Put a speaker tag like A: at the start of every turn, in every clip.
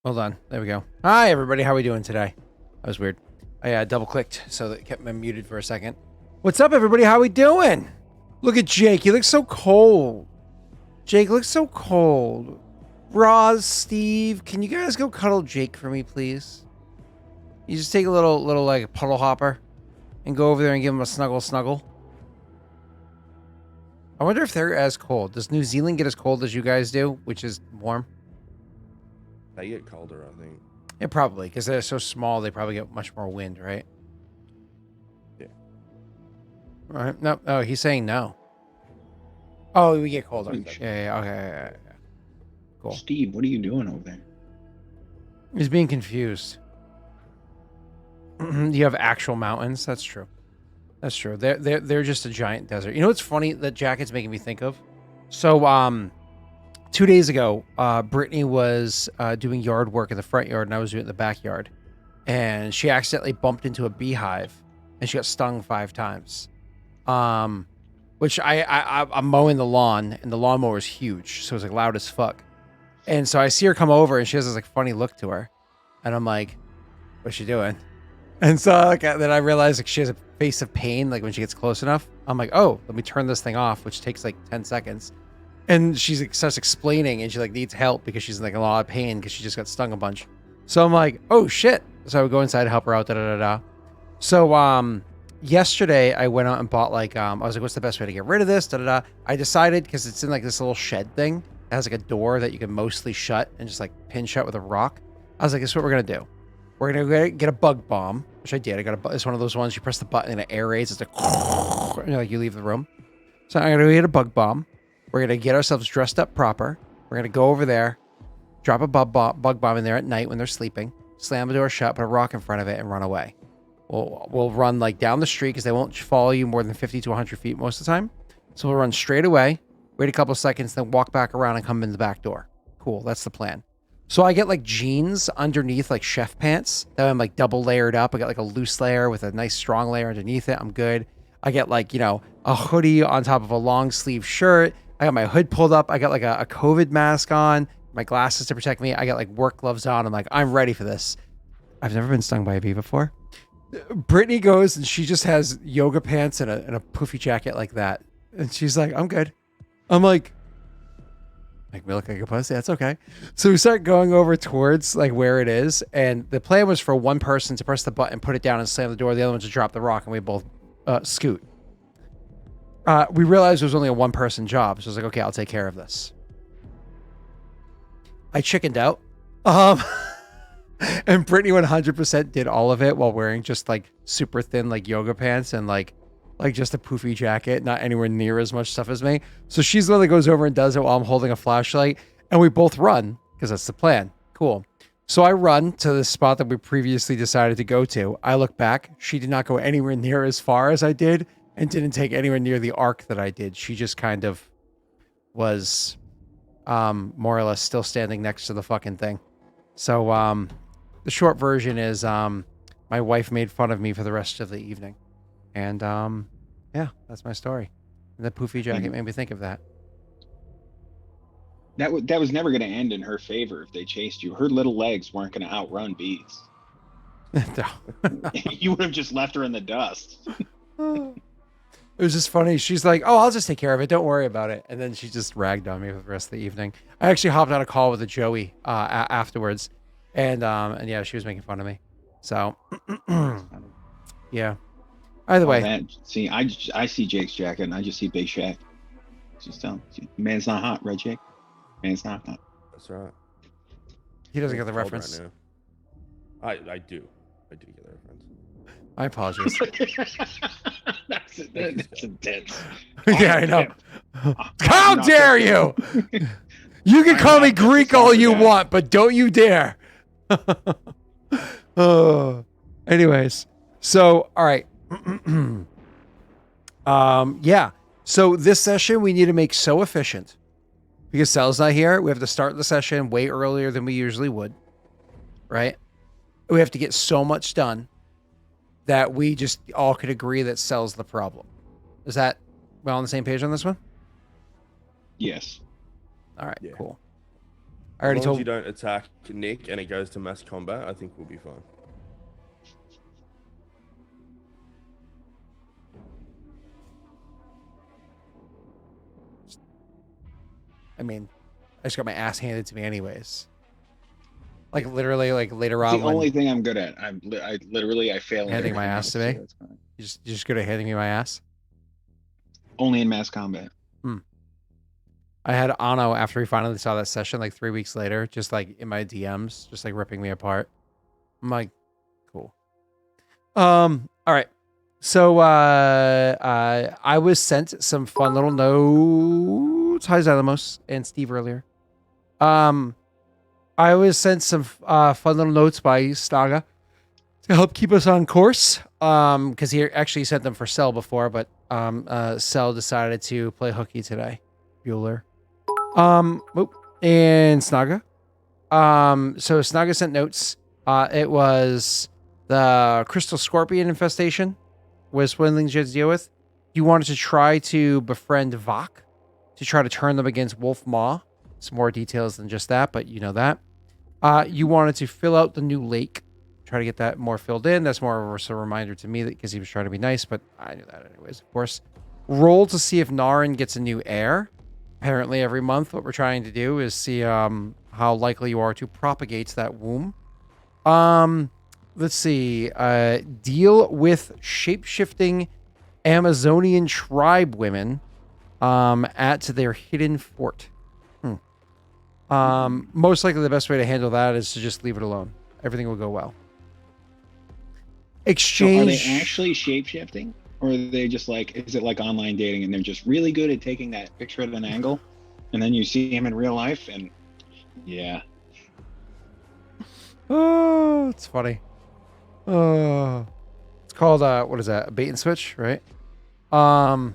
A: Hold on. There we go. Hi, everybody. How are we doing today? That was weird. I double clicked, so that it kept me muted for a second. What's up, everybody? How we doing? Look at Jake. He looks so cold. Jake looks so cold. Roz, Steve, can you guys go cuddle Jake for me, please? You just take a little like puddle hopper and go over there and give him a snuggle. I wonder if they're as cold. Does New Zealand get as cold as you guys do, which is warm?
B: They get colder, I think.
A: Yeah, probably, because they're so small, they probably get much more wind, right?
B: Yeah.
A: All right. No, oh, he's saying no. Oh, we get colder. Yeah, okay, yeah. Cool.
C: Steve, what are you doing over there?
A: He's being confused. You have actual mountains. That's true. That's true. They're just a giant desert. You know what's funny that Jacket's making me think of? So 2 days ago, Brittany was doing yard work in the front yard, and I was doing it in the backyard. And she accidentally bumped into a beehive, and she got stung 5 times. Which I'm mowing the lawn, and the lawnmower is huge, so it's like loud as fuck. And so I see her come over, and she has this like funny look to her, and I'm like, "What's she doing?" And so like, then I realize like she has a face of pain, like when she gets close enough. I'm like, "Oh, let me turn this thing off," which takes like 10 seconds. And she's like, starts explaining, and she like needs help because she's in like a lot of pain because she just got stung a bunch. So I'm like, "Oh shit!" So I would go inside to help her out. So yesterday I went out and bought like I was like, "What's the best way to get rid of this?" I decided because it's in like this little shed thing. It has like a door that you can mostly shut and just like pin shut with a rock. I was like, "This is what we're gonna do. We're gonna get a bug bomb," which I did. I got it's one of those ones you press the button and it aerates. It's like, and you leave the room. So I'm gonna get a bug bomb. We're gonna get ourselves dressed up proper. We're gonna go over there, drop a bug bomb in there at night when they're sleeping, slam the door shut, put a rock in front of it, and run away. We'll run like down the street because they won't follow you more than 50 to 100 feet most of the time. So we'll run straight away, wait a couple seconds, then walk back around and come in the back door. Cool, that's the plan. So I get like jeans underneath like chef pants that I'm like double layered up. I got like a loose layer with a nice strong layer underneath it. I'm good. I get like, a hoodie on top of a long sleeve shirt. I got my hood pulled up. I got like a COVID mask on, my glasses to protect me. I got like work gloves on. I'm like, I'm ready for this. I've never been stung by a bee before. Brittany goes and she just has yoga pants and a poofy jacket like that. And she's like, I'm good. I'm like, make me look like a pussy. That's okay. So we start going over towards like where it is. And the plan was for one person to press the button, put it down and slam the door. The other one to drop the rock and we both scoot. We realized it was only a one person job. So I was like, okay, I'll take care of this. I chickened out. And Brittany 100% did all of it while wearing just like super thin like yoga pants and like just a poofy jacket, not anywhere near as much stuff as me. So she's the one that goes over and does it while I'm holding a flashlight, and we both run because that's the plan. Cool. So I run to the spot that we previously decided to go to. I look back. She did not go anywhere near as far as I did and didn't take anywhere near the arc that I did. She just kind of was more or less still standing next to the fucking thing. So the short version is my wife made fun of me for the rest of the evening. And yeah, that's my story. And the poofy jacket made me think of that.
C: That was never going to end in her favor if they chased you. Her little legs weren't going to outrun bees. You would have just left her in the dust.
A: It was just funny. She's like, "Oh, I'll just take care of it. Don't worry about it." And then she just ragged on me for the rest of the evening. I actually hopped on a call with a Joey afterwards, and yeah, she was making fun of me. So yeah. Either way.
C: See, I see Jake's jacket and I just see Big Shaq. Just tell him, man's not hot, right, Jake? Man's not hot.
B: That's right.
A: He doesn't get the reference.
B: Right now. I do get the reference.
A: I apologize.
C: That's intense.
A: Yeah, I know. How dare you? You can call me Greek all you want, but don't you dare. Anyways, so all right. Yeah. So this session we need to make so efficient because Sal's not here. We have to start the session way earlier than we usually would. Right? We have to get so much done that we just all could agree that Sal's the problem. Is that well on the same page on this one?
C: Yes.
A: All right, yeah. Cool. I
B: As
A: already
B: long as you
A: told.
B: don't attack Nick and it goes to mass combat, I think we'll be fine.
A: I mean, I just got my ass handed to me anyways. Like literally, like later
C: It's
A: on
C: the
A: when
C: only thing I'm good at. I literally fail at
A: handing my
C: everything
A: ass
C: else,
A: to
C: so
A: me,
C: that's fine.
A: you're just good at handing me my ass.
C: Only in mass combat.
A: I had Ano after we finally saw that session, like 3 weeks later, just like in my DMs, just like ripping me apart. I'm like, cool. All right. So I was sent some fun little notes. Hi Xylamos and Steve earlier. I was sent some fun little notes by Staga to help keep us on course. Because he actually sent them for Cell before, but Cell decided to play hooky today. Bueller. And Snaga. So Snaga sent notes. It was the Crystal Scorpion infestation was one of the things you had to deal with. You wanted to try to befriend Vok to try to turn them against Wolf Maw. Some more details than just that, but you know that. You wanted to fill out the new lake, try to get that more filled in. That's more of a reminder to me that because he was trying to be nice, but I knew that anyways, of course. Roll to see if Naren gets a new heir. Apparently, every month, what we're trying to do is see how likely you are to propagate that womb. Let's see. Deal with shape-shifting Amazonian tribe women at their hidden fort. Most likely the best way to handle that is to just leave it alone. Everything will go well. Exchange.
C: So are they actually shape-shifting? Or are they just like, is it like online dating and they're just really good at taking that picture at an angle? And then you see him in real life and yeah.
A: Oh, it's funny. Oh, it's called what is that? A bait and switch, right? No,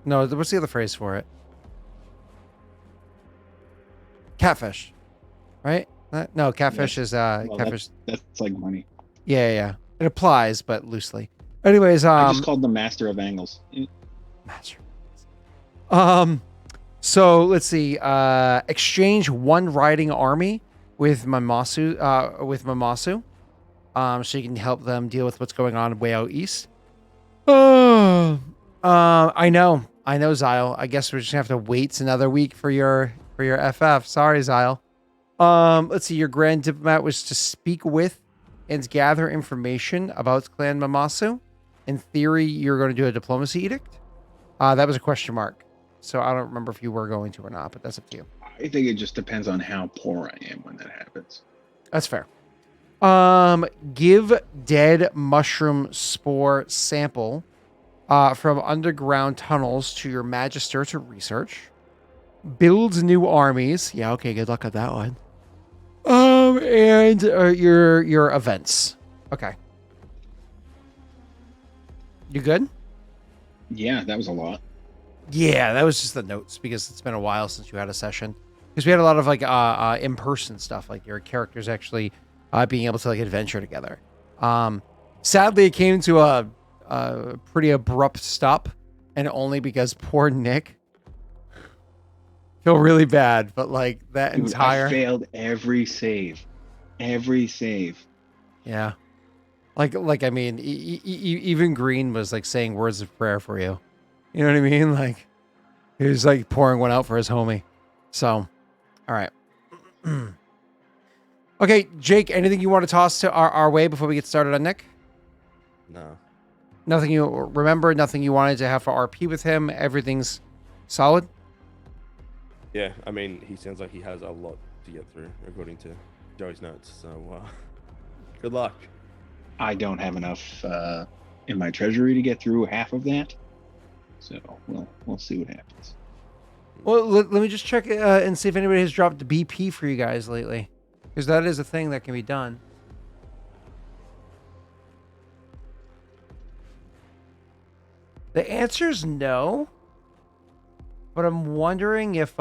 A: what's the other phrase for it? Catfish, right? No, catfish
C: Yes.
A: is
C: Well,
A: catfish.
C: that's like money.
A: Yeah. It applies, but loosely. Anyways,
C: I just called the master of angles.
A: master. So let's see. Exchange one riding army with Mamasu. So you can help them deal with what's going on way out east. Oh, I know, Zyle. I guess we're just gonna have to wait another week for your FF. Sorry, Zyle. Let's see. Your grand diplomat was to speak with and gather information about Clan Mamasu. In theory, you're going to do a diplomacy edict. That was a question mark. So I don't remember if you were going to or not, but that's up to you.
C: I think it just depends on how poor I am when that happens.
A: That's fair. Give dead mushroom spore sample from underground tunnels to your magister to research. Build new armies. Yeah, okay, good luck on that one. And your events. Okay. You good?
C: Yeah, that was a lot.
A: Yeah, that was just the notes because it's been a while since you had a session. Because we had a lot of like in-person stuff, like your characters actually being able to like adventure together. Sadly, it came to a pretty abrupt stop, and only because poor Nick feel really bad. But like that
C: Dude,
A: entire
C: I failed every save. Every save.
A: yeah, like I mean, even Green was like saying words of prayer for you. You know what I mean? Like he was like pouring one out for his homie. So, all right. Okay, Jake, anything you want to toss to our way before we get started on Nick?
B: No.
A: Nothing you remember, nothing you wanted to have for RP with him. Everything's solid.
B: Yeah, I mean, he sounds like he has a lot to get through, according to Joey's notes. So, good luck.
C: I don't have enough in my treasury to get through half of that. So we'll see what happens.
A: Well, let me just check and see if anybody has dropped the BP for you guys lately. Because that is a thing that can be done. The answer is no. But I'm wondering if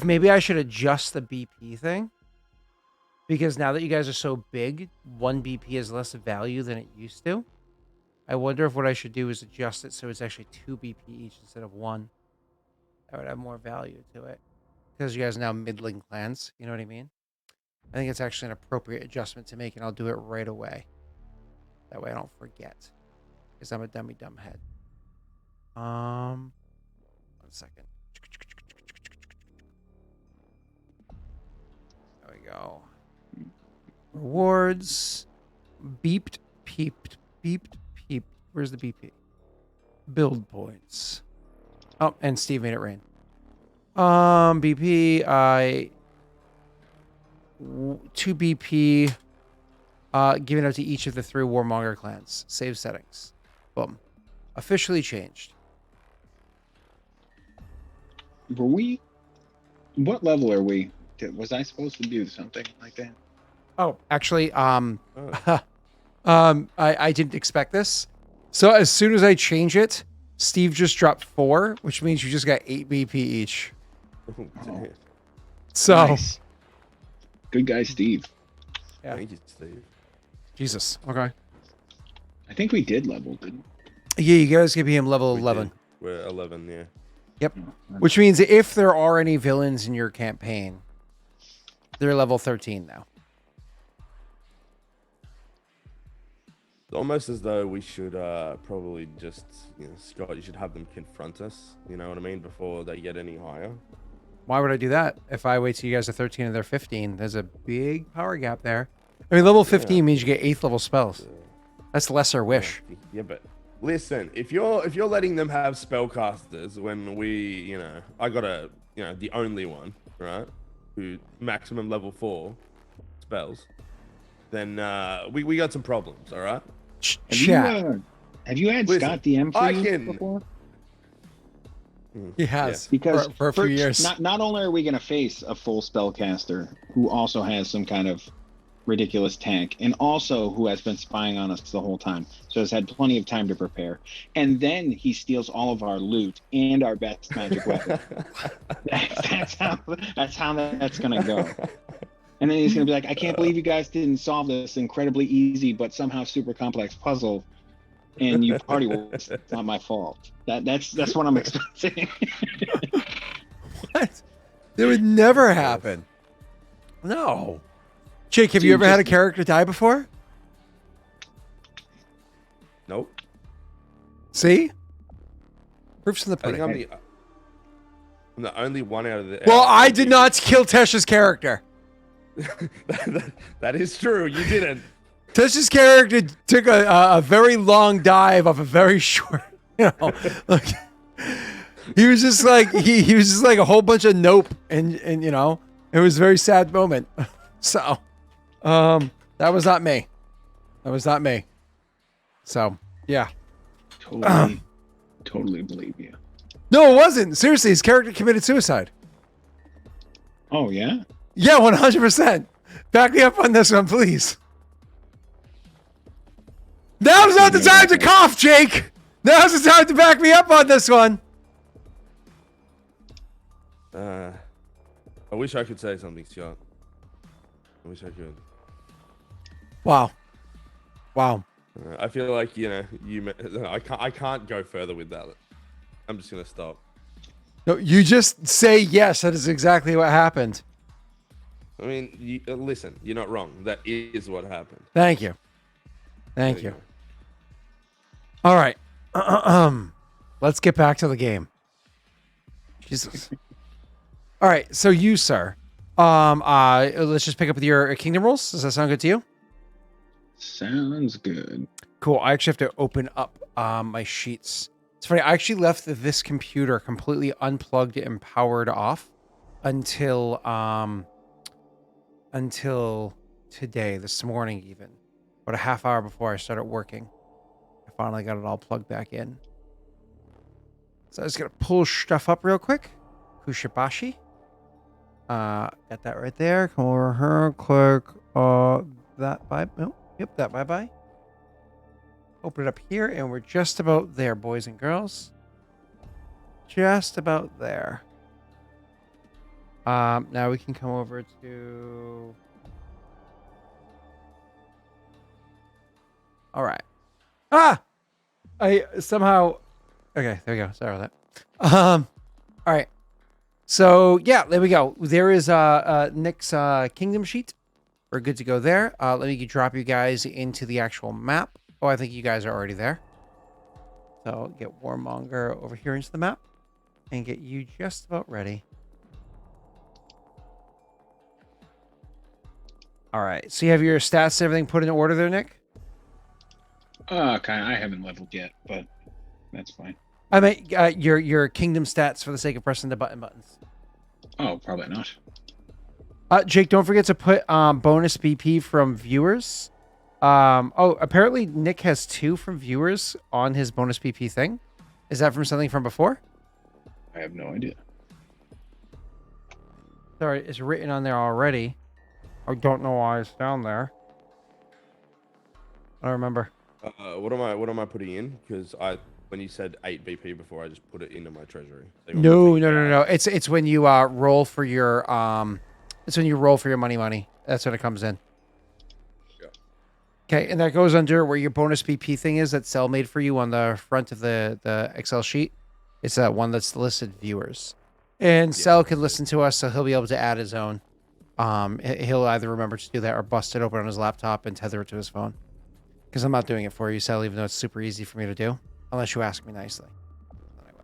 A: maybe I should adjust the BP thing. Because now that you guys are so big, 1 BP has less value than it used to. I wonder if what I should do is adjust it so it's actually 2 BP each instead of 1. That would have more value to it. because you guys are now middling clans. You know what I mean? I think it's actually an appropriate adjustment to make, and I'll do it right away. That way I don't forget, because I'm a dummy dumb head. 1 second. There we go. Rewards. Beeped, peeped, beeped, peeped. Where's the BP? Build points. Oh, and Steve made it rain. BP, 2 BP, given out to each of the 3 Warmonger clans. Save settings. Boom. Officially changed.
C: Were we? What level are we? Was I supposed to do something like that?
A: Oh, actually,
B: Oh.
A: I didn't expect this. So as soon as I change it, Steve just dropped 4, which means you just got 8 BP each.
C: Oh,
A: So,
C: nice. Good guy, Steve.
A: Yeah.
B: Thank you, Steve.
A: Jesus. Okay.
C: I think we did level, didn't
A: Yeah, you guys give him level
B: We
A: 11.
B: did. We're 11, yeah.
A: Yep.
C: we?
A: Which means if there are any villains in your campaign, they're level 13 now.
B: It's almost as though we should probably just, Scott, you should have them confront us, you know what I mean, before they get any higher.
A: Why would I do that? If I wait till you guys are 13 and they're 15, there's a big power gap there. I mean, level 15 means you get 8th level spells. That's lesser wish.
B: Yeah, but listen, if you're letting them have spellcasters when we, I got the only one, right, who maximum level 4 spells, then we got some problems, all right?
A: Chat.
C: Have you had
B: Listen,
C: Scott DM for
B: I
C: you
B: can-
C: before?
A: He has.
C: Because
A: for a few years.
C: Not only are we going to face a full spellcaster who also has some kind of ridiculous tank, and also who has been spying on us the whole time, so has had plenty of time to prepare, and then he steals all of our loot and our best magic weapon. that's how that's going to go. And then he's going to be like, I can't believe you guys didn't solve this incredibly easy but somehow super complex puzzle, and you party with it. It's not my fault. That's what I'm expecting.
A: What? That would never happen. No. Jake, have you ever had a character die before?
B: Nope.
A: See? Proof's in the
B: I think
A: pudding.
B: I'm the only one out of the.
A: Well, I did not kill Tesh's character.
B: That is true. You didn't.
A: Tesh's character took a very long dive off a very short, like he was just like he was just like a whole bunch of nope, and it was a very sad moment. So, that was not me. That was not me. So, yeah.
C: Totally believe you.
A: No, it wasn't. Seriously, his character committed suicide.
C: Oh yeah.
A: Yeah, 100%. Back me up on this one, please. Now's not the time to cough, Jake. Now's the time to back me up on this one.
B: I wish I could say something, Scott. I wish I could.
A: Wow.
B: I feel like I can't go further with that. I'm just gonna stop.
A: No, you just say yes. That is exactly what happened.
B: I mean, listen, you're not wrong. That is what happened.
A: Thank you. Thank
B: There
A: you.
B: go.
A: All right. Let's get back to the game. Jesus. All right. So you, sir, let's just pick up with your kingdom rules. Does that sound good to you?
C: Sounds good.
A: Cool. I actually have to open up my sheets. It's funny. I actually left this computer completely unplugged and powered off until today, this morning, even about a half hour before I started working. I finally got it all plugged back in. So I just gotta pull stuff up real quick. Kushibashi. Got that right there. Come over here. Click that bye. Oh, yep, that bye. Open it up here, and we're just about there, boys and girls. Just about there. Now we can come over to. All right. I somehow. Okay, there we go. Sorry about that. All right. So yeah, there we go. There is Nick's kingdom sheet. We're good to go there. Let me drop you guys into the actual map. Oh, I think you guys are already there. So get Monger over here into the map and get you just about ready. All right. So you have your stats and everything put in order there, Nick?
C: Kind of. I haven't leveled yet, but that's fine.
A: I mean, your kingdom stats for the sake of pressing the buttons.
C: Oh, probably not.
A: Jake, don't forget to put bonus BP from viewers. Oh, apparently Nick has 2 from viewers on his bonus BP thing. Is that from something from before?
C: I have no idea.
A: Sorry, it's written on there already. I don't know why it's down there. I don't remember.
B: What am I putting in? Because when you said 8 BP before, I just put it into my treasury. So
A: No. It's when you roll for your it's when you roll for your money. That's when it comes in.
B: Yeah.
A: Okay, and that goes under where your bonus BP thing is that Cell made for you on the front of the Excel sheet. It's that one that's listed viewers. And Cell can listen to us, so he'll be able to add his own. He'll either remember to do that or bust it open on his laptop and tether it to his phone. Because I'm not doing it for you, Cell, even though it's super easy for me to do. Unless you ask me nicely. Then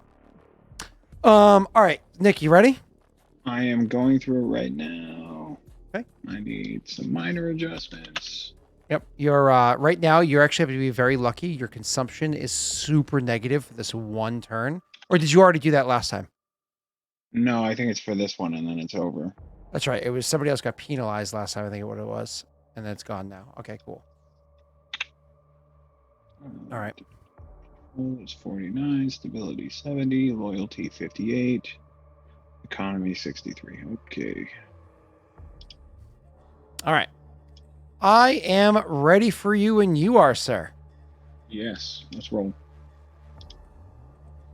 A: I will. All right, Nick, you ready?
C: I am going through it right now.
A: Okay.
C: I need some minor adjustments.
A: Yep. You're right now. You're actually have to be very lucky. Your consumption is super negative for this one turn. Or did you already do that last time?
C: No, I think it's for this one, and then it's over.
A: That's right. It was somebody else got penalized last time. I think what it was, and then it's gone now. Okay, cool. All right.
C: It's 49, stability 70, loyalty 58, economy 63. Okay.
A: All right. I am ready for you, and you are, sir.
C: Yes, let's roll.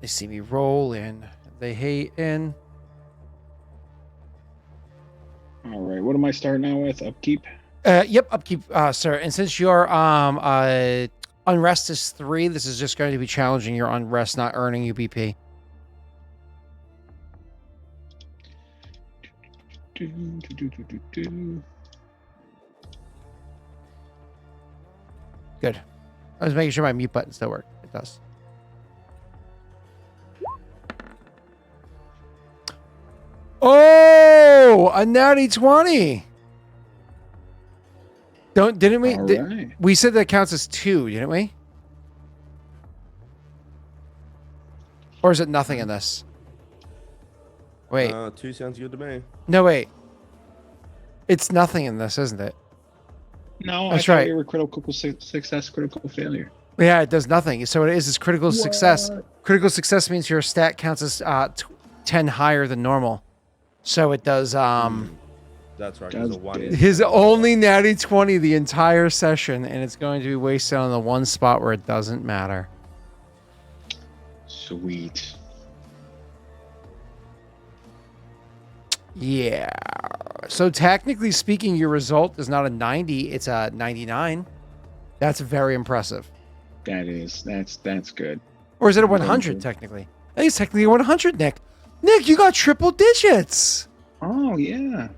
A: They see me roll in. They hate in.
C: All right, what am I starting out with? Upkeep?
A: Yep, upkeep, sir. And since your unrest is 3, this is just going to be challenging your unrest, not earning you BP. Good. I was making sure my mute button still worked. It does. Oh, a natty 20. Didn't we?
C: All right.
A: We said that counts as 2, didn't we? Or is it nothing in this? Wait.
B: 2 sounds good to me.
A: No, wait. It's nothing in this, isn't it?
C: No,
A: That's
C: I thought
A: right.
C: you were critical success, critical failure.
A: Yeah, it does nothing. So it is critical success. Critical success means your stat counts as 10 higher than normal. So it does
B: That's right. 'Cause a 1 is
A: his only natty 20 the entire session, and it's going to be wasted on the one spot where it doesn't matter.
C: Sweet.
A: Yeah. So technically speaking, your result is not a 90, it's a 99. That's very impressive.
C: That is. That's good.
A: Or is it a 100 technically? I think it's technically a 100, Nick. Nick, you got triple digits.
C: Oh yeah,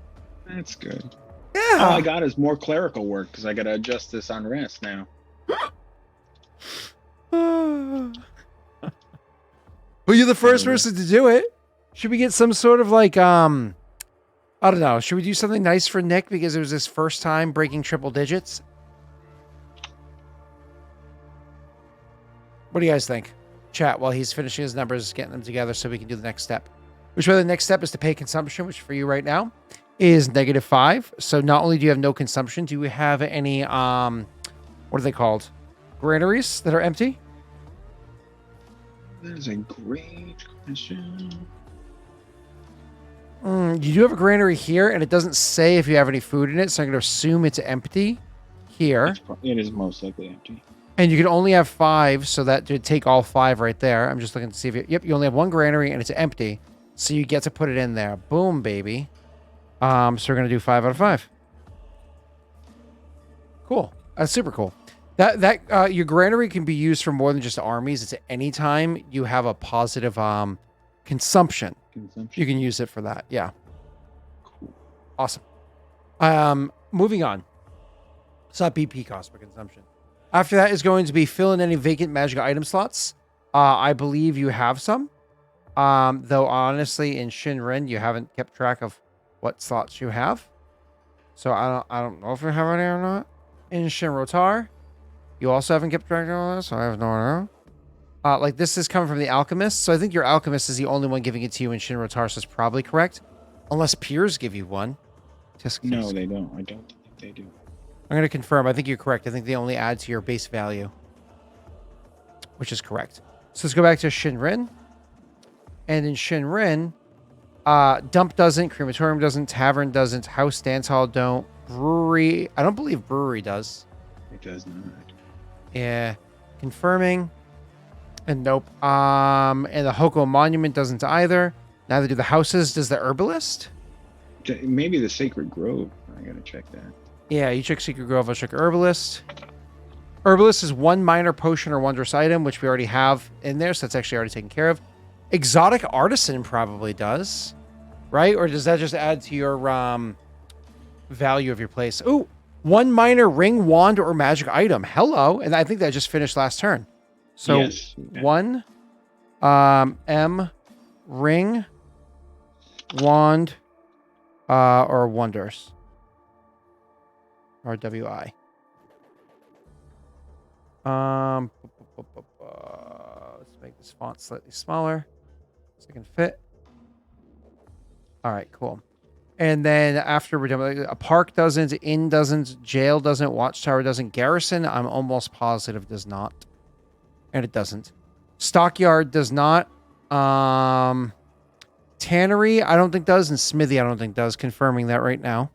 C: that's good.
A: Yeah.
C: All I got is more clerical work because I got to adjust this unrest now.
A: Well, you're the first person to do it. Should we get some sort of like I don't know. Should we do something nice for Nick because it was his first time breaking triple digits? What do you guys think? Chat while he's finishing his numbers, getting them together so we can do the next step. Which way the next step is to pay consumption, which for you right now is -5. So not only do you have no consumption, do you have any what are they called? Granaries that are empty?
C: That is a great question.
A: You do have a granary here, and it doesn't say if you have any food in it, so I'm going to assume it's empty here.
C: It is most likely empty.
A: And you can only have 5, so that would take all 5 right there. I'm just looking to see if you... Yep, you only have 1 granary, and it's empty. So you get to put it in there. Boom, baby. So we're going to do 5 out of 5. Cool. That's super cool. Your granary can be used for more than just armies. It's at any time you have a positive consumption.
C: Consumption.
A: You can use it for that. Yeah.
C: Cool.
A: Awesome. Moving on. It's not BP cost, but consumption. After that is going to be fill in any vacant magic item slots. I believe you have some. Though honestly, in Shinrin, you haven't kept track of what slots you have. So I don't know if you have any or not. In Shinrotar, you also haven't kept track of all this, so I have no idea. Like this is coming from the alchemist, so I think your alchemist is the only one giving it to you in Shinrotar, so it's probably correct. Unless peers give you one.
C: No, they don't. I don't think they do.
A: I'm going to confirm. I think you're correct. I think they only add to your base value, which is correct. So let's go back to Shinrin. And in Shinrin, Dump doesn't, Crematorium doesn't, Tavern doesn't, House Dance Hall don't, Brewery, I don't believe Brewery does.
C: It does not.
A: Yeah, confirming. And nope. And the Hoko Monument doesn't either. Neither do the houses. Does the Herbalist?
C: Maybe the Sacred Grove. I gotta check that.
A: Yeah, you check Secret Grove, I'll check Herbalist. Herbalist is one minor potion or wondrous item, which we already have in there, so that's actually already taken care of. Exotic Artisan probably does, right? Or does that just add to your value of your place? Ooh, one minor ring, wand, or magic item. Hello. And I think that just finished last turn. So
C: yes.
A: one M ring, wand, or wonders. Or WI. Let's make this font slightly smaller so it can fit. All right, cool. And then after we're done, a park doesn't, inn doesn't, jail doesn't, watchtower doesn't, garrison, I'm almost positive does not. And it doesn't. Stockyard does not. Tannery, I don't think does, and smithy, I don't think does. Confirming that right now.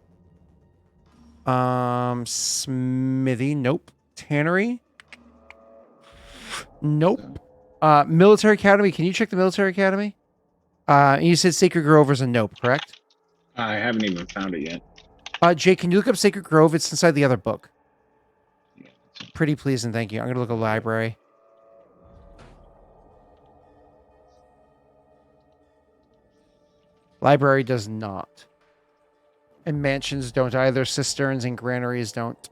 A: Smithy, nope. Tannery, nope. Military Academy, can you check the Military Academy? You said Sacred Grove is a nope, correct?
C: I haven't even found it yet.
A: Jake, can you look up Sacred Grove? It's inside the other book.
C: Yeah.
A: Pretty please and thank you. I'm going to look at library. Library does not. And mansions don't either. Cisterns and granaries don't.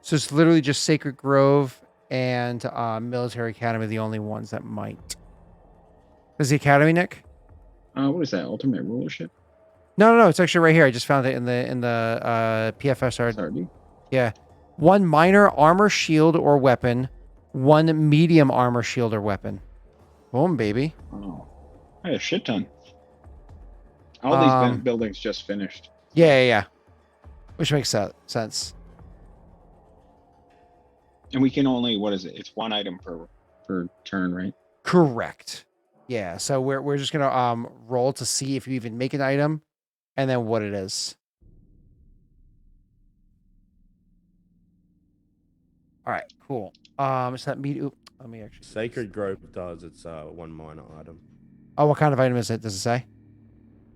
A: So it's literally just Sacred Grove and Military Academy, the only ones that might. Is the Academy, Nick?
C: What is that? Ultimate Rulership?
A: No. It's actually right here. I just found it in the PFSR.
C: SRD?
A: Yeah. One minor armor, shield, or weapon. One medium armor, shield, or weapon. Boom, baby.
C: Oh. I had a shit ton. All these buildings just finished.
A: Yeah. Which makes sense.
C: And we can only, what is it? It's one item per turn, right?
A: Correct. Yeah, so we're just gonna roll to see if you even make an item, and then what it is. All right, cool. Is that me? Oop, let me actually.
B: Sacred Grove does. It's one minor item.
A: Oh, what kind of item is it? Does it say?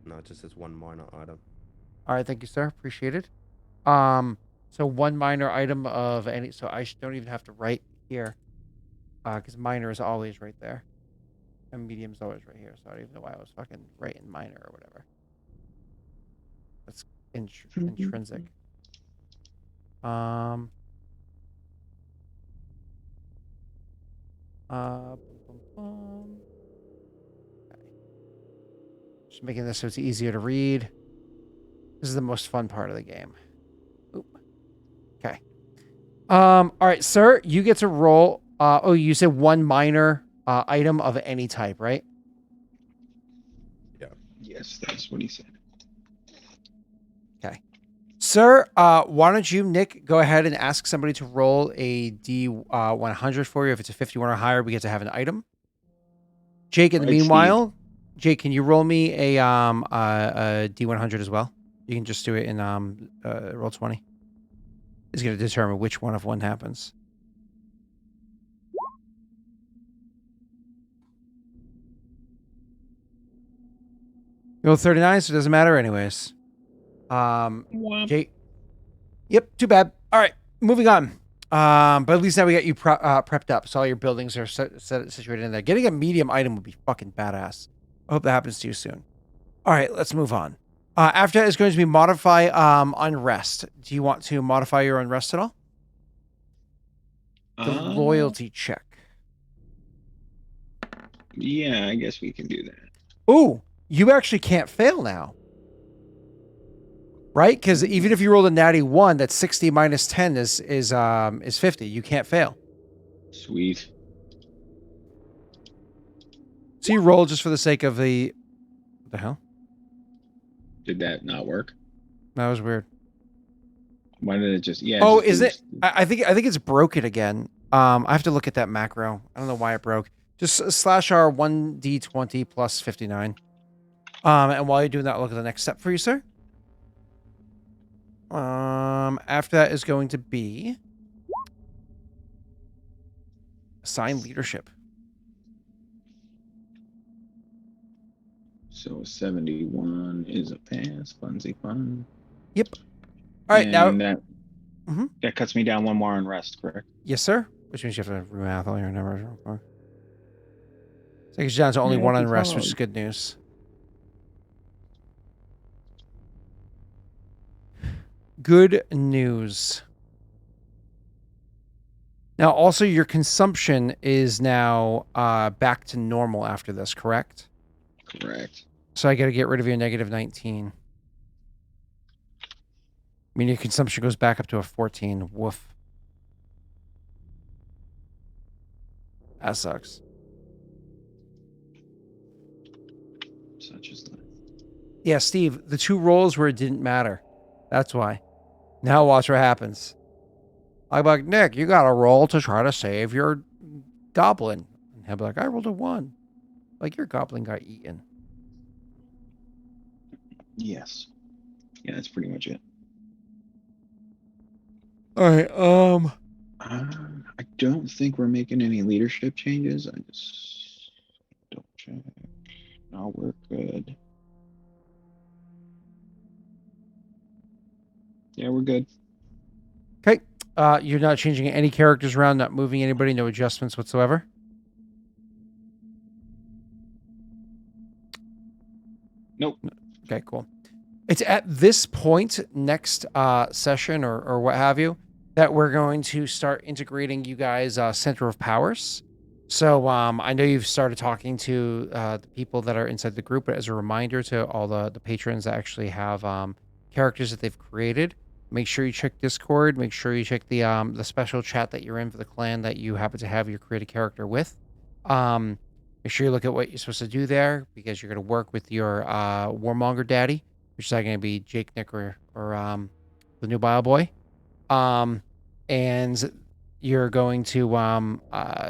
B: No, it just says one minor item.
A: All right, thank you, sir. Appreciate it. So one minor item of any. So I don't even have to write here, because minor is always right there. And medium's always right here, so I don't even know why I was fucking writing minor or whatever. That's intrinsic. Okay. Just making this so it's easier to read. This is the most fun part of the game. Oop. Okay. All right, sir, you get to roll. You said one minor item of any type, right?
B: Yeah.
C: Yes, that's what he said.
A: Okay. Sir, why don't you, Nick, go ahead and ask somebody to roll a D100 for you. If it's a 51 or higher, we get to have an item. Jake, in the meanwhile, Jake, can you roll me a D100 as well? You can just do it in roll 20. It's going to determine which one of one happens. You rolled 39, so it doesn't matter anyways. Jake. Yep, too bad. All right, moving on. But at least now we got you prepped up, so all your buildings are situated in there. Getting a medium item would be fucking badass. I hope that happens to you soon. All right, let's move on. After that is going to be modify unrest. Do you want to modify your unrest at all? The loyalty check.
C: Yeah, I guess we can do that.
A: Ooh, you actually can't fail now. Right? Because even if you rolled a natty 1, that's 60 minus 10 is 50. You can't fail.
C: Sweet.
A: So you roll just for the sake of the... What the hell?
C: Did that not work?
A: That was weird.
C: Why did it just... Yeah.
A: Oh,
C: just
A: is it? I think it's broken again. I have to look at that macro. I don't know why it broke. Just slash R 1d20 plus 59. And while you're doing that, I'll look at the next step for you, sir. After that is going to be assign leadership.
C: So 71 is a pass. Funsy fun.
A: Yep. All right, now
C: that cuts me down one more on rest, correct?
A: Yes, sir. Which means you have to remath all your numbers real quick. Takes you down to only one unrest, which is good news. Good news. Now, also, your consumption is now back to normal after this, correct?
C: Correct.
A: So I got to get rid of your negative 19. I mean, your consumption goes back up to a 14. Woof. That sucks.
C: Such as that.
A: Yeah, Steve, the 2 rolls where it didn't matter. That's why. Now watch what happens. I'm like, Nick, you got to roll to try to save your goblin. And he'll be like, I rolled a 1. Like, your goblin got eaten.
C: Yes. Yeah, that's pretty much it.
A: All right.
C: I don't think we're making any leadership changes. I just double check. No, we're good. Yeah, we're good.
A: Okay. You're not changing any characters around, not moving anybody, no adjustments whatsoever.
C: Nope.
A: Okay, cool. It's at this point, next session or what have you, that we're going to start integrating you guys' Center of Powers. So I know you've started talking to the people that are inside the group, but as a reminder to all the patrons that actually have characters that they've created, make sure you check Discord. Make sure you check the special chat that you're in for the clan that you happen to have your created character with. Make sure you look at what you're supposed to do there, because you're going to work with your Warmonger daddy, which is going to be Jake, Nick, or the new bio boy. And you're going to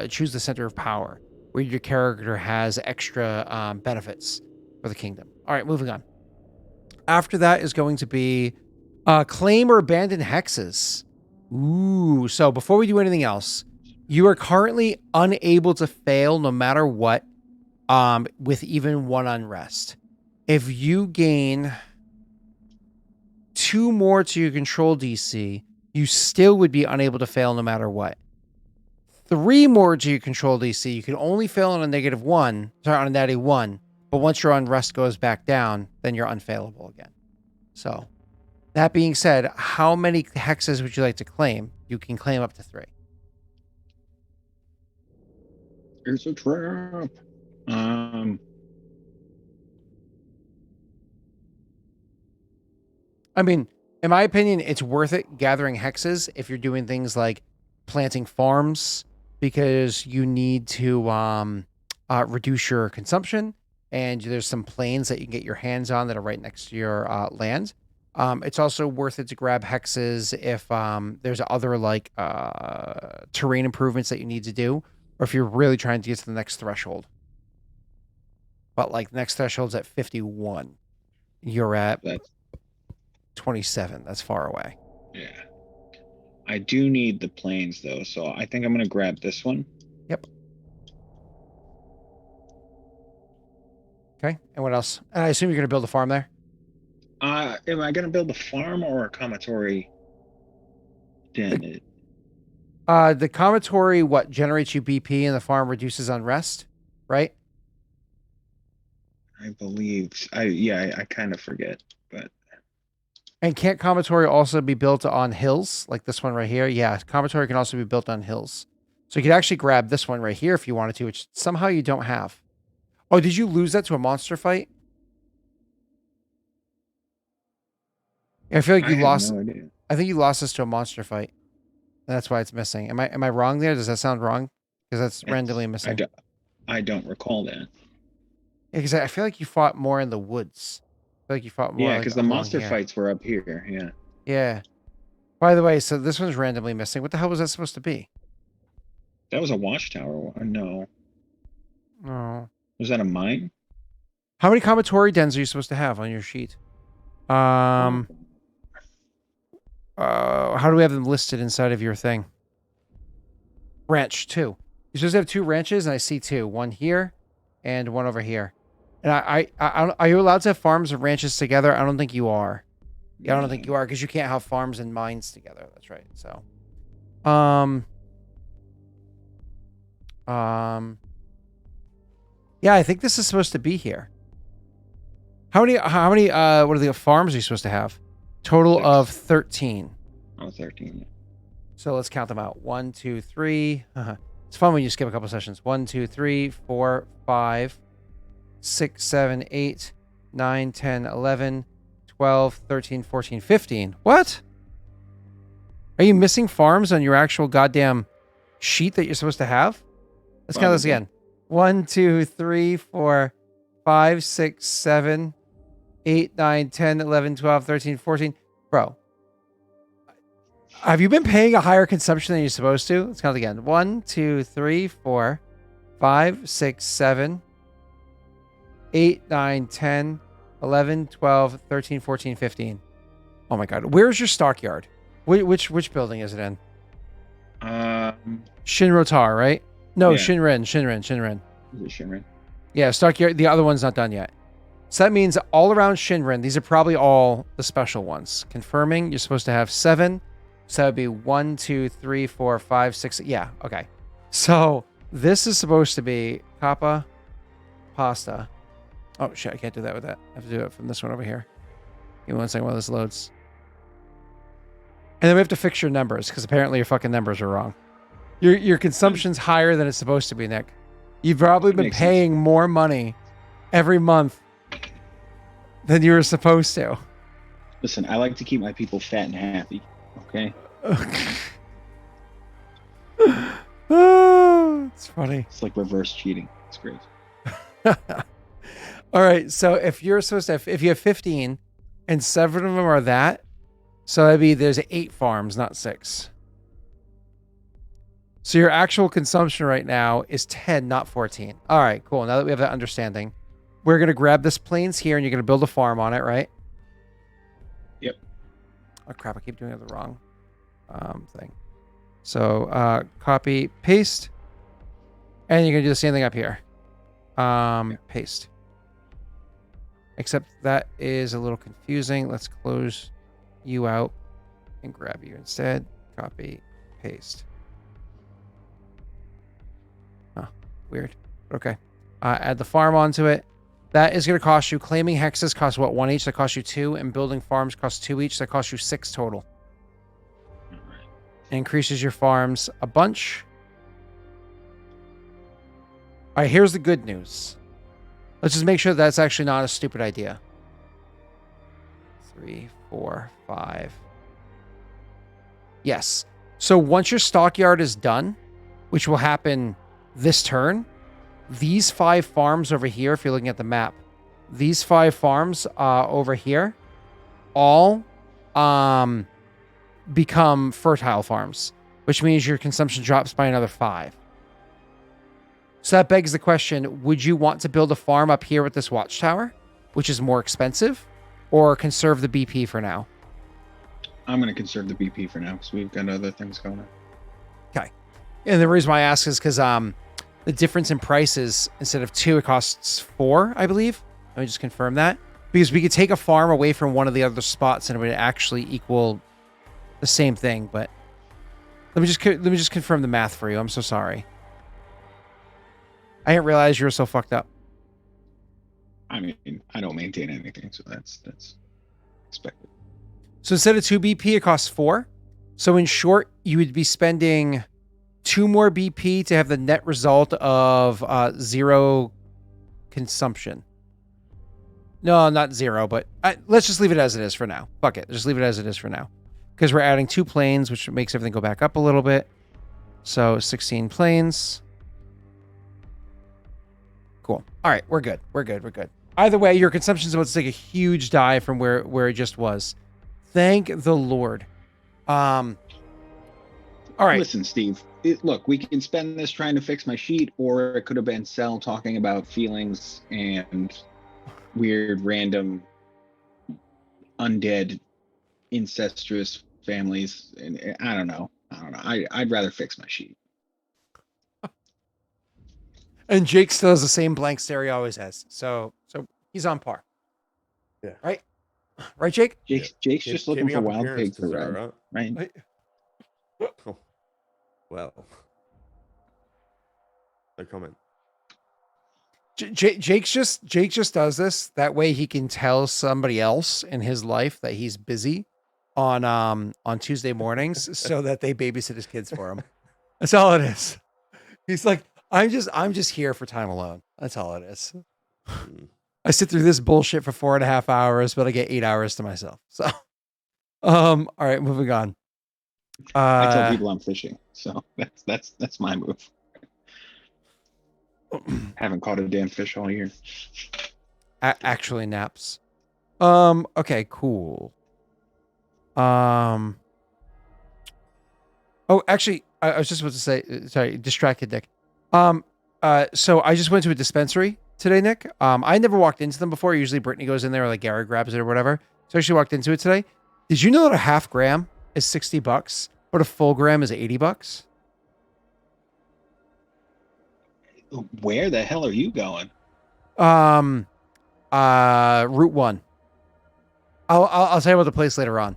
A: choose the Center of Power, where your character has extra benefits for the kingdom. All right, moving on. After that is going to be claim or abandon hexes. Ooh, so before we do anything else, you are currently unable to fail no matter what with even 1 unrest. If you gain 2 more to your control DC, you still would be unable to fail no matter what. 3 more to your control DC, you can only fail on a negative 1, sorry, on a natty 1, but once your unrest goes back down, then you're unfailable again. So, that being said, how many hexes would you like to claim? You can claim up to 3.
C: Here's a trap.
A: I mean, in my opinion, it's worth it gathering hexes if you're doing things like planting farms, because you need to reduce your consumption, and there's some plains that you can get your hands on that are right next to your land. It's also worth it to grab hexes if there's other like terrain improvements that you need to do, or if you're really trying to get to the next threshold. But like the next threshold's at 51. You're at 27. That's far away.
C: Yeah. I do need the planes though, so I think I'm gonna grab this one.
A: Yep. Okay. And what else? And I assume you're gonna build a farm there?
C: Am I gonna build a farm or a commatory den?
A: The commatory, what generates you BP, and the farm reduces unrest, right?
C: I believe. I kind of forget, but
A: And can't Commatory also be built on hills like this one right here? Yeah, Commatory can also be built on hills. So you could actually grab this one right here if you wanted to, which somehow you don't have. Oh, did you lose that to a monster fight? I feel like
C: I
A: you
C: have
A: lost.
C: no idea.
A: I think you lost this to a monster fight. That's why it's missing. Am I wrong there? Does that sound wrong? Because that's randomly missing.
C: I don't recall that.
A: Yeah, because I feel like you fought more in the woods. I feel like you fought more
C: Yeah,
A: like
C: because the
A: along
C: monster
A: here.
C: fights were up here. Yeah.
A: Yeah. By the way, so this one's randomly missing. What the hell was that supposed to be?
C: That was a watchtower one. No.
A: Oh.
C: Was that a mine?
A: How many Commatory dens are you supposed to have on your sheet? How do we have them listed inside of your thing? Ranch 2. You're supposed to have 2 ranches, and I see 2. One here and one over here. And are you allowed to have farms and ranches together? I don't think you are. Yeah, I don't think you are because you can't have farms and mines together. That's right. So, yeah, I think this is supposed to be here. How many, what are the farms are you supposed to have? Total
C: 6.
A: of 13.
C: Oh, 13. Yeah.
A: So let's count them out. 1, 2, 3. It's fun when you skip a couple sessions. 1, 2, 3, 4, 5, 6, 7, 8, 9, 10, 11, 12, 13, 14, 15. What? Are you missing farms on your actual goddamn sheet that you're supposed to have? Let's count this again. 1, 2, 3, 4, 5, 6, 7, 8, 9, 10, 11, 12, 13, 14. Bro. Have you been paying a higher consumption than you're supposed to? Let's count again. 1, 2, 3, 4, 5, 6, 7, 8, 9, 10, 11, 12, 13, 14, 15. Oh my god. Where's your stockyard? Which building is it in? Shinrotar, right? No,
C: yeah.
A: Shinrin.
C: Is it Shinrin?
A: Yeah, stockyard. The other one's not done yet. So that means all around Shinrin, these are probably all the special ones. Confirming, you're supposed to have 7. So that would be 1, 2, 3, 4, 5, 6. Yeah, okay. So this is supposed to be Kappa Pasta. Oh, shit, I can't do that with that. I have to do it from this one over here. Give me 1 second while this loads. And then we have to fix your numbers, because apparently your fucking numbers are wrong. Your consumption's higher than it's supposed to be, Nick. You've probably been paying more money every month than you were supposed to.
C: Listen, I like to keep my people fat and happy. Okay.
A: Oh, it's funny.
C: It's like reverse cheating. It's great.
A: All right. So if you're supposed to have, if you have 15 and 7 of them are that, so that'd be, there's 8 farms, not 6. So your actual consumption right now is 10, not 14. All right, cool. Now that we have that understanding, we're going to grab this plains here and you're going to build a farm on it, right?
C: Yep.
A: Oh, crap. I keep doing it the wrong thing. So copy, paste. And you're going to do the same thing up here. Paste. Except that is a little confusing. Let's close you out and grab you instead. Copy, paste. Huh, weird. Okay. Add the farm onto it. That is going to cost you, claiming hexes cost what, 1 each? That costs you 2. And building farms costs 2 each. That costs you 6 total. It increases your farms a bunch. All right, here's the good news. Let's just make sure that's actually not a stupid idea. 3, 4, 5. Yes. So once your stockyard is done, which will happen this turn, these 5 farms over here, if you're looking at the map, these 5 farms over here all become fertile farms, which means your consumption drops by another 5. So that begs the question, would you want to build a farm up here with this watchtower, which is more expensive, or conserve the BP for now?
C: I'm going to conserve the BP for now because we've got other things going on.
A: Okay. And the reason why I ask is because the difference in prices, instead of 2, it costs 4, I believe. Let me just confirm that. Because we could take a farm away from one of the other spots and it would actually equal the same thing. But let me just confirm the math for you. I'm so sorry. I didn't realize you were so fucked up.
C: I mean, I don't maintain anything, so that's expected.
A: So instead of 2 BP, it costs 4. So in short, you would be spending 2 more BP to have the net result of 0 consumption. No, not 0, but let's just leave it as it is for now. Fuck it. Just leave it as it is for now. Because we're adding 2 planes, which makes everything go back up a little bit. So 16 planes. Cool. All right, we're good. We're good. We're good. Either way, your consumption is about to take a huge dive from where it just was. Thank the Lord. All right.
C: Listen, Steve. Look, we can spend this trying to fix my sheet, or it could have been Cell talking about feelings and weird, random, undead, incestuous families. And I don't know. I'd rather fix my sheet.
A: And Jake still has the same blank stare he always has. So he's on par.
B: Yeah.
A: Right? Right, Jake?
C: Jake's just looking
B: Keeping
C: for
B: up
C: wild pig for
B: appearances,
C: red,
B: right?
C: right?
B: Oh, well, no comment.
A: Jake just does this. That way he can tell somebody else in his life that he's busy on Tuesday mornings so that they babysit his kids for him. That's all it is. He's like, I'm just here for time alone. That's all it is. I sit through this bullshit for 4.5 hours, but I get 8 hours to myself. So, all right, moving on.
C: I tell people I'm fishing, so that's my move. Haven't caught a damn fish all year.
A: Actually naps. Okay, cool. Oh, actually, I was just about to say, sorry, distracted Nick. So I just went to a dispensary today, Nick. I never walked into them before. Usually Brittany goes in there or like Gary grabs it or whatever. So I actually walked into it today. Did you know that a half gram is $60, but a full gram is $80?
C: Where the hell are you going?
A: Route 1. I'll tell you about the place later on.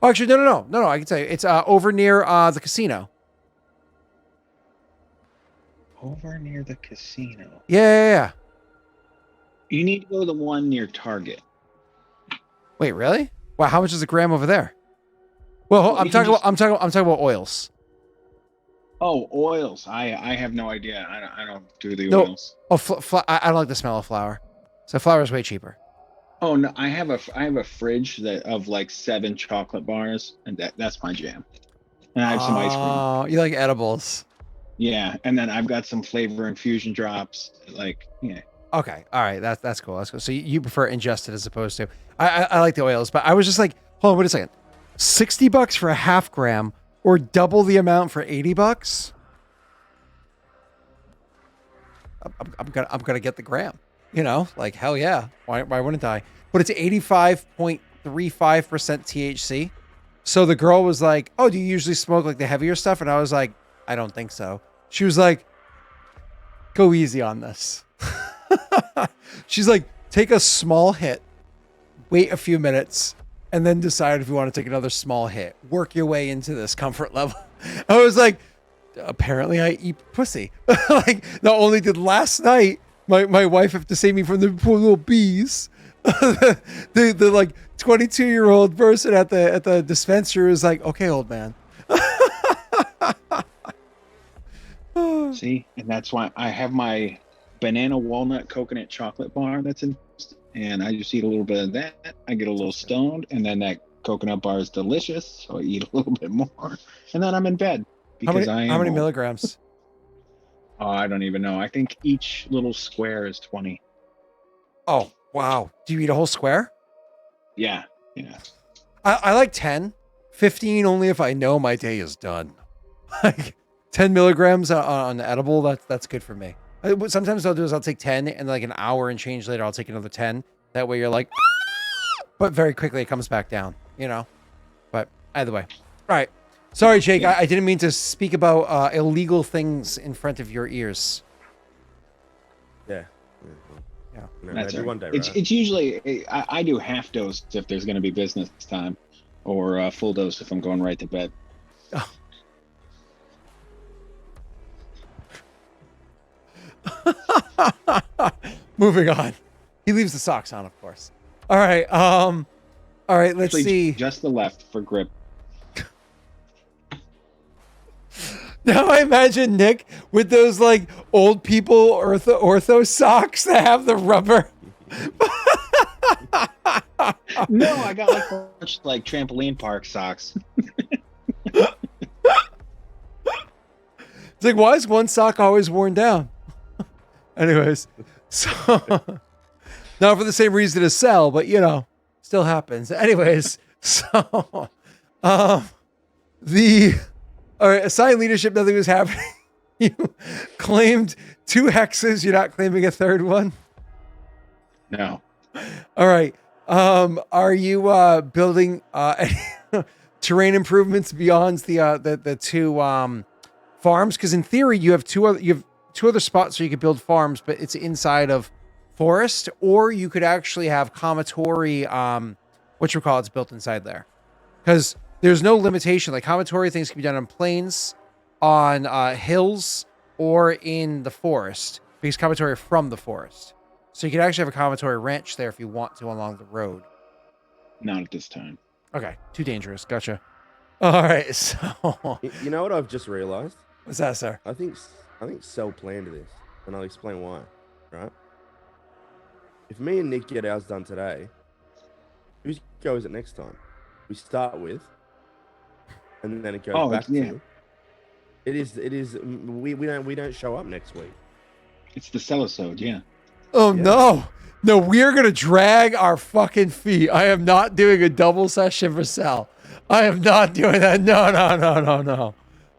A: Oh, actually, no. I can tell you, it's over near the casino.
C: Over near the casino.
A: Yeah.
C: You need to go to the one near Target.
A: Wait, really? Wow, how much is a gram over there? Well, I'm talking about oils.
C: Oh, oils. I have no idea. I don't do the
A: No.
C: oils.
A: Oh, I don't like the smell of flour. So flour is way cheaper.
C: Oh no, I have a fridge of like 7 chocolate bars, and that's my jam. And I have some ice cream.
A: Oh, you like edibles?
C: Yeah, and then I've got some flavor infusion drops. Like, yeah.
A: Okay, all right, that's cool. That's cool. So you prefer ingested as opposed to I like the oils, but I was just like, hold on, wait a second, $60 for a half gram or double the amount for $80? I'm gonna get the gram. You know, like hell yeah. Why wouldn't I? But it's 85.35% THC. So the girl was like, "Oh, do you usually smoke like the heavier stuff?" And I was like, "I don't think so." She was like, "Go easy on this." She's like, "Take a small hit, wait a few minutes, and then decide if you want to take another small hit. Work your way into this comfort level." I was like, apparently I eat pussy. Like, not only did last night my wife have to save me from the poor little bees, the like 22-year-old person at the dispensary was like, "Okay, old man."
C: See, and that's why I have my banana walnut coconut chocolate bar that's in, and I just eat a little bit of that. I get a little stoned, and then that coconut bar is delicious, so I eat a little bit more, and then I'm in bed because
A: How many milligrams?
C: Oh, I don't even know. I think each little square is 20.
A: Oh, wow. Do you eat a whole square?
C: Yeah.
A: I like 10. 15 only if I know my day is done. Like 10 milligrams on edible, that's good for me. Sometimes what I'll do is I'll take 10 and like an hour and change later, I'll take another 10. That way you're like, but very quickly it comes back down, you know? But either way. All right. Sorry, Jake.
C: Yeah.
A: I didn't mean to speak about illegal things in front of your ears.
B: Yeah.
A: Yeah.
C: That's
B: maybe
C: right.
B: one day, right?
C: It's usually, I do half dose if there's going to be business time, or full dose if I'm going right to bed.
A: Moving on. He leaves the socks on, of course. All right. All right. Let's
C: Actually,
A: see.
C: just the left for grip.
A: Now I imagine Nick with those like old people ortho socks that have the rubber.
C: No, I got like a bunch of, like trampoline park socks.
A: It's like, why is one sock always worn down? Anyways, so not for the same reason as sell, but you know, still happens. Anyways, so the all right, assigned leadership, nothing was happening. You claimed 2 hexes. You're not claiming a third one.
C: No.
A: All right. Are you building terrain improvements beyond the 2 farms? Because in theory, you have two other spots where you could build farms, but it's inside of forest, or you could actually have Commatory, it's built inside there. Because there's no limitation. Like Commatory things can be done on plains, on hills, or in the forest. Because Commatory are from the forest. So you could actually have a Commatory ranch there if you want to along the road.
C: Not at this time.
A: Okay, too dangerous. Gotcha. All right, so
B: You know what I've just realized?
A: what's that, sir?
B: I think Cell planned this, and I'll explain why. Right? If me and Nick get ours done today, whose go is it next time? We start with, and then it goes back to. It is. We don't show up next week.
C: It's the Celisode, yeah.
A: Oh
B: Yeah.
A: no, we are gonna drag our fucking feet. I am not doing a double session for Sal. I am not doing that.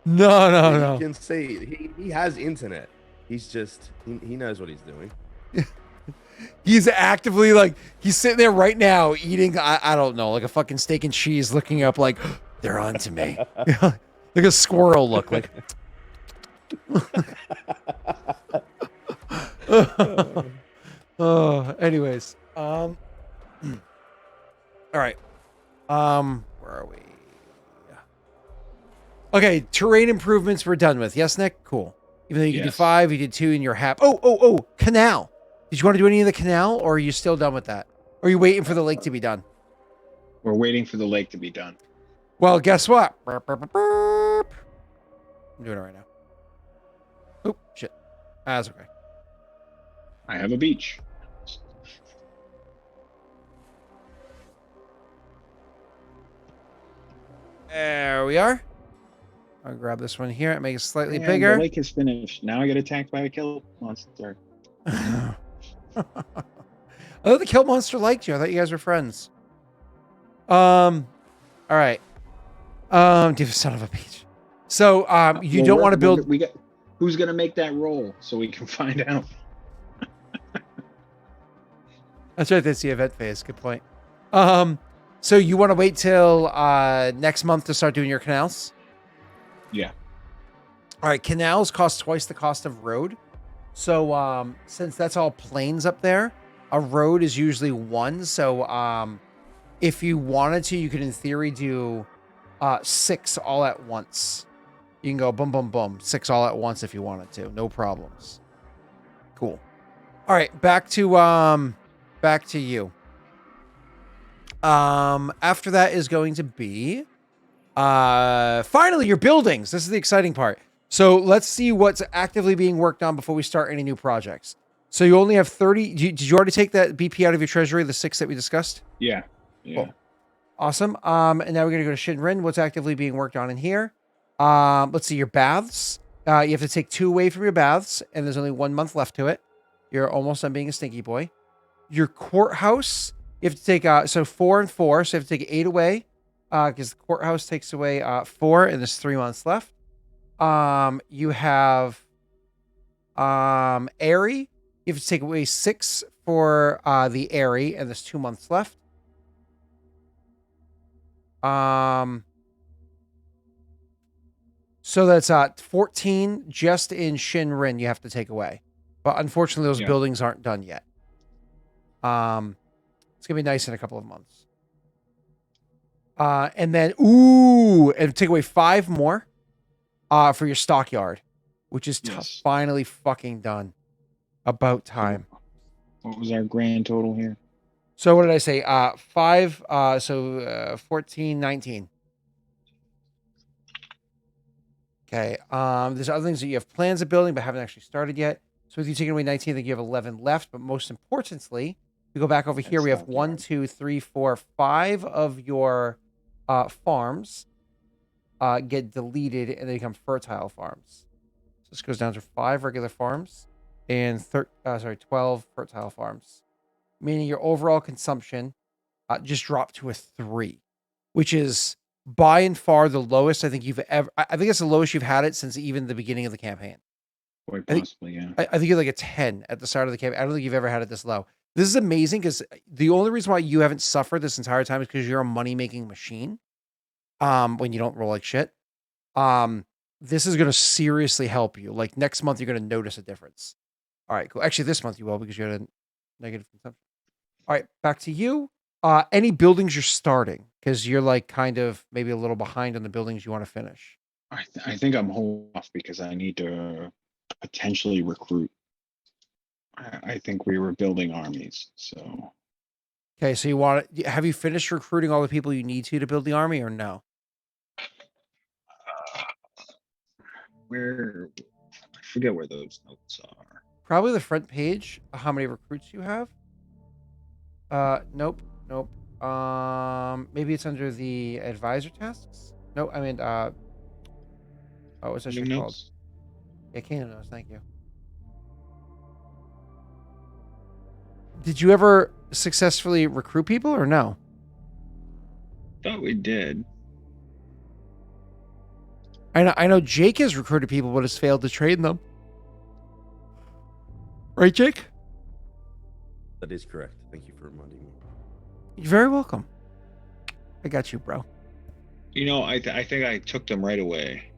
A: No.
B: You can see he has internet. He's just he knows what he's doing.
A: He's actively like he's sitting there right now eating. I don't know, like a fucking steak and cheese, looking up like they're on to me, like a squirrel look like. Anyways, all right. Where are we? Okay, terrain improvements we're done with. Yes, Nick? Cool. Even though you can do 5, you did 2 and you're happy. Oh, canal. Did you want to do any of the canal, or are you still done with that? Or are you waiting for the lake to be done?
C: We're waiting for the lake to be done.
A: Well, guess what? I'm doing it right now. Oh, shit. That's okay.
C: I have a beach.
A: There we are. I'll grab this one here and make it slightly
C: And
A: bigger.
C: The lake is finished. Now I get attacked by a kill monster.
A: I thought the kill monster liked you. I thought you guys were friends. All right. Dude, son of a bitch. So, you don't want to build.
C: We got. Who's gonna make that roll so we can find out?
A: That's right. That's the event phase. Good point. So you want to wait till next month to start doing your canals?
C: Yeah.
A: All right. Canals cost twice the cost of road. So since that's all plains up there, a road is usually 1. So if you wanted to, you could in theory do 6 all at once. You can go boom, boom, boom, 6 all at once if you wanted to. No problems. Cool. All right, back to you. After that is going to be finally your buildings. This is the exciting part. So let's see what's actively being worked on before we start any new projects. So you only have 30. Did you already take that BP out of your treasury, the 6 that we discussed?
C: Yeah.
A: Cool. Awesome. And now we're going to go to Shinrin. What's actively being worked on in here? Let's see your baths. You have to take 2 away from your baths, and there's only 1 month left to it. You're almost done being a stinky boy. Your courthouse, you have to take 4 and 4, so you have to take 8 away, because the courthouse takes away 4, and there's 3 months left. You have Airy. You have to take away 6 for the Airy, and there's 2 months left. So that's 14 just in Shinrin you have to take away. But unfortunately, those buildings aren't done yet. It's going to be nice in a couple of months. And then, and take away 5 more for your stockyard, which is finally fucking done. About time.
C: What was our grand total here?
A: So what did I say? 5, 14, 19. Okay. There's other things that you have plans of building but haven't actually started yet. So with you taking away 19, I think you have 11 left. But most importantly, we go back over here. We have 1, 2, 3, 4, 5 of your farms get deleted and they become fertile farms. So this goes down to 5 regular farms and 12 fertile farms, meaning your overall consumption just dropped to a 3, which is by and far the lowest I think you've ever. I think it's the lowest you've had it since even the beginning of the campaign.
C: Quite possibly, yeah.
A: I think you're like a 10 at the start of the campaign. I don't think you've ever had it this low. This is amazing because the only reason why you haven't suffered this entire time is because you're a money making machine. When you don't roll like shit. This is going to seriously help you. Like next month, you're going to notice a difference. All right, cool. Actually, this month you will because you had a negative consumption. All right, back to you. Any buildings you're starting because you're like kind of maybe a little behind on the buildings you want to finish.
C: I think I'm holding off because I need to potentially recruit. I think we were building armies, so.
A: Okay, so have you finished recruiting all the people you need to build the army or no?
C: Where I forget where those notes are.
A: Probably the front page. How many recruits you have? Nope. Maybe it's under the advisor tasks. No, I mean, what's that shit called? Yeah, Kingdom Notes. Thank you. Did you ever successfully recruit people or no?
C: Thought we did.
A: I know Jake has recruited people, but has failed to train them. Right, Jake?
B: That is correct. Thank you for reminding me.
A: You're very welcome. I got you, bro.
C: You know, I think I took them right away.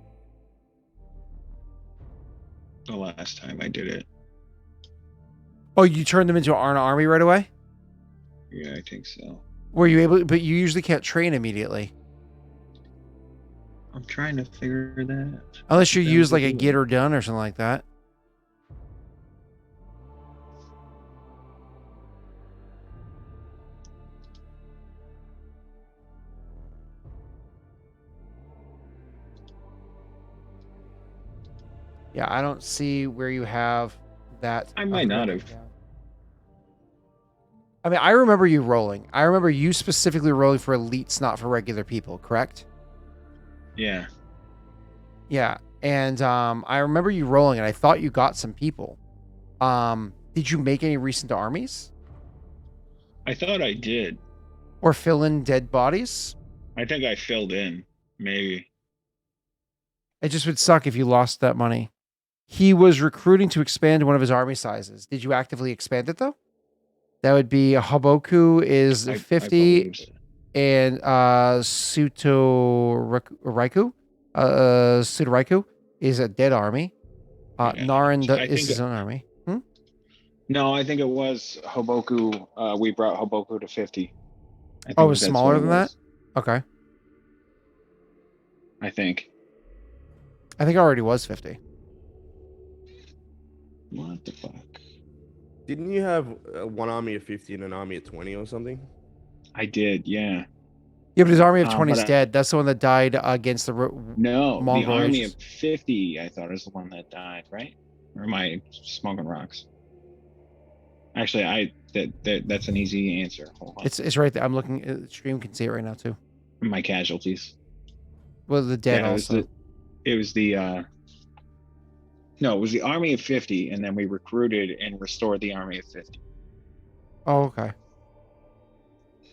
C: The last time I did it.
A: Oh, you turned them into an army right away?
C: Yeah, I think so.
A: Were you able? But you usually can't train immediately.
C: I'm trying to figure that out.
A: Unless you use like a get or done or something like that. Yeah, I don't see where you have that.
C: I might not have.
A: I mean, I remember you rolling. I remember you specifically rolling for elites, not for regular people, correct?
C: Yeah.
A: Yeah, and I remember you rolling, and I thought you got some people. Did you make any recent armies?
C: I thought I did.
A: Or fill in dead bodies?
C: I think I filled in, maybe.
A: It just would suck if you lost that money. He was recruiting to expand one of his army sizes. Did you actively expand it, though? That would be Hoboku is 50, and Sutoraiku is a dead army. Naran is his own army.
C: No, I think it was Hoboku. We brought Hoboku to 50.
A: Oh, it was smaller than that? Okay.
C: I think
A: it already was 50.
C: What the fuck?
B: Didn't you have one army of 50 and an army of 20 or something?
C: I did, yeah.
A: Yeah, but his army of 20 is dead. That's the one that died against the
C: Monger. The army of 50, I thought, is the one that died, right? Or am I smoking rocks? Actually, that's an easy answer. Hold on.
A: It's right there. I'm looking. The stream can see it right now too.
C: My casualties.
A: Well, the dead also.
C: It was the army of 50, and then we recruited and restored the army of 50.
A: Oh, okay.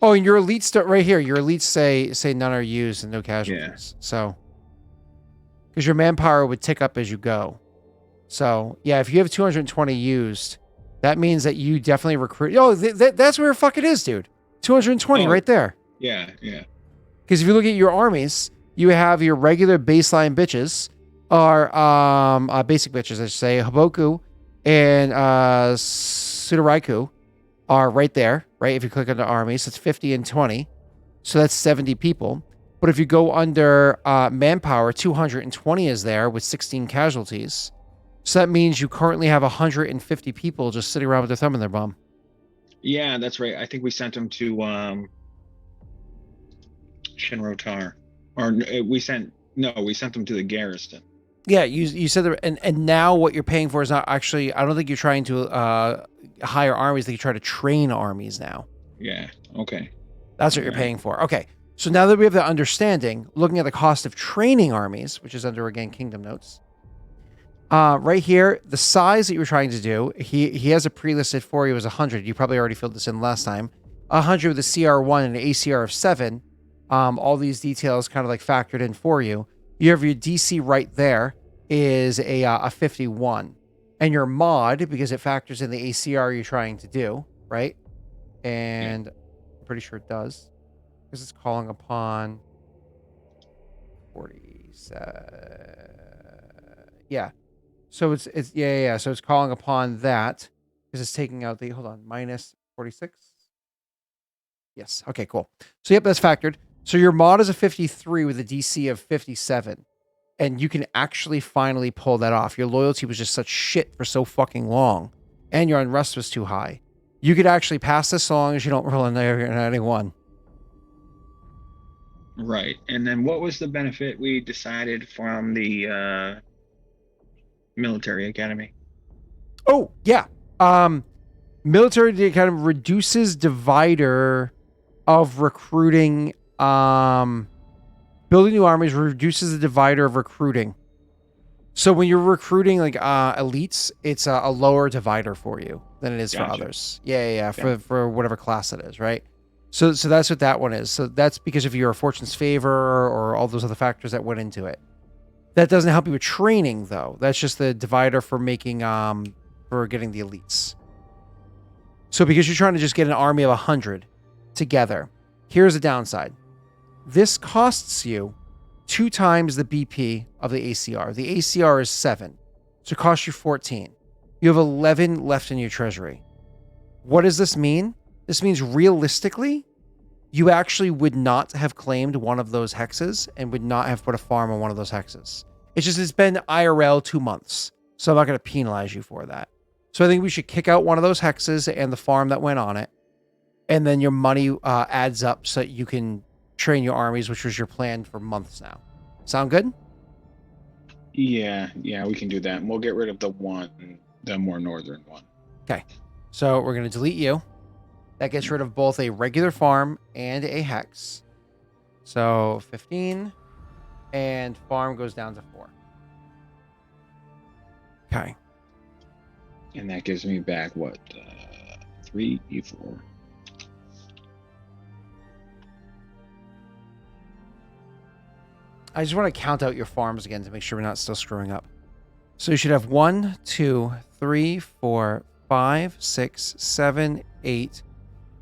A: Oh, and your elites right here. Your elites say none are used and no casualties. Yeah. So, because your manpower would tick up as you go. So yeah, if you have 220 used, that means that you definitely recruit. Oh, that's where it fucking is, dude. 220 right there.
C: Yeah, yeah.
A: Because if you look at your armies, you have your regular baseline bitches, or basic bitches, I should say. Hoboku and Sutoraiku are right there, right? If you click on the armies, it's 50 and 20. So that's 70 people. But if you go under manpower, 220 is there with 16 casualties. So that means you currently have 150 people just sitting around with their thumb in their bum.
C: Yeah, that's right. I think we sent him to Shinrotar, or we sent him to the garrison.
A: Yeah, you said that, and now what you're paying for is not actually. I don't think you're trying to hire armies. I think you try to train armies now.
C: Yeah. Okay.
A: That's what you're paying for. Okay. So now that we have that understanding, looking at the cost of training armies, which is under, again, Kingdom Notes, right here, the size that you were trying to do, he has a pre-listed for you as 100. You probably already filled this in last time. 100 with a CR1 and an ACR of 7. All these details kind of like factored in for you. You have your DC right there is a 51. And your mod, because it factors in the ACR you're trying to do, right? And I'm pretty sure it does. Because it's calling upon 47. Yeah. So it's yeah. So it's calling upon that because it's taking out the minus 46. Yes. Okay, cool. So yep, that's factored. So your mod is a 53 with a DC of 57. And you can actually finally pull that off. Your loyalty was just such shit for so fucking long. And your unrest was too high. You could actually pass this so long as you don't roll in any one.
C: Right. And then what was the benefit we decided from the military academy?
A: Oh, yeah. Military kind of reduces divider of recruiting. Building new armies reduces the divider of recruiting. So when you're recruiting like elites, it's a lower divider for you than it is for others. Yeah. For whatever class it is, right? So that's what that one is. So that's because of your fortune's favor or all those other factors that went into it. That doesn't help you with training though. That's just the divider for making for getting the elites. So because you're trying to just get an army of 100 together, here's the downside. This costs you 2 times the BP of the ACR. The ACR is 7, so it costs you 14. You have 11 left in your treasury. What does this mean? This means realistically, you actually would not have claimed one of those hexes and would not have put a farm on one of those hexes. It's been IRL 2 months, so I'm not going to penalize you for that. So I think we should kick out one of those hexes and the farm that went on it, and then your money adds up so that you can train your armies, which was your plan for months now. Sound good?
C: Yeah, we can do that. And we'll get rid of the more northern one.
A: Okay. So we're going to delete you. That gets rid of both a regular farm and a hex. So 15 and farm goes down to 4. Okay.
C: And that gives me back what? 3, 4.
A: I just want to count out your farms again to make sure we're not still screwing up. So you should have 1, 2, 3, 4, 5, 6, 7, 8,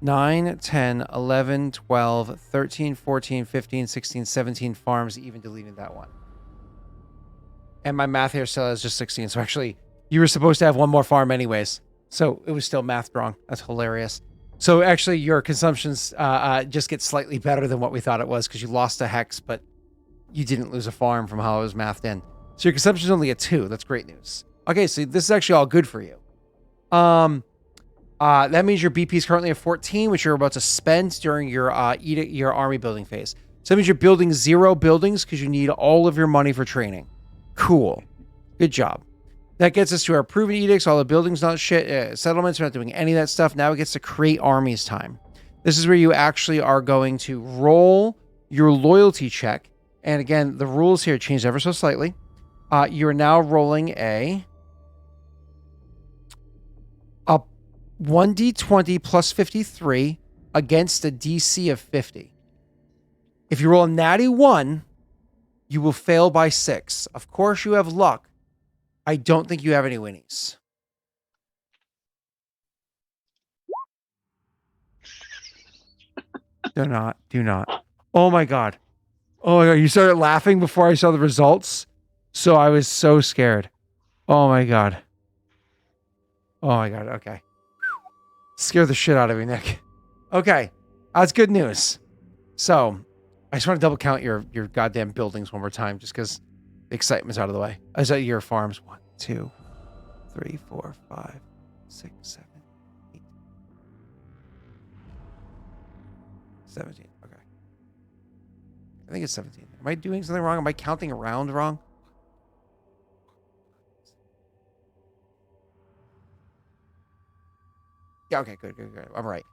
A: 9, 10, 11, 12, 13, 14, 15, 16, 17 farms, even deleting that one. And my math here still is just 16. So actually, you were supposed to have one more farm anyways. So it was still mathed wrong. That's hilarious. So actually, your consumptions just get slightly better than what we thought it was because you lost a hex, but you didn't lose a farm from how it was mathed in. So your consumption is only a 2. That's great news. Okay, so this is actually all good for you. That means your BP is currently at 14, which you're about to spend during your army building phase. So that means you're building 0 buildings because you need all of your money for training. Cool. Good job. That gets us to our proven edicts. All the buildings, not shit. Settlements, we're not doing any of that stuff. Now it gets to create armies time. This is where you actually are going to roll your loyalty check. And again, the rules here changed ever so slightly. You're now rolling a 1d20 plus 53 against a DC of 50. If you roll a natty 1, you will fail by 6. Of course, you have luck. I don't think you have any winnies. Do not. Oh my God. Oh my God, you started laughing before I saw the results. So I was so scared. Oh my God. Okay. Scared the shit out of me, Nick. Okay. That's good news. So I just want to double count your goddamn buildings one more time just because the excitement's out of the way. I saw your farms. 1, 2, 3, 4, 5, 6, 7, 8, 17. Okay. I think it's 17. Am I doing something wrong? Am I counting around wrong? Yeah, okay, good. I'm right.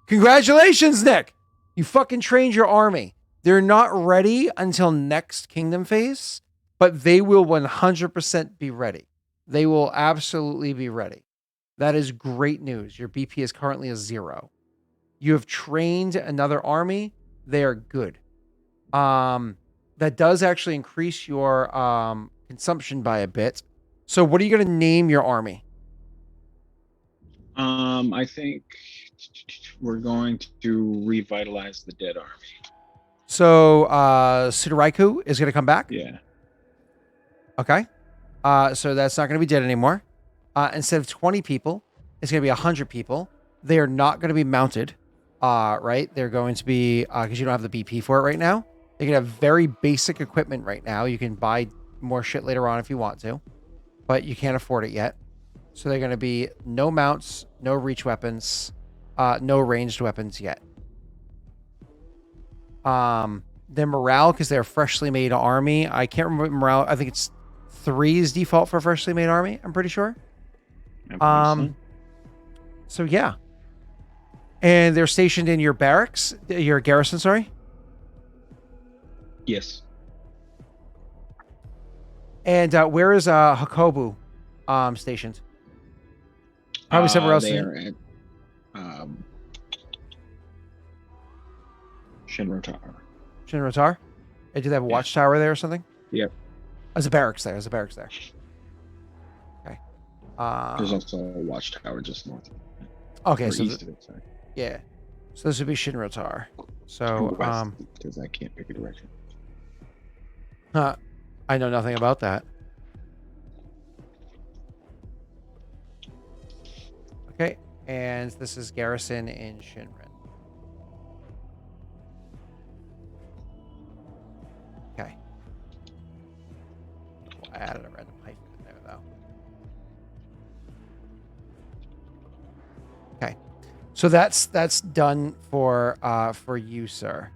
A: Congratulations, Nick! You fucking trained your army. They're not ready until next kingdom phase, but they will 100% be ready. They will absolutely be ready. That is great news. Your BP is currently a 0. You have trained another army. They are good. That does actually increase your consumption by a bit. So what are you going to name your army?
C: I think we're going to revitalize the dead army.
A: So Sudoraiku is going to come back.
C: Yeah.
A: Okay. So that's not going to be dead anymore. Instead of 20 people, it's going to be 100 people. They are not going to be mounted. Right? They're going to be because you don't have the BP for it right now. They can have very basic equipment right now. You can buy more shit later on if you want to, but you can't afford it yet. So they're going to be no mounts, no reach weapons, no ranged weapons yet. Their morale, because they're a freshly made army. I can't remember morale. I think it's 3 is default for a freshly made army. I'm pretty sure. So yeah. And they're stationed in your barracks, your garrison, sorry.
C: Yes.
A: And where is Hakobu stationed? Probably somewhere else.
C: They are at Shinrotar.
A: Shinrotar? Do they have a watchtower there or something?
C: Yep.
A: There's a barracks there. Okay.
C: There's also a watchtower just north of it.
A: Okay,
C: or
A: so
C: east of it, sorry.
A: Yeah. So this would be Shinrotar. So
C: West, because I can't pick a direction.
A: I know nothing about that. Okay, and this is garrison in Shinrin. Okay. I added a random hyphen in there though. Okay. So that's done for you, sir.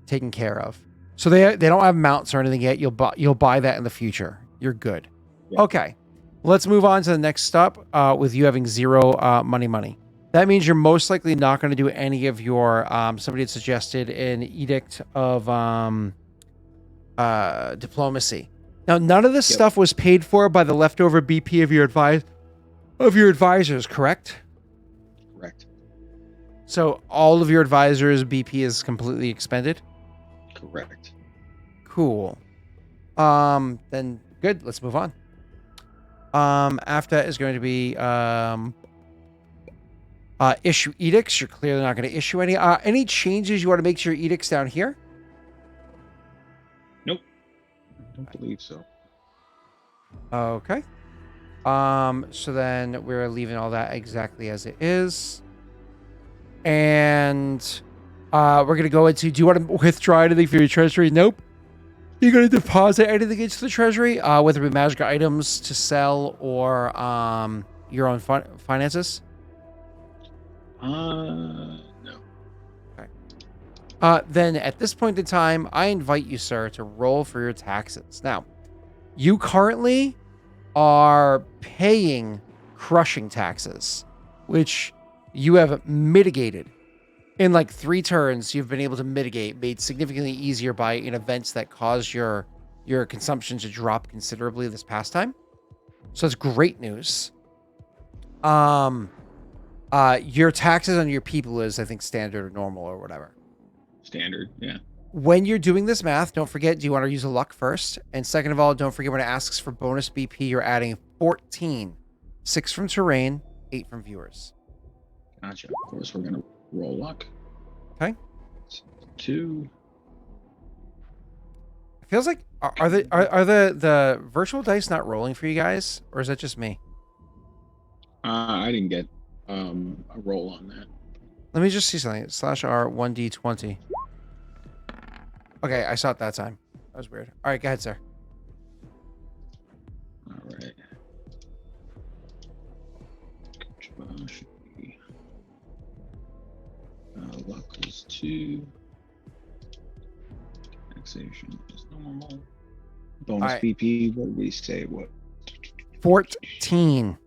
A: Taken care of. So they don't have mounts or anything yet. You'll buy that in the future. You're good.
C: Yeah.
A: Okay. Let's move on to the next stop with you having 0 money. That means you're most likely not going to do any of your somebody had suggested an edict of diplomacy. Now none of this stuff was paid for by the leftover BP of your advisors, correct?
C: Correct.
A: So all of your advisors' BP is completely expended?
C: Correct.
A: Cool. Then good. Let's move on. After that is going to be issue edicts. You're clearly not going to issue any. Any changes you want to make to your edicts down here?
C: Nope. I don't believe so.
A: Okay. So then we're leaving all that exactly as it is. And we're going to go into, do you want to withdraw anything from your treasury? Nope. You're going to deposit anything into the treasury, whether it be magic items to sell or your own finances?
C: No.
A: Okay. Then at this point in time, I invite you, sir, to roll for your taxes. Now, you currently are paying crushing taxes, which you have mitigated. In like 3 turns, you've been able to mitigate, made significantly easier by events that caused your consumption to drop considerably this past time. So it's great news. Your taxes on your people is, I think, standard or normal or whatever.
C: Standard, yeah.
A: When you're doing this math, don't forget, do you want to use a luck first? And second of all, don't forget when it asks for bonus BP, you're adding 14. 6 from terrain, 8 from viewers.
C: Gotcha. Of course, we're going to roll luck.
A: Okay.
C: 2.
A: It feels like are the virtual dice not rolling for you guys, or is that just me?
C: I didn't get a roll on that.
A: Let me just see something. /R 1d20. Okay, I saw it that time. That was weird. All right, go ahead, sir.
C: All right. Should be, luck is 2. Taxation is normal. Bonus
A: Alright.
C: BP, what did we say? What?
A: 14.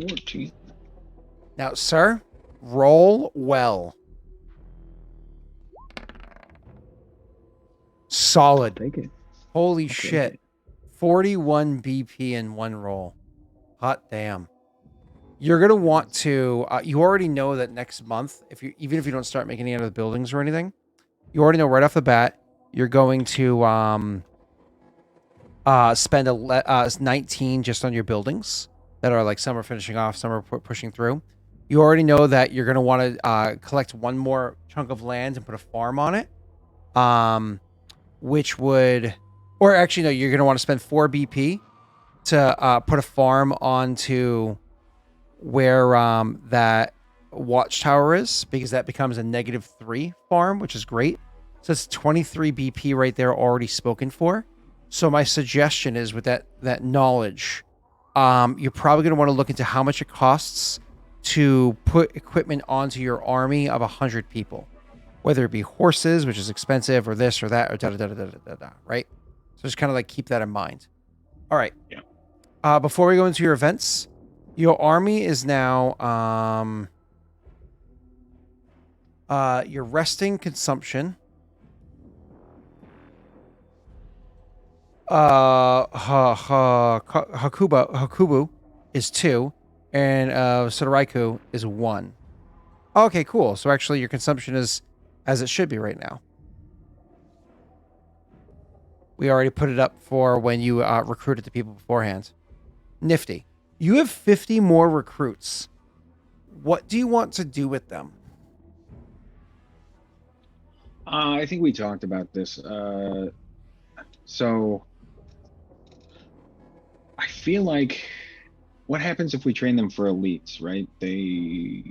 C: 14.
A: Now, sir, roll well. Solid.
C: Take it.
A: Holy
C: Take
A: shit.
C: it.
A: 41 BP in one roll. Hot damn. You're going to want to, you already know that next month, even if you don't start making any other buildings or anything, you already know right off the bat, you're going to spend 19 just on your buildings that are like some are finishing off, some are pushing through. You already know that you're going to want to collect one more chunk of land and put a farm on it, which would, or actually no, you're going to want to spend 4 BP to put a farm onto where that watchtower is, because that becomes a -3 farm, which is great. So it's 23 BP right there already spoken for. So my suggestion is with that knowledge, you're probably going to want to look into how much it costs to put equipment onto your army of 100 people, whether it be horses, which is expensive, or this or that, or da-da-da-da-da-da-da, right? So just kind of like keep that in mind. All right.
C: Yeah.
A: Before we go into your events, your army is now your resting consumption. Hakubu is 2, and Sotoraiku is 1. Okay, cool. So actually your consumption is as it should be right now. We already put it up for when you recruited the people beforehand. Nifty. You have 50 more recruits. What do you want to do with them?
C: I think we talked about this. So I feel like what happens if we train them for elites, right? They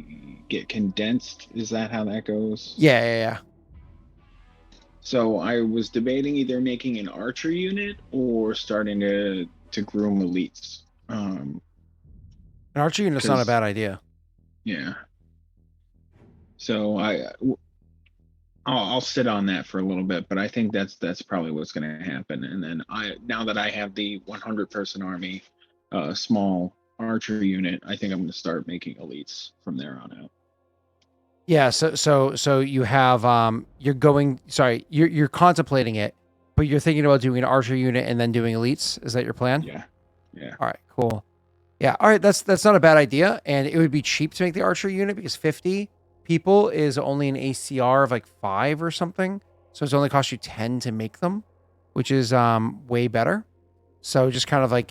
C: get condensed. Is that how that goes?
A: Yeah.
C: So I was debating either making an archer unit or starting to groom elites.
A: An archer unit's not a bad idea.
C: Yeah. So I'll sit on that for a little bit, but I think that's probably what's going to happen. And then now that I have the 100-person army, small archer unit, I think I'm going to start making elites from there on out.
A: Yeah. So you have you're contemplating it, but you're thinking about doing an archer unit and then doing elites. Is that your plan?
C: Yeah.
A: All right. Cool. Yeah. All right. That's not a bad idea, and it would be cheap to make the archer unit because 50 people is only an ACR of like 5 or something. So it's only cost you 10 to make them, which is way better. So just kind of like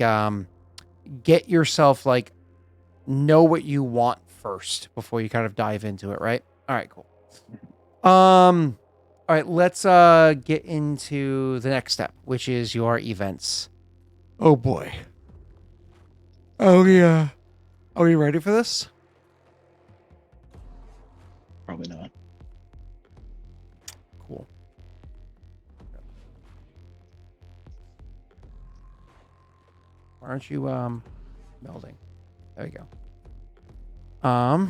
A: get yourself like know what you want first before you kind of dive into it, right? All right, cool. All right, let's get into the next step, which is your events. Oh boy. Oh yeah. Are we ready for this?
C: Probably not.
A: Cool. Why aren't you melding? There we go. No?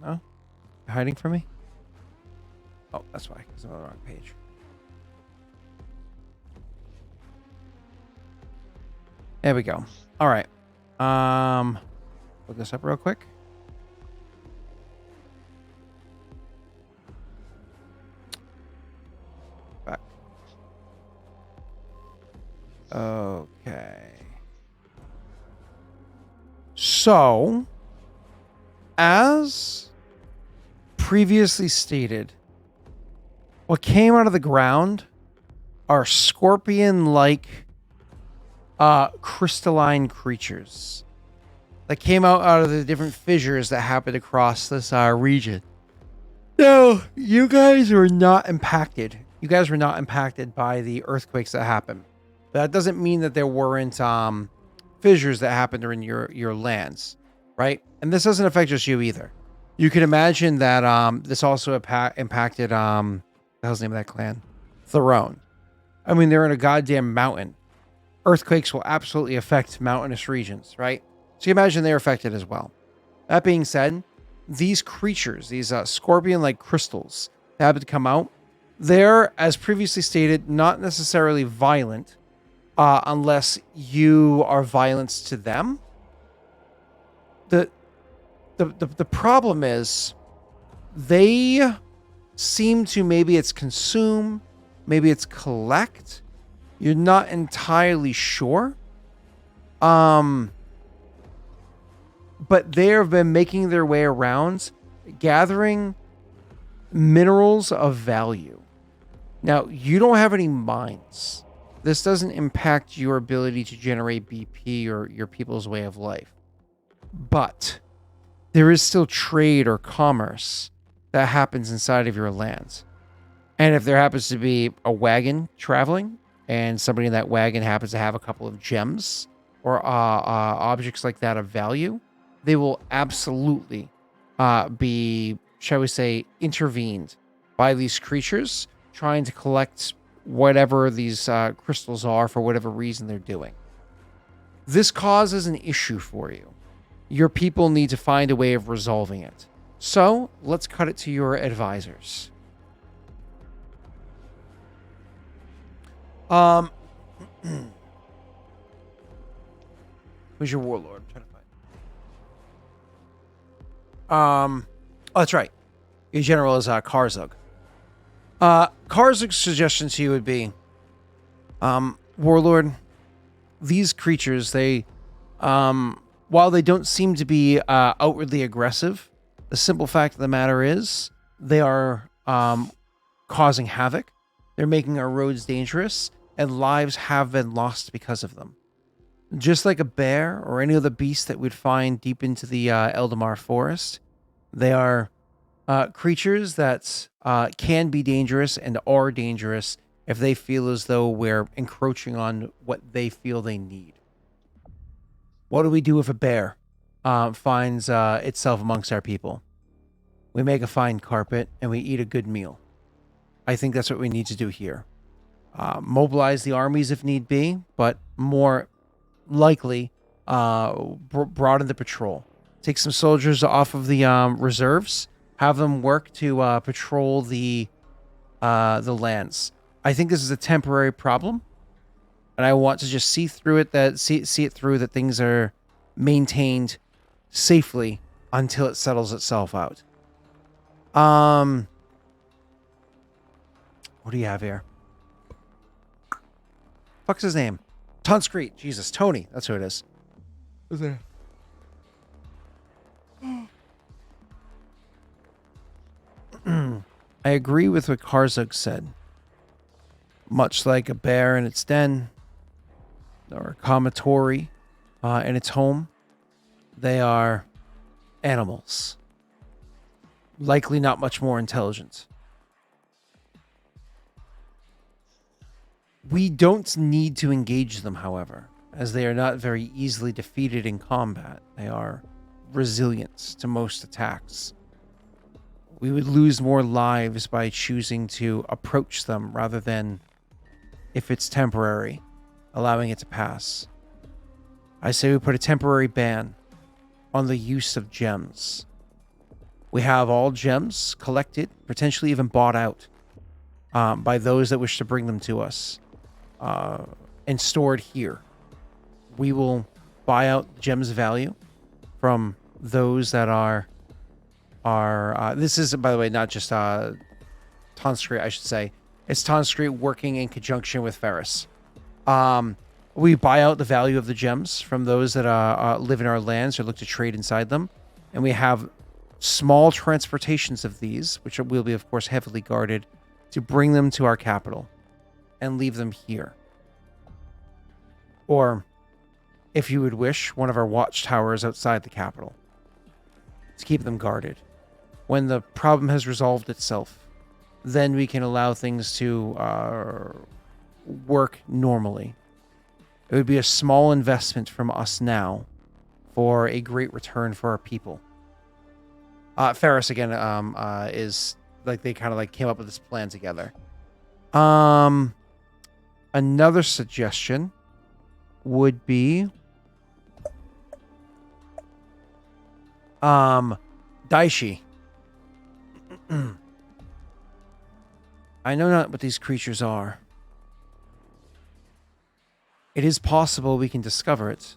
A: You're hiding from me? Oh, that's why, because I'm on the wrong page. There we go. All right. Look this up real quick. Back. Okay. So, as previously stated, what came out of the ground are scorpion-like crystalline creatures that came out of the different fissures that happened across this region. No, you guys were not impacted. You guys were not impacted by the earthquakes that happened. That doesn't mean that there weren't fissures that happened in your lands, right? And this doesn't affect just you either. You can imagine that this also impacted the hell's the name of that clan? Throne. I mean, they're in a goddamn mountain. Earthquakes will absolutely affect mountainous regions, right? So you imagine they're affected as well. That being said, these creatures, these scorpion-like crystals that happen to come out, they're, as previously stated, not necessarily violent unless you are violent to them. The problem is they seem to, maybe it's consume, maybe it's collect. You're not entirely sure. But they have been making their way around, gathering minerals of value. Now, you don't have any mines. This doesn't impact your ability to generate BP or your people's way of life. But there is still trade or commerce that happens inside of your lands. And if there happens to be a wagon traveling and somebody in that wagon happens to have a couple of gems or objects like that of value, they will absolutely be, shall we say, intervened by these creatures trying to collect whatever these crystals are for whatever reason they're doing. This causes an issue for you. Your people need to find a way of resolving it. So let's cut it to your advisors. Who's your warlord? I'm trying to find. Oh, that's right. Your general is Karzug. Karzug's suggestion to you would be, warlord, these creatures, they, while they don't seem to be outwardly aggressive, the simple fact of the matter is they are causing havoc. They're making our roads dangerous, and lives have been lost because of them. Just like a bear or any other beast that we'd find deep into the Eldamar forest, they are creatures that can be dangerous and are dangerous if they feel as though we're encroaching on what they feel they need. What do we do if a bear finds itself amongst our people? We make a fine carpet and we eat a good meal. I think that's what we need to do here. Mobilize the armies if need be, but more likely broaden the patrol. Take some soldiers off of the reserves, have them work to patrol the lands. I think this is a temporary problem, and I want to just see through it that things are maintained safely until it settles itself out. What do you have here? Fuck's his name? Tonscrete. Jesus, Tony. That's who it is. Who's there? I agree with what Karzug said. Much like a bear in its den, or a Kamatori in its home, they are animals. Likely not much more intelligent. We don't need to engage them, however, as they are not very easily defeated in combat. They are resilient to most attacks. We would lose more lives by choosing to approach them rather than, if it's temporary, allowing it to pass. I say we put a temporary ban on the use of gems. We have all gems collected, potentially even bought out by those that wish to bring them to us and stored here. We will buy out gems value from those that are this is, by the way, not just Tonscrete, I should say. It's Tonscrete working in conjunction with Ferris. We buy out the value of the gems from those that live in our lands or look to trade inside them. And we have small transportations of these, which will be, of course, heavily guarded, to bring them to our capital and leave them here. Or, if you would wish, one of our watchtowers outside the capital to keep them guarded. When the problem has resolved itself, then we can allow things to work normally. It would be a small investment from us now for a great return for our people. Ferris, again, is like they kind of like came up with this plan together. Another suggestion would be Daishi. I know not what these creatures are. It is possible we can discover it.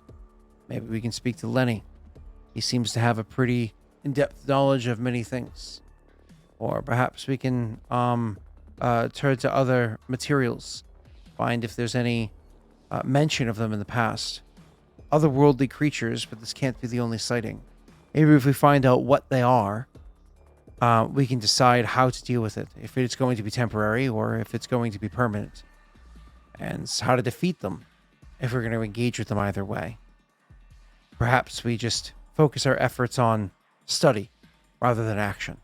A: Maybe we can speak to Lenny. He seems to have a pretty in-depth knowledge of many things. Or perhaps we can turn to other materials, find if there's any mention of them in the past. Otherworldly creatures, but this can't be the only sighting. Maybe if we find out what they are, we can decide how to deal with it. If it's going to be temporary or if it's going to be permanent. And how to defeat them, if we're going to engage with them either way. Perhaps we just focus our efforts on study rather than action.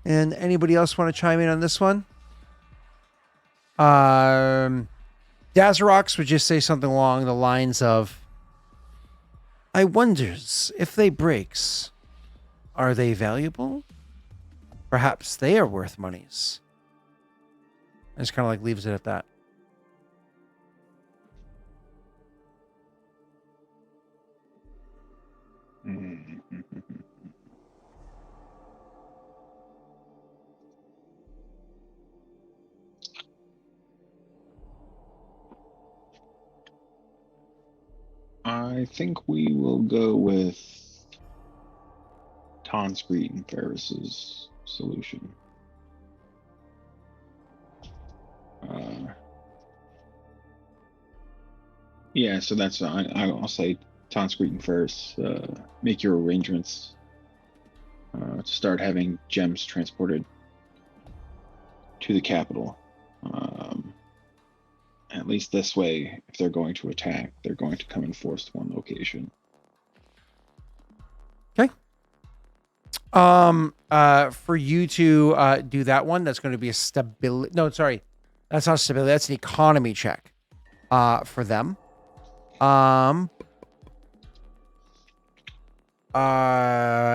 A: And anybody else want to chime in on this one? Dazarox would just say something along the lines of, I wonders if they breaks, are they valuable? Perhaps they are worth monies. And just kind of like leaves it at that.
C: I think we will go with Tonscrete and Ferris's solution. Yeah, so that's I'll say Tonscrete and Ferris, make your arrangements to start having gems transported to the capital. At least this way, if they're going to attack, they're going to come and force one location.
A: Okay. For you to do that one, that's going to be a stability. No, sorry, that's not stability. That's an economy check. For them.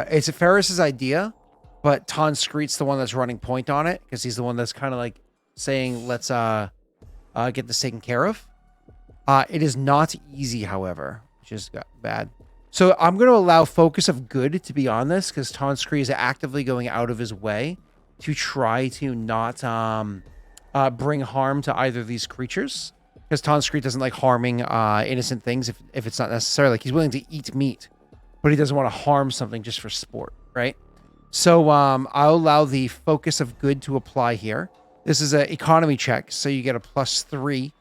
A: It's Ferris's idea, but Tonscrete's the one that's running point on it because he's the one that's kind of like saying, let's get this taken care of. It is not easy, however, which is bad. So I'm going to allow focus of good to be on this because Tonscrete is actively going out of his way to try to not bring harm to either of these creatures. Because Tonscrete doesn't like harming innocent things if it's not necessary. Like, he's willing to eat meat, but he doesn't want to harm something just for sport, right? So I'll allow the focus of good to apply here. This is an economy check, so you get a +3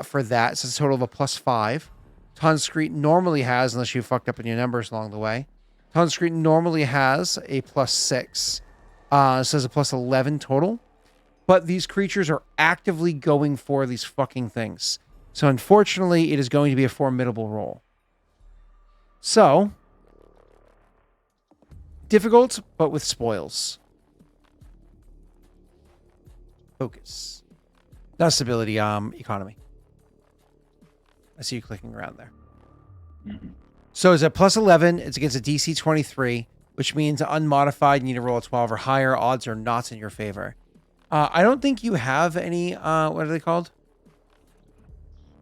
A: for that. So it's a total of a +5. Tonscrete normally has, unless you fucked up in your numbers along the way, Tonscrete normally has a +6. So it's a +11 total. But these creatures are actively going for these fucking things. So unfortunately, it is going to be a formidable roll. So, difficult, but with spoils. Focus. Not stability, economy. I see you clicking around there.
C: Mm-hmm.
A: So it's a +11. It's against a DC 23, which means unmodified, you need to roll a 12 or higher. Odds are not in your favor. I don't think you have any, what are they called?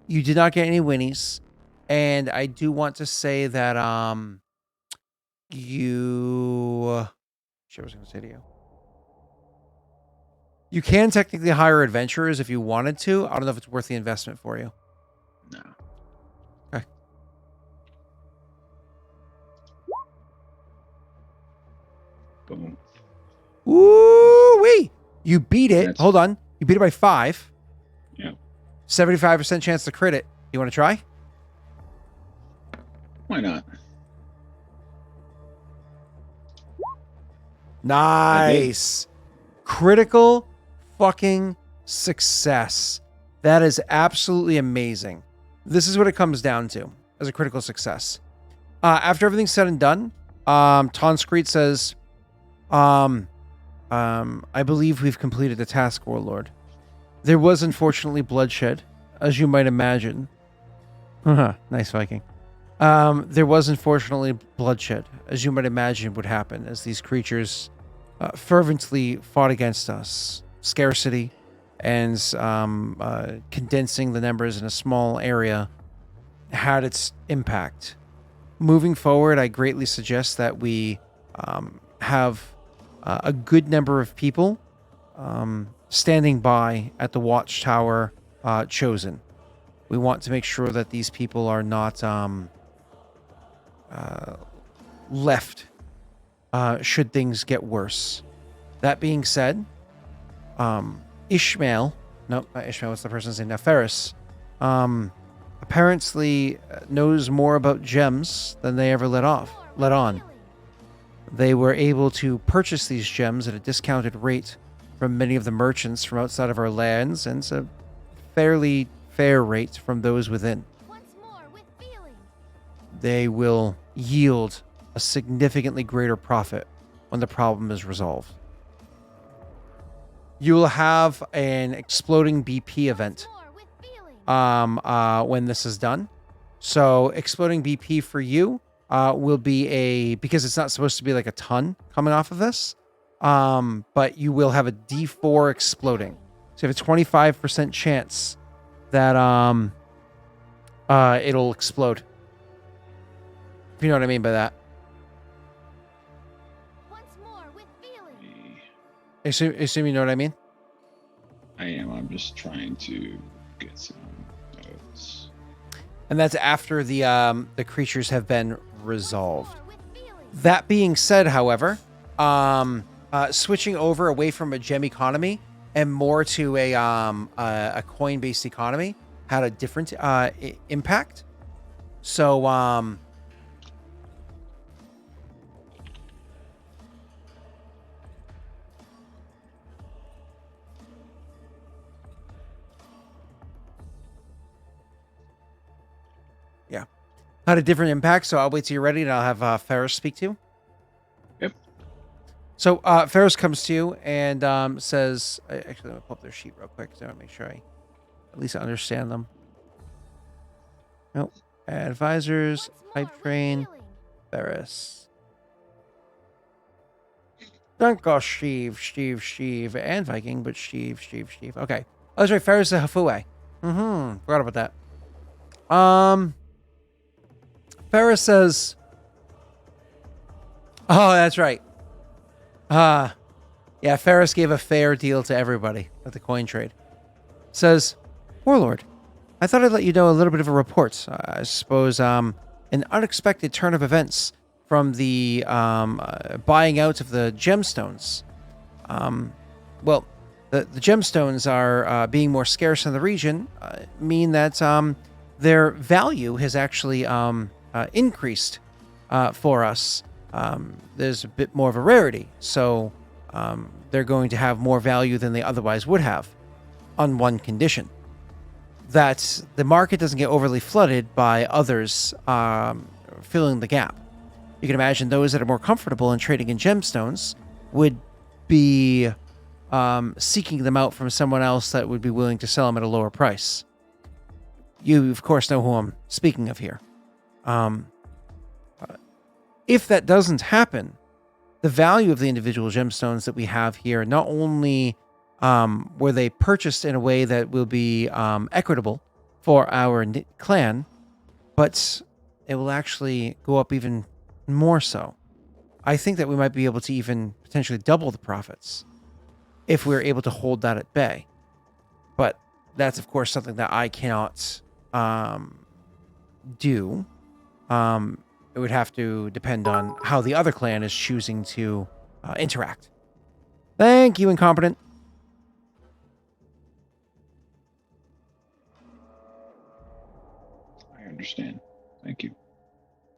A: You did not get any winnies. And I do want to say that, shit, I was going to say to you. You can technically hire adventurers if you wanted to. I don't know if it's worth the investment for you.
C: No.
A: Okay.
C: Boom.
A: Ooh-wee! You beat it.
C: That's...
A: Hold on. You beat it by 5.
C: Yeah.
A: 75% chance to crit it. You want to try?
C: Why not?
A: Nice. Critical fucking success. That is absolutely amazing. This is what it comes down to as a critical success. After everything's said and done, Tonscrete says, I believe we've completed the task, Warlord. There was unfortunately bloodshed, as you might imagine. Nice Viking. There was unfortunately bloodshed, as you might imagine would happen, as these creatures fervently fought against us. Scarcity and condensing the numbers in a small area had its impact. Moving forward, I greatly suggest that we have a good number of people standing by at the watchtower chosen. We want to make sure that these people are not left should things get worse. That being said, Ishmael, no, not Ishmael, what's the person's name now? Ferris, apparently knows more about gems than they ever let on. They were able to purchase these gems at a discounted rate from many of the merchants from outside of our lands, and it's a fairly fair rate from those within. They will yield a significantly greater profit when the problem is resolved. You will have an exploding BP event when this is done. So exploding BP for you will be because it's not supposed to be like a ton coming off of this, but you will have a D4 exploding. So you have a 25% chance that it'll explode. If you know what I mean by that. Assume you know what I mean?
C: I am. I'm just trying to get some notes.
A: And that's after the creatures have been resolved. That being said, however, switching over away from a gem economy and more to a coin-based economy had a different impact. So yeah, had a different impact. So I'll wait till you're ready, and I'll have Ferris speak to you.
C: Yep.
A: So Ferris comes to you and says, actually, let me pull up their sheet real quick so I want to make sure I at least understand them. Nope. Advisors, Pipe Train, Ferris. Dunko, Steve, and Viking, but Steve. Okay. Oh, that's right. Ferris is a Hafue. Forgot about that. Ferris says, oh, that's right. Yeah, Ferris gave a fair deal to everybody at the coin trade. Says, Warlord, I thought I'd let you know a little bit of a report. I suppose an unexpected turn of events from the buying out of the gemstones. Well, the gemstones are being more scarce in the region, mean that their value has actually increased for us. There's a bit more of a rarity, so they're going to have more value than they otherwise would have, on one condition: that the market doesn't get overly flooded by others filling the gap. You can imagine those that are more comfortable in trading in gemstones would be seeking them out from someone else that would be willing to sell them at a lower price. You, of course, know who I'm speaking of here. If that doesn't happen, the value of the individual gemstones that we have here, not only were they purchased in a way that will be equitable for our clan, but it will actually go up even more so. I think that we might be able to even potentially double the profits if we're able to hold that at bay. But that's, of course, something that I cannot do. It would have to depend on how the other clan is choosing to interact. Thank you, Incompetent.
C: I understand. Thank you.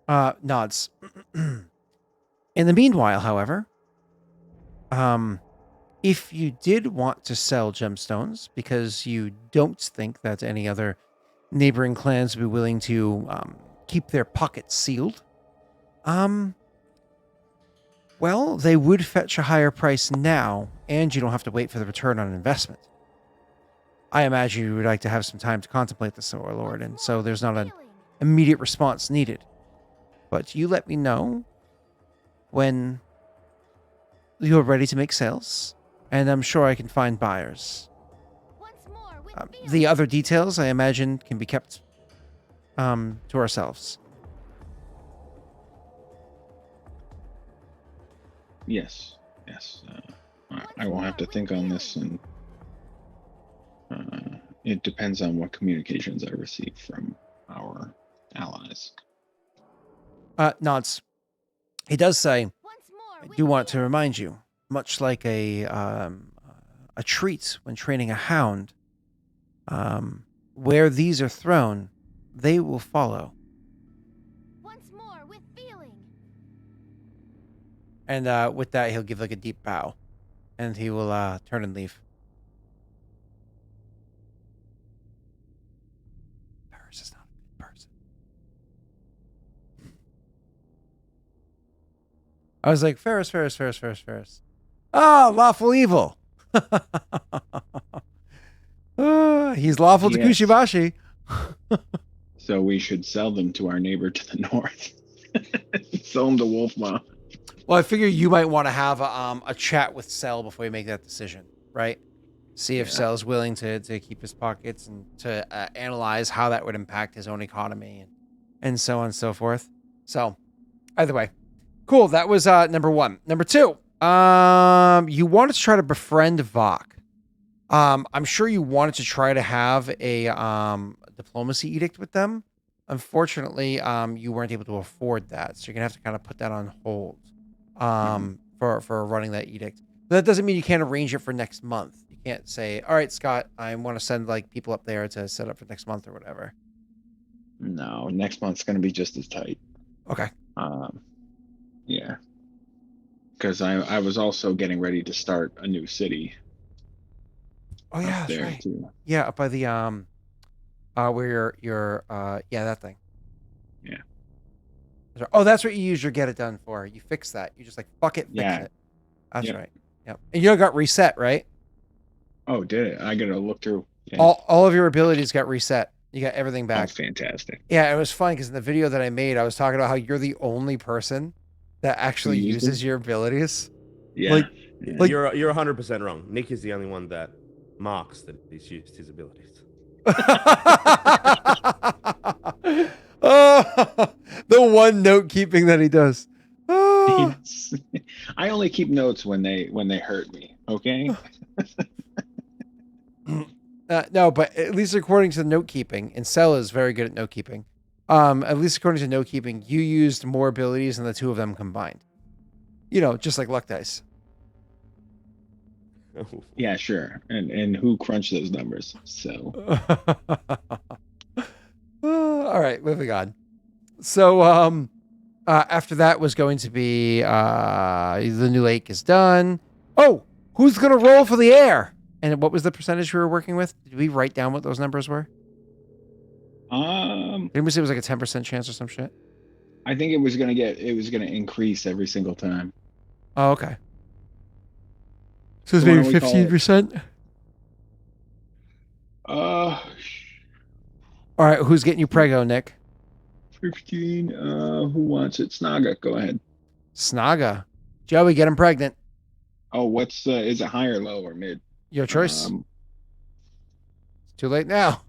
A: Nods. In the meanwhile, however, if you did want to sell gemstones because you don't think that any other neighboring clans would be willing to keep their pockets sealed, well, they would fetch a higher price now, and you don't have to wait for the return on investment. I imagine you would like to have some time to contemplate this, Warlord, and so there's not an immediate response needed. But you let me know when you're ready to make sales, and I'm sure I can find buyers. The other details, I imagine, can be kept to ourselves.
C: Yes. I will have to think on this, and it depends on what communications I receive from our allies.
A: Nods. He does say, I do want to remind you, much like a treat when training a hound, where these are thrown, they will follow.
D: Once more with feeling.
A: And with that, he'll give like a deep bow, and he will turn and leave. Ferris is not a good person. I was like, Ferris. Ah, lawful evil. He's lawful to
C: Yes.
A: Kushibashi.
C: So we should sell them to our neighbor to the north. Sell them to Wolfma.
A: Well, I figure you might want to have a chat with Cell before you make that decision, right? See if Cell's willing to keep his pockets and to analyze how that would impact his own economy and so on and so forth. So, either way, cool. That was number one. Number two, you wanted to try to befriend Vok. I'm sure you wanted to try to have a diplomacy edict with them. Unfortunately, you weren't able to afford that, so you're gonna have to kind of put that on hold for running that edict. But that doesn't mean you can't arrange it for next month. You can't say, all right, Scott, I want to send like people up there to set up for next month or whatever.
C: No, next month's going to be just as tight.
A: Okay.
C: Yeah. Because I was also getting ready to start a new city.
A: Oh yeah,
C: up
A: that's
C: there
A: right.
C: too.
A: Yeah, up by the where you're yeah, that thing.
C: Yeah.
A: Oh, that's what you use your get it done for. You fix that. You just like fuck it, fix
C: Yeah.
A: it. That's
C: Yep.
A: right. Yep. And you got reset, right?
C: Oh, did it? I gotta look through. Yeah.
A: All of your abilities got reset. You got everything
C: Oh,
A: back.
C: fantastic.
A: Yeah, it was fun because in the video that I made, I was talking about how you're the only person that actually
C: used
A: uses
C: it?
A: your abilities.
C: Yeah.
A: Like-
C: Yeah.
A: like-
B: You're 100% wrong. Nick is the only one that marks that he's used his abilities.
A: Oh, the one note keeping that he does. Oh.
C: I only keep notes when they hurt me. Okay.
A: No, but at least according to the note keeping, and Cell is very good at note keeping. At least according to note keeping, you used more abilities than the two of them combined. You know, just like luck dice.
C: Yeah, sure. And who crunched those numbers? So
A: All right, moving on. So, after that was going to be the new lake is done. Oh, who's gonna roll for the air? And what was the percentage we were working with? Did we write down what those numbers were? Didn't we say it was like a 10% chance or some shit?
C: I think it was gonna increase every single time.
A: Oh, okay. So it's
C: So why
A: maybe
C: don't we call it-
A: 15%. All right, who's getting you prego, Nick?
C: 15. Who wants it? Snaga, go ahead.
A: Snaga. Joey, get him pregnant.
C: Oh, what's is it high or low or mid?
A: Your choice.
C: Um,
A: It's too late now.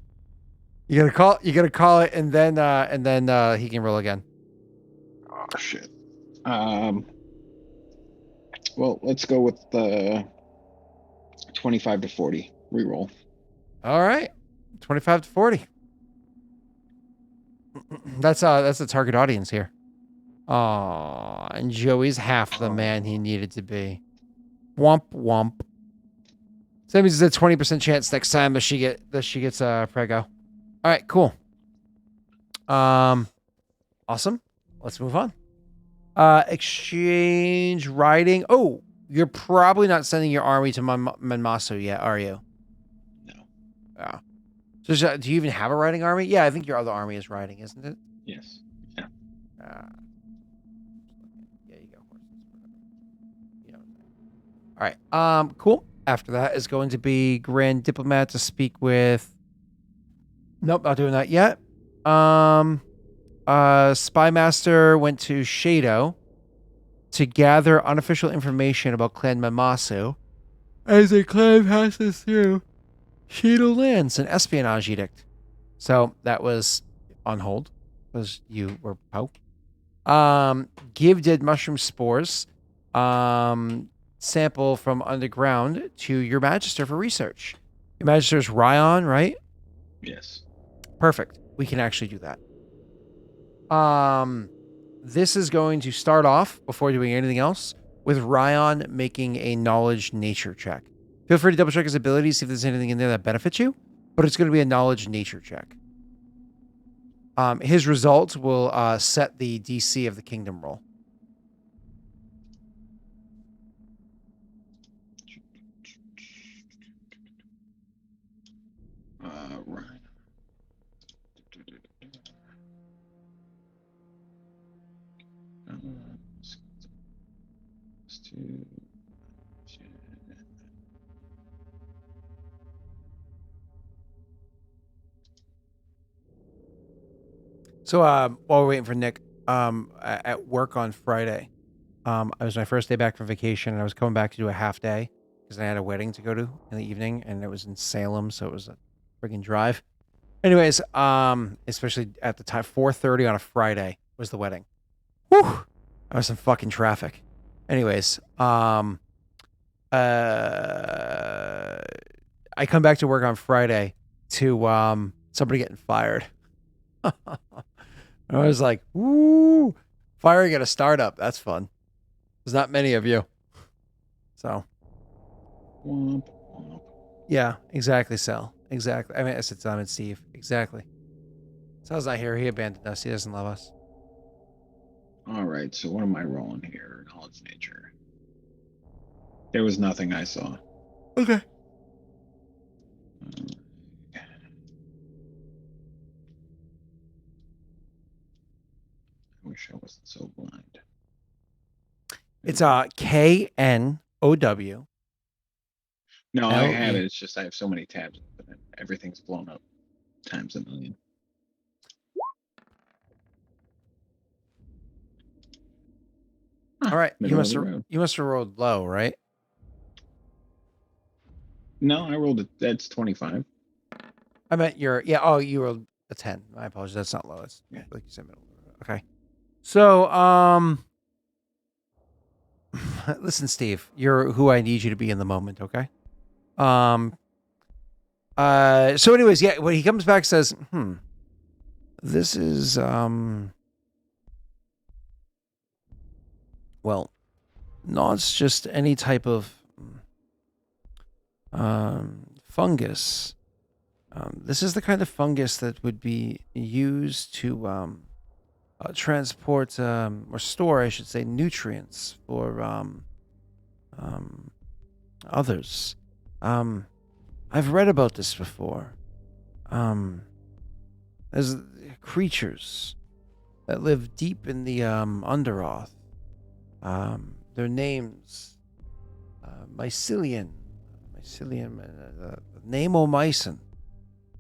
A: You gotta call it, and then he can roll again.
C: oh shit. Well, let's go with the 25 to 40 reroll.
A: All right, 25 to 40. That's the target audience here. Oh, and Joey's half the man he needed to be. Womp womp. So that means there's a 20% chance next time that she gets prego. All right, cool. Awesome. Let's move on. Exchange riding. Oh, you're probably not sending your army to Manmasu yet, are you?
C: No.
A: Yeah. So do you even have a riding army? Yeah, I think your other army is riding, isn't it?
C: Yes. Yeah.
A: Yeah, you got horses. Whatever. Yeah. All right. Cool. After that is going to be Grand Diplomat to speak with. Nope, not doing that yet. Spy Master went to Shado to gather unofficial information about Clan Mamasu as the clan passes through Shado lands, an espionage edict. So that was on hold because you were out. Give did mushroom spores sample from underground to your Magister for research. Your Magister's Ryan, right?
C: Yes.
A: Perfect. We can actually do that. This is going to start off, before doing anything else, with Ryan making a knowledge nature check. Feel free to double check his abilities, see if there's anything in there that benefits you, but it's going to be a knowledge nature check. His results will set the DC of the kingdom roll.
C: Right.
A: So while we're waiting for Nick, at work on Friday, it was my first day back from vacation, and I was coming back to do a half day because I had a wedding to go to in the evening, and it was in Salem, so it was a friggin' drive. Anyways, especially at the time, 4:30 on a Friday was the wedding. Whew! That was some fucking traffic. Anyways, I come back to work on Friday to somebody getting fired. I was like, woo, firing at a startup. That's fun. There's not many of you. So.
C: Womp, womp.
A: Yeah, exactly, Sal. Exactly. I mean, I said Simon Steve. Exactly. Sal's not here. He abandoned us. He doesn't love us.
C: All right, so what am I rolling here? Knowledge nature. There was nothing I saw.
A: Okay.
C: I wish I wasn't so blind.
A: It's KNOW.
C: No, I have
A: LE.
C: it. It's just I have so many tabs, but everything's blown up times a million.
A: All right. You
C: Middle of
A: must
C: the
A: have
C: road.
A: rolled low, right?
C: No, I rolled it. That's 25.
A: I meant you rolled a 10. My apologies. That's not low. It's like you said middle. Okay. So, listen, Steve, you're who I need you to be in the moment, okay? So anyways, yeah, when he comes back says, this is well, not just any type of fungus. This is the kind of fungus that would be used to transport or store, I should say, nutrients for others. I've read about this before. There's creatures that live deep in the Underoath. Their names, Mycelium, Namomycin.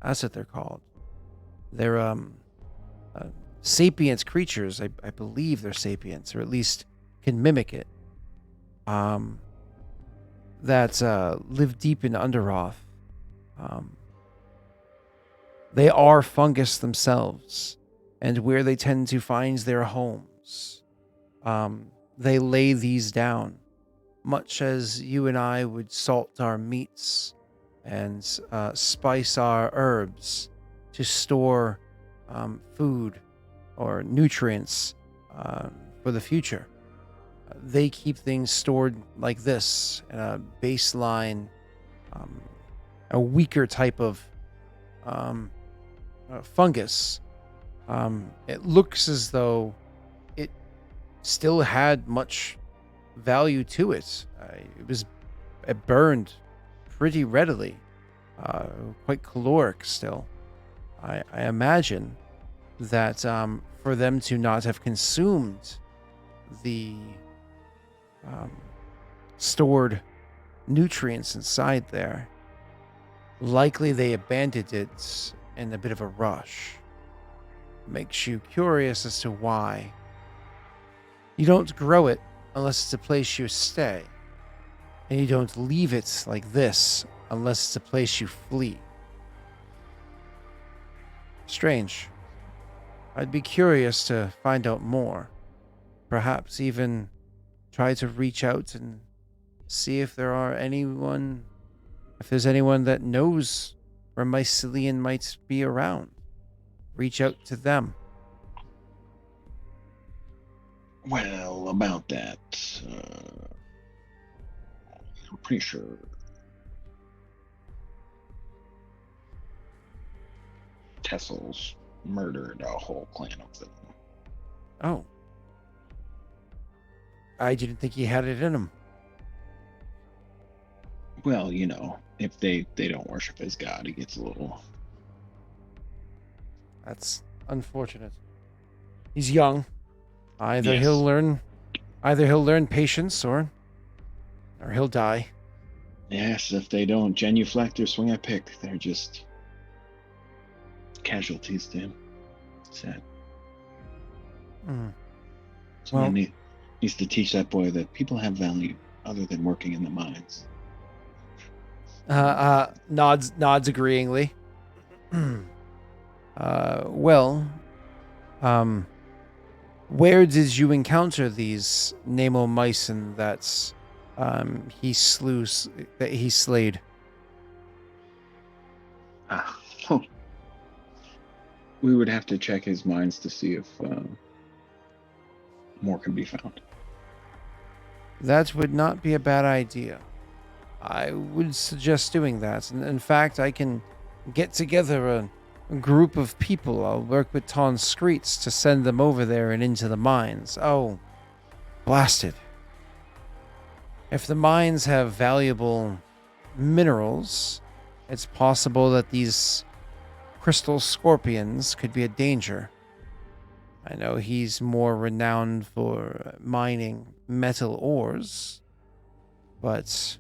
A: That's what they're called. They're sapience creatures. I believe they're sapients, or at least can mimic it. That live deep in Underoath. They are fungus themselves, and where they tend to find their homes, they lay these down, much as you and I would salt our meats and spice our herbs to store food or nutrients for the future. They keep things stored like this in a baseline, a weaker type of fungus. It looks as though it still had much value to it. It burned pretty readily, quite caloric still. I imagine that for them to not have consumed the stored nutrients inside there, likely they abandoned it in a bit of a rush. Makes you curious as to why. You don't grow it unless it's a place you stay, and you don't leave it like this unless it's a place you flee. Strange. I'd be curious to find out more. Perhaps even try to reach out and see if there's anyone that knows where Mycelium might be around. Reach out to them.
C: Well, about that, I'm pretty sure Tessel's murdered a whole clan of them.
A: Oh. I didn't think he had it in him.
C: Well, you know, if they don't worship his god, he gets a little.
A: That's unfortunate. He's young. Either
C: Yes.
A: he'll learn patience or he'll die.
C: Yes, if they don't genuflect or swing a pick, they're just casualties to him. Sad.
A: Hmm.
C: Someone
A: Well-
C: needs to teach that boy that people have value other than working in the mines.
A: Nods agreeingly. Where did you encounter these Namomycin that he slayed?
C: Ah, we would have to check his mines to see if more can be found.
A: That would not be a bad idea. I would suggest doing that. And in fact, I can get together a group of people. I'll work with Ton Screets to send them over there and into the mines. Oh, blasted. If the mines have valuable minerals, it's possible that these crystal scorpions could be a danger. I know he's more renowned for mining metal ores, but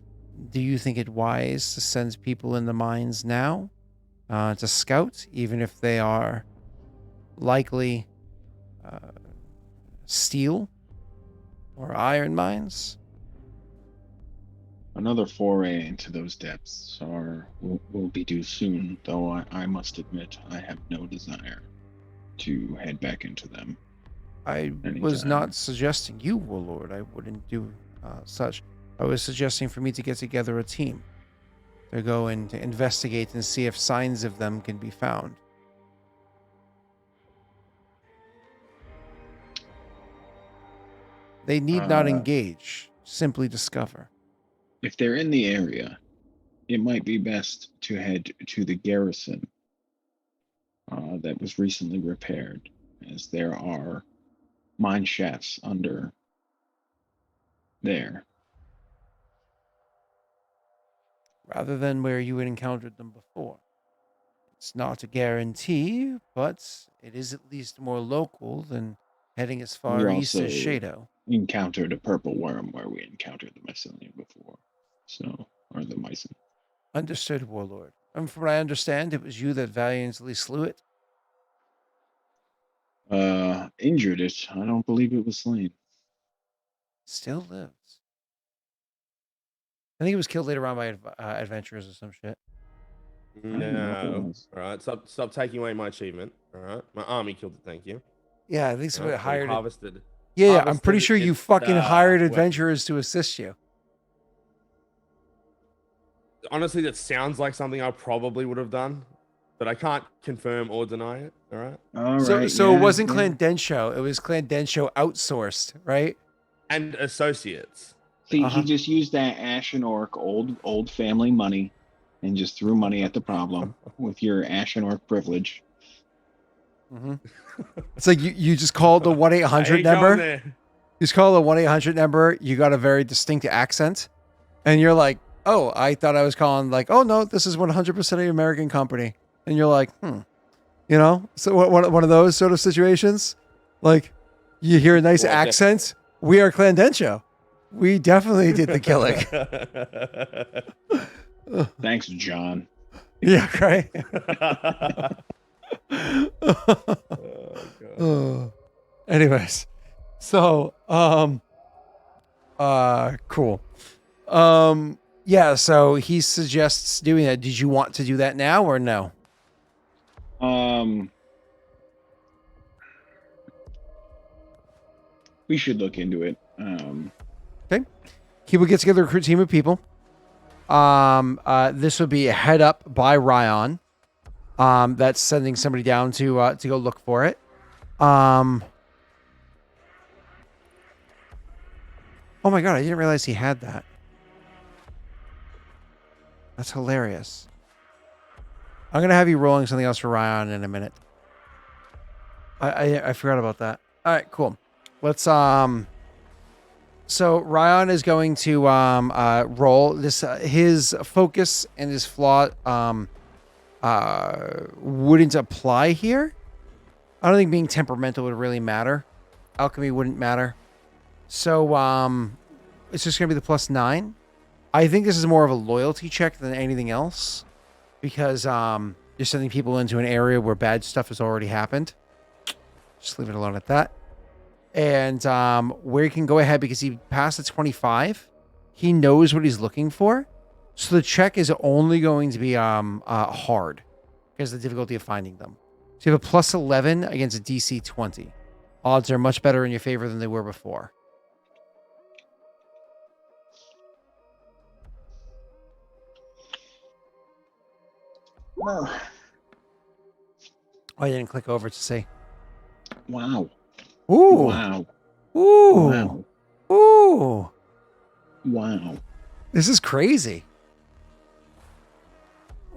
A: do you think it wise to send people in the mines now to scout, even if they are likely steel or iron mines?
C: Another foray into those depths will be due soon, though I must admit I have no desire to head back into them.
A: I was
C: Anytime.
A: not suggesting you, Warlord. I wouldn't do such. I was suggesting for me to get together a team to go and to investigate and see if signs of them can be found. They need not engage, simply discover.
C: If they're in the area, it might be best to head to the garrison that was recently repaired, as there are mine shafts under there.
A: Rather than where you had encountered them before. It's not a guarantee, but it is at least more local than heading as far
C: We
A: east as
C: also-
A: Shado.
C: Encountered a purple worm where we encountered the mycelium before. Or the mycin.
A: Understood, Warlord. And from what I understand, it was you that valiantly slew it.
C: Injured it. I don't believe it was slain.
A: Still lives. I think it was killed later on by adventurers or some shit.
C: don't even know if it
B: No.
C: was.
B: All right. Stop taking away my achievement. All right. My army killed it. Thank you.
A: Yeah, I think
B: All
A: somebody
B: right, so we
A: hired it.
B: harvested.
A: Yeah, I'm pretty
B: harvested
A: sure you
B: its,
A: fucking hired
B: weapon.
A: adventurers to assist you.
B: Honestly, that sounds like something I probably would have done, but I can't confirm or deny it. All right.
C: All
A: So
C: right.
A: it wasn't
C: yeah.
A: Clan Densho. It was Clan Densho outsourced, right?
B: And associates.
C: See,
A: Uh-huh.
C: he just used that Ashen Orc old family money and just threw money at the problem with your Ashen Orc privilege.
A: Mm-hmm. It's like you just called the 1-800
B: Going
A: number.
B: there.
A: You just call the 1-800 number. You got a very distinct accent, and you're like, "Oh, I thought I was calling like, oh no, this is 100% an American company." And you're like, So one of those sort of situations, like you hear a nice
B: Well,
A: accent. We are Clan Densho. We definitely did the killing.
C: Thanks, John.
A: Yeah, right.
B: God.
A: Anyways, so cool. Yeah, so he suggests doing that. Did you want to do that now or no?
C: We should look into it.
A: Okay. He will get together a recruit team of people. This would be a head up by Ryan. That's sending somebody down to go look for it. Oh my god, I didn't realize he had that. That's hilarious. I'm gonna have you rolling something else for Ryan in a minute. I forgot about that. All right, cool. Let's So Ryan is going to roll this. His focus and his flaw wouldn't apply here. I don't think being temperamental would really matter. Alchemy wouldn't matter. So it's just gonna be the +9. I think this is more of a loyalty check than anything else, because you're sending people into an area where bad stuff has already happened. Just leave it alone at that. And where he can go ahead, because he passed the 25, he knows what he's looking for. So the check is only going to be hard, because of the difficulty of finding them. So you have a +11 against a DC 20. Odds are much better in your favor than they were before.
C: Well,
A: Oh, I didn't click over to see.
C: wow.
A: Ooh.
C: Wow.
A: Ooh.
C: Wow.
A: Ooh.
C: Wow.
A: This is crazy.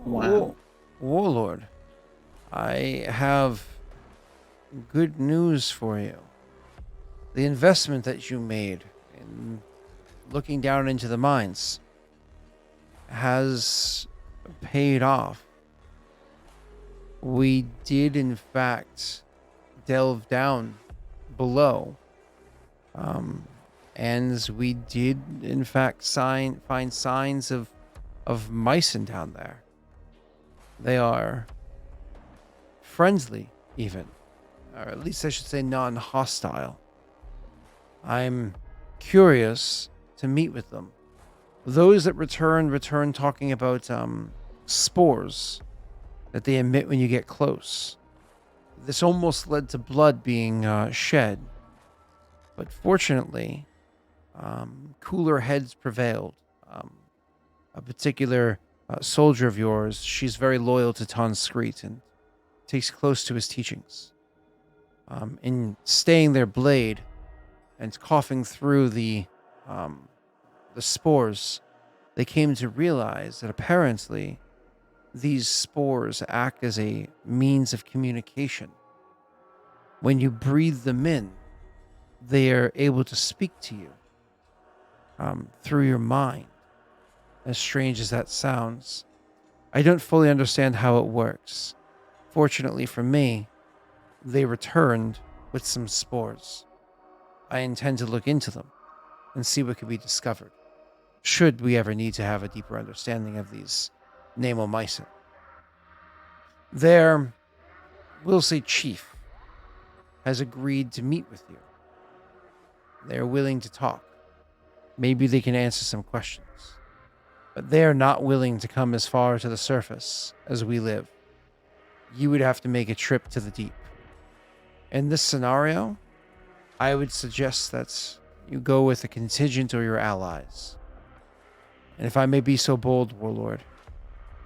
C: Wow.
A: Warlord, I have good news for you. The investment that you made in looking down into the mines has paid off. We did, in fact, delve down below. And we did, in fact, find signs of mycen down there. They are friendly, even. Or at least I should say non-hostile. I'm curious to meet with them. Those that return talking about spores that they emit when you get close. This almost led to blood being shed. But fortunately, cooler heads prevailed. A particular soldier of yours, she's very loyal to Ton Screet and takes close to his teachings. In staying their blade and coughing through the spores, they came to realize that apparently these spores act as a means of communication. When you breathe them in, they are able to speak to you through your mind. As strange as that sounds, I don't fully understand how it works. Fortunately for me, they returned with some spores. I intend to look into them and see what could be discovered, should we ever need to have a deeper understanding of these Namomycin. Their, we'll say, chief has agreed to meet with you. They're willing to talk. Maybe they can answer some questions. But they are not willing to come as far to the surface as we live. You would have to make a trip to the deep. In this scenario, I would suggest that you go with a contingent or your allies. And if I may be so bold, Warlord,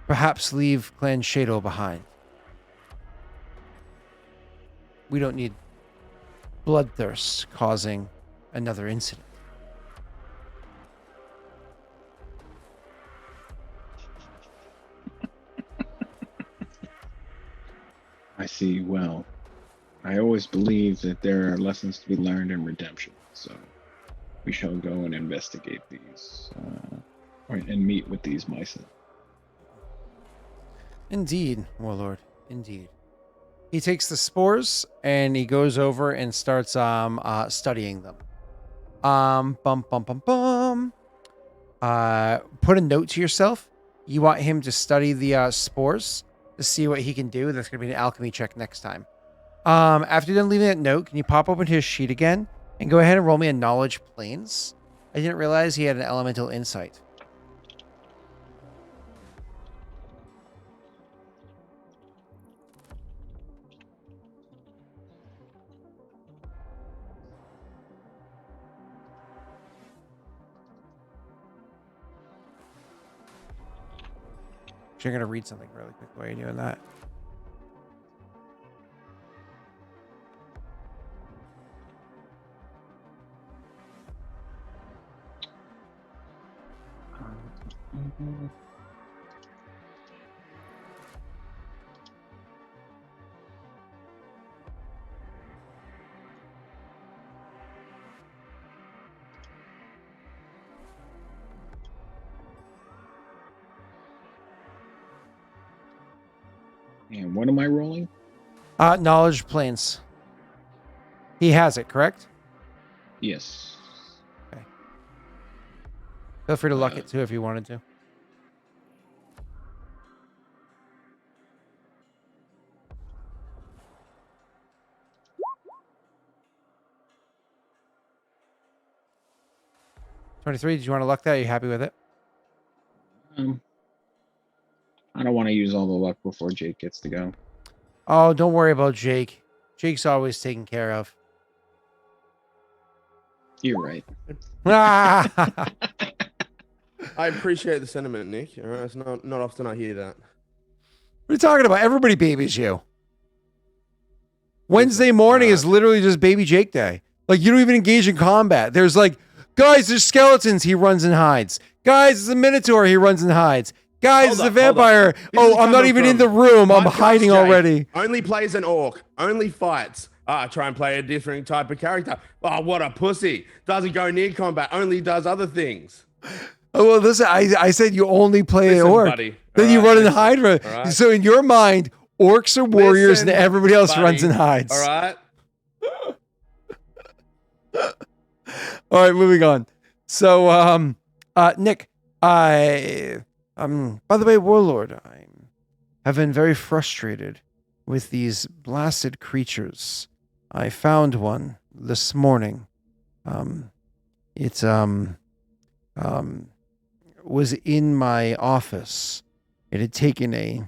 A: perhaps leave Clan Shadow behind. We don't need bloodthirst causing another incident.
C: I see. Well, I always believe that there are lessons to be learned in redemption. So we shall go and investigate these, and meet with these mycen.
A: Indeed, Warlord. Indeed. He takes the spores and he goes over and starts studying them. Put a note to yourself. You want him to study the spores to see what he can do. That's going to be an alchemy check next time. After you're done leaving that note, can you pop open his sheet again and go ahead and roll me a knowledge planes? I didn't realize he had an elemental insight. You're going to read something really quick while you're doing that.
C: And what am I rolling?
A: Knowledge planes. He has it, correct?
C: Yes.
A: Feel free to luck it too if you wanted to. $23. Did you want to luck that? Are you happy with it?
C: I don't want to use all the luck before Jake gets to go.
A: Oh, don't worry about Jake. Jake's always taken care of.
C: You're right.
A: Ah!
B: I appreciate the sentiment, Nick. All right, it's not often I hear that.
A: What are you talking about? Everybody babies you. Wednesday morning is literally just baby Jake day. Like, you don't even engage in combat. There's like, guys, there's skeletons. He runs and hides. Guys, it's a minotaur. He runs and hides. Guys, it's a vampire. Oh, I'm not even in the room. I'm hiding already.
B: Only plays an orc. Only fights. Try and play a different type of character. Oh, what a pussy. Doesn't go near combat. Only does other things.
A: Oh, well, listen, I said you only play an orc.
B: Buddy.
A: Then you run and hide. Right. So in your mind, orcs are warriors and everybody else runs and hides.
B: All right.
A: All right, moving on. So, Nick, by the way, Warlord, I have been very frustrated with these blasted creatures. I found one this morning. It was in my office. It had taken a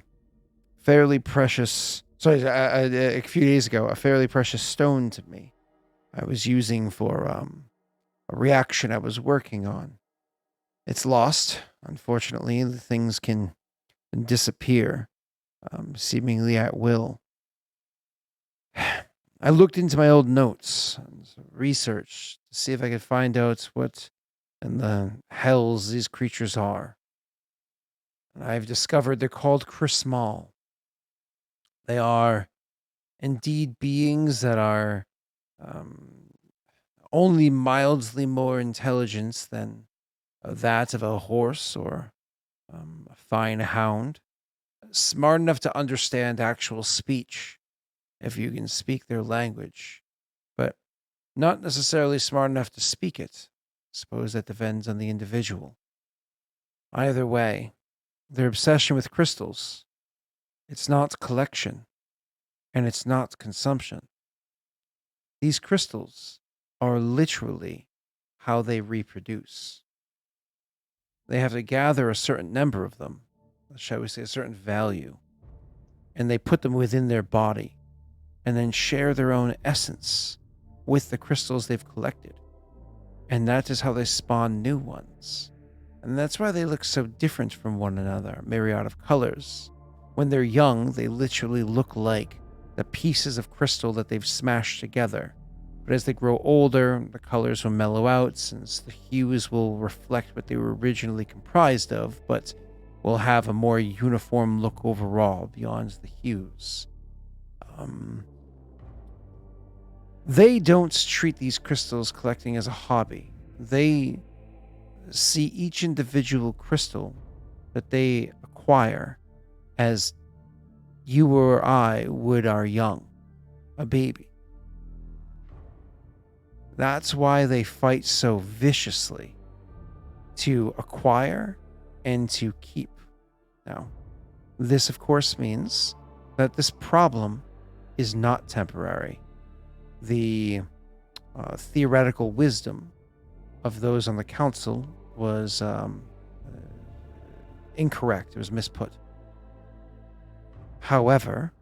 A: fairly precious, a few days ago, a fairly precious stone to me. I was using for a reaction I was working on. It's lost, unfortunately. The things can disappear, seemingly at will. I looked into my old notes and researched to see if I could find out what in the hells these creatures are. And I've discovered they're called Chrismal. They are indeed beings that are only mildly more intelligent than that of a horse or a fine hound. Smart enough to understand actual speech, if you can speak their language, but not necessarily smart enough to speak it. I suppose that depends on the individual. Either way, their obsession with crystals, it's not collection, and it's not consumption. These crystals are literally how they reproduce. They have to gather a certain number of them, shall we say a certain value, and they put them within their body, and then share their own essence with the crystals they've collected. And that is how they spawn new ones. And that's why they look so different from one another, myriad of colors. When they're young, they literally look like the pieces of crystal that they've smashed together. But as they grow older, the colors will mellow out, since the hues will reflect what they were originally comprised of, but will have a more uniform look overall beyond the hues. They don't treat these crystals collecting as a hobby. They see each individual crystal that they acquire as you or I would our young, a baby. That's why they fight so viciously to acquire and to keep. Now, this of course means that this problem is not temporary. The theoretical wisdom of those on the council was incorrect. It was misput. However,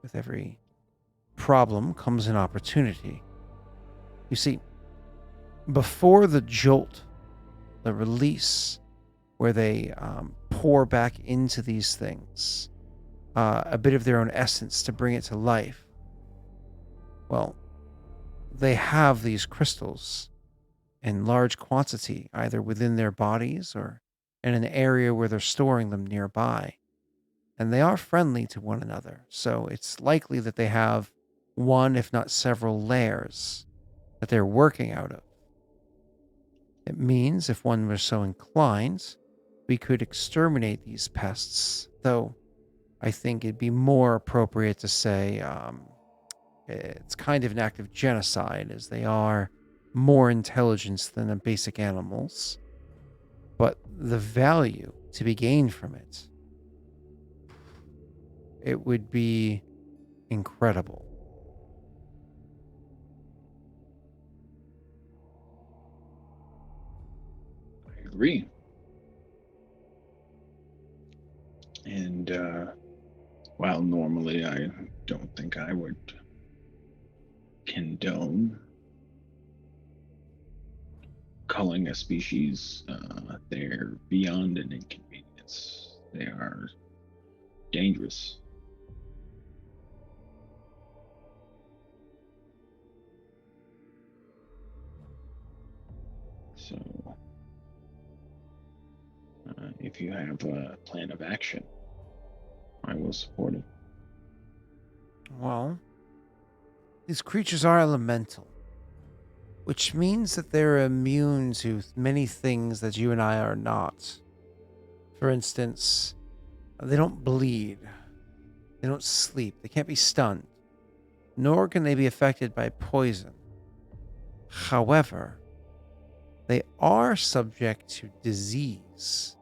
A: with every problem comes an opportunity. You see, before the jolt, the release, where they pour back into these things a bit of their own essence to bring it to life. Well, they have these crystals in large quantity, either within their bodies or in an area where they're storing them nearby. And they are friendly to one another, so it's likely that they have one, if not several layers that they're working out of. It means if one were so inclined, we could exterminate these pests, though I think it'd be more appropriate to say it's kind of an act of genocide, as they are more intelligent than the basic animals. But the value to be gained from it, it would be incredible.
C: I agree. And while normally I don't think I would condone culling a species, they're beyond an inconvenience. They are dangerous. So, if you have a plan of action, I will support it.
A: Well, these creatures are elemental, which means that they're immune to many things that you and I are not. For instance, they don't bleed, they don't sleep, they can't be stunned, nor can they be affected by poison. However, they are subject to disease.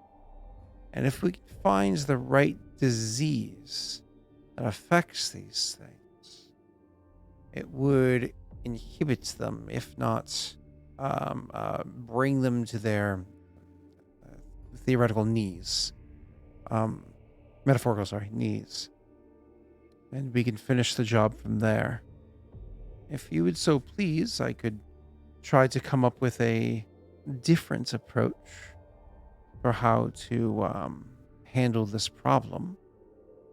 A: And if we find the right disease that affects these things, it would inhibit them, if not bring them to their theoretical knees. Metaphorical, sorry, knees. And we can finish the job from there. If you would so please, I could try to come up with a different approach for how to handle this problem.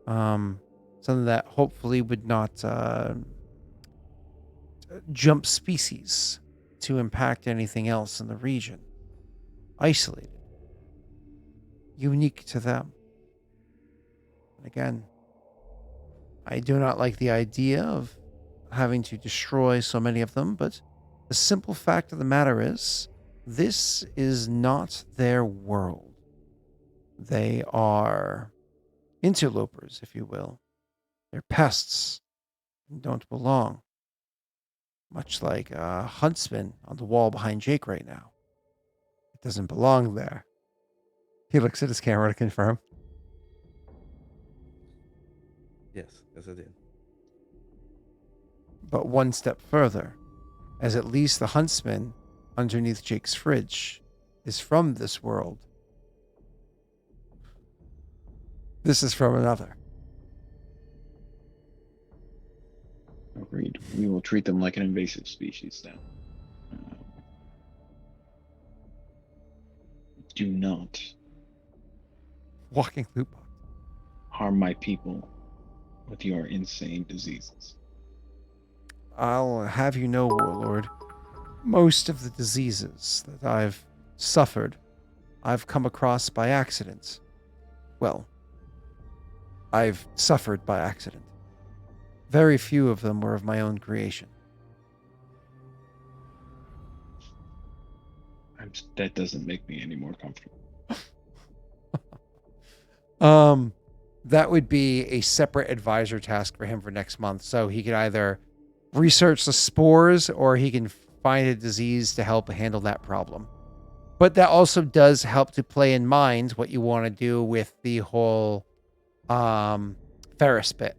A: Something that hopefully would not jump species to impact anything else in the region. Isolated. Unique to them. And again, I do not like the idea of having to destroy so many of them, but the simple fact of the matter is, this is not their world. They are interlopers, if you will. They're pests and don't belong. Much like a huntsman on the wall behind Jake right now. It doesn't belong there. He looks at his camera to confirm.
B: Yes, I did.
A: But one step further, as at least the huntsman underneath Jake's fridge is from this world. This is from another.
C: Agreed. We will treat them like an invasive species then. Do not
A: Walking loot box.
C: harm my people with your insane diseases.
A: I'll have you know, Warlord, most of the diseases that I've suffered, I've come across by accident. Well, I've suffered by accident. Very few of them were of my own creation.
C: That doesn't make me any more comfortable.
A: That would be a separate advisor task for him for next month. So he could either research the spores or he can find a disease to help handle that problem. But that also does help to play in mind what you want to do with the whole Ferris bit.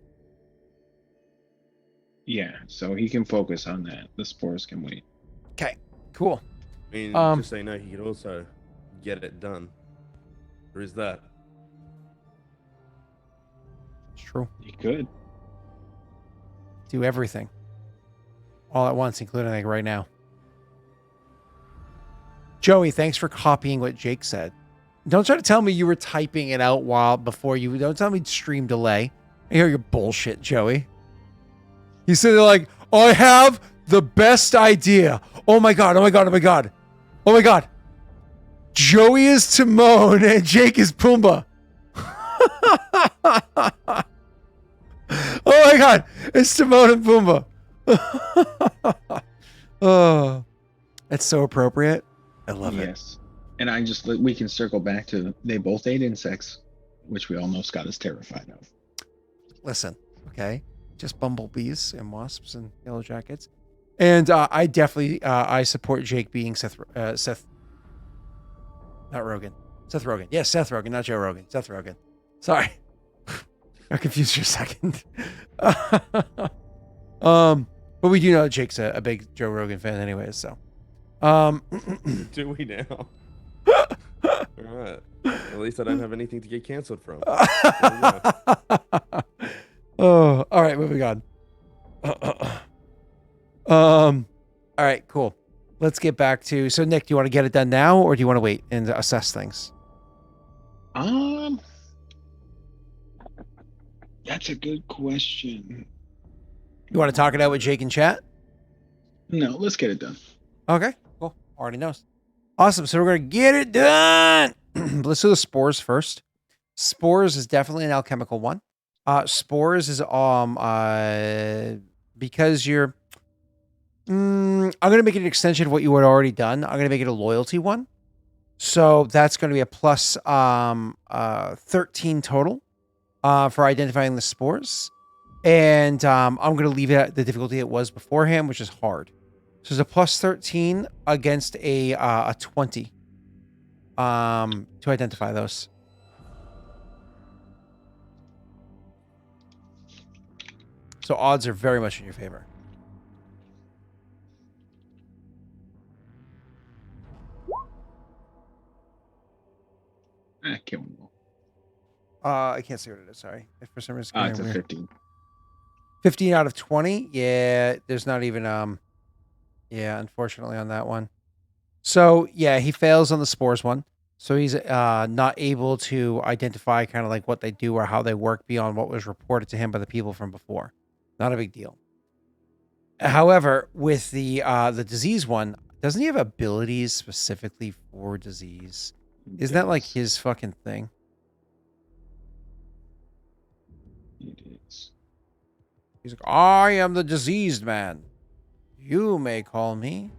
C: Yeah, so he can focus on that. The spores can wait.
A: Okay, cool.
B: I mean, just so you know, he could also get it done. There is that.
A: It's true.
C: He could.
A: Do everything. All at once, including like right now. Joey, thanks for copying what Jake said. Don't try to tell me you were typing it out before you. Don't tell me stream delay. I hear your bullshit, Joey. You said they're like, I have the best idea. Oh my god! Oh my god! Oh my god! Oh my god! Joey is Timon and Jake is Pumbaa. Oh my god! It's Timon and Pumbaa. Oh, that's so appropriate. I love it.
C: Yes. And we can circle back to they both ate insects, which we all know Scott is terrified of.
A: Listen, okay? Just bumblebees and wasps and yellow jackets. And I definitely I support Jake being Seth, not Rogan. Seth Rogen. Yes, Seth Rogen, not Joe Rogan. Seth Rogen. Sorry. Got confused for a second. But we do know Jake's a big Joe Rogan fan anyways, so.
B: Do we now? All right. At least I don't have anything to get canceled from.
A: Oh, all right, moving on. All right, cool. Let's get back to, so Nick, do you want to get it done now or do you want to wait and assess things?
C: That's a good question.
A: You want to talk it out with Jake in chat?
C: No, let's get it done.
A: Okay, cool. Already knows. Awesome. So we're going to get it done. Let's do the spores first. Spores is definitely an alchemical one. Spores is because you're I'm going to make it an extension of what you had already done. I'm going to make it a loyalty one. So that's going to be a plus 13 total for identifying the spores. And I'm going to leave it at the difficulty it was beforehand, which is hard. So it's a plus 13 against a 20 to identify those. So odds are very much in your favor.
C: Kill them all.
A: I can't see what it is. Sorry. If for some reason
C: It's a 15.
A: 15 out of 20. Yeah, there's not even yeah, unfortunately on that one. So yeah, he fails on the spores one. So he's not able to identify kind of like what they do or how they work beyond what was reported to him by the people from before. Not a big deal. However, with the disease one, doesn't he have abilities specifically for disease? Isn't that like his fucking thing?
C: It is.
A: He's like, I am the diseased man. You may call me.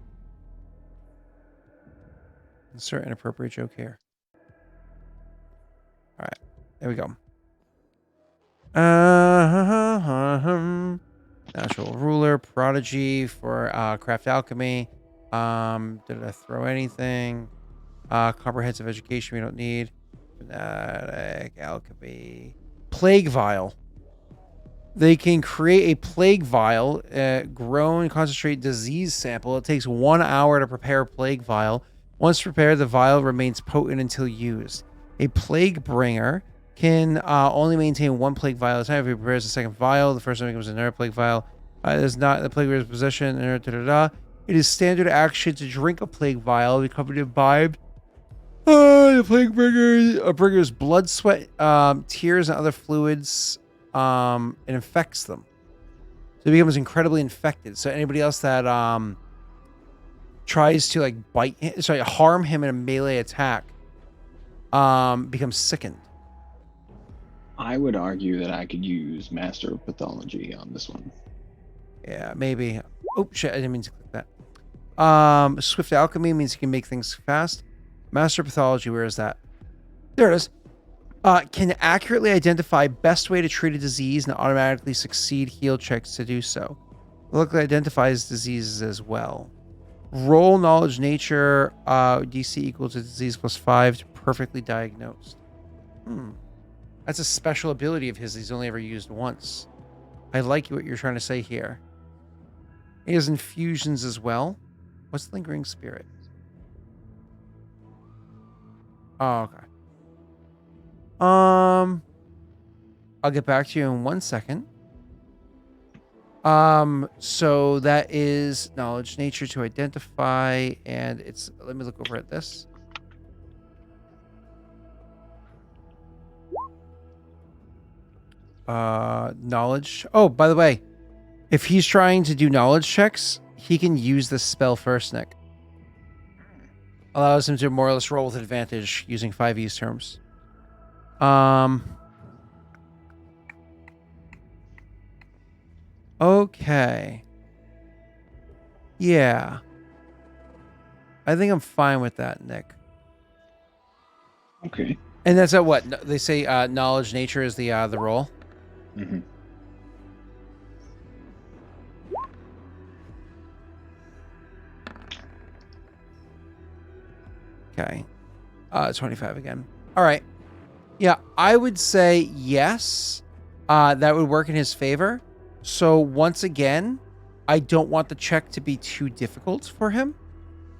A: Insert an appropriate joke here. All right, there we go. Natural ruler, prodigy for craft alchemy. Did I throw anything? Comprehensive education we don't need. Fanatic, alchemy. Plague vial. They can create a plague vial, grow and concentrate disease sample. It takes 1 hour to prepare a plague vial. Once prepared, the vial remains potent until used. A plague bringer can only maintain one plague vial at a time. If he prepares a second vial, the first one becomes another plague vial. It is not in the plague bringer's possession. It is standard action to drink a plague vial, become imbibed. The plague bringer's blood, sweat, tears, and other fluids. It infects them. So it becomes incredibly infected. So anybody else that tries to like harm him in a melee attack becomes sickened.
C: I would argue that I could use Master of Pathology on this one.
A: Yeah, maybe. Oh shit, I didn't mean to click that. Swift alchemy means you can make things fast. Master of Pathology, where is that? There it is. Can accurately identify best way to treat a disease and automatically succeed heal checks to do so. Luckily identifies diseases as well. Roll knowledge nature DC equal to disease +5 to perfectly diagnosed. That's a special ability of his he's only ever used once. I like what you're trying to say here. He has infusions as well. What's lingering spirit? Oh, okay. I'll get back to you in 1 second. So that is knowledge nature to identify, and it's, let me look over at this. knowledge. Oh, by the way, if he's trying to do knowledge checks, he can use this spell first, Nick. Allows him to more or less roll with advantage using 5e terms. Okay. Yeah. I think I'm fine with that, Nick.
C: Okay.
A: And that's at what? They say knowledge nature is the roll?
C: Mm-hmm.
A: Okay. 25 again. All right. Yeah, I would say yes. That would work in his favor. So once again, I don't want the check to be too difficult for him.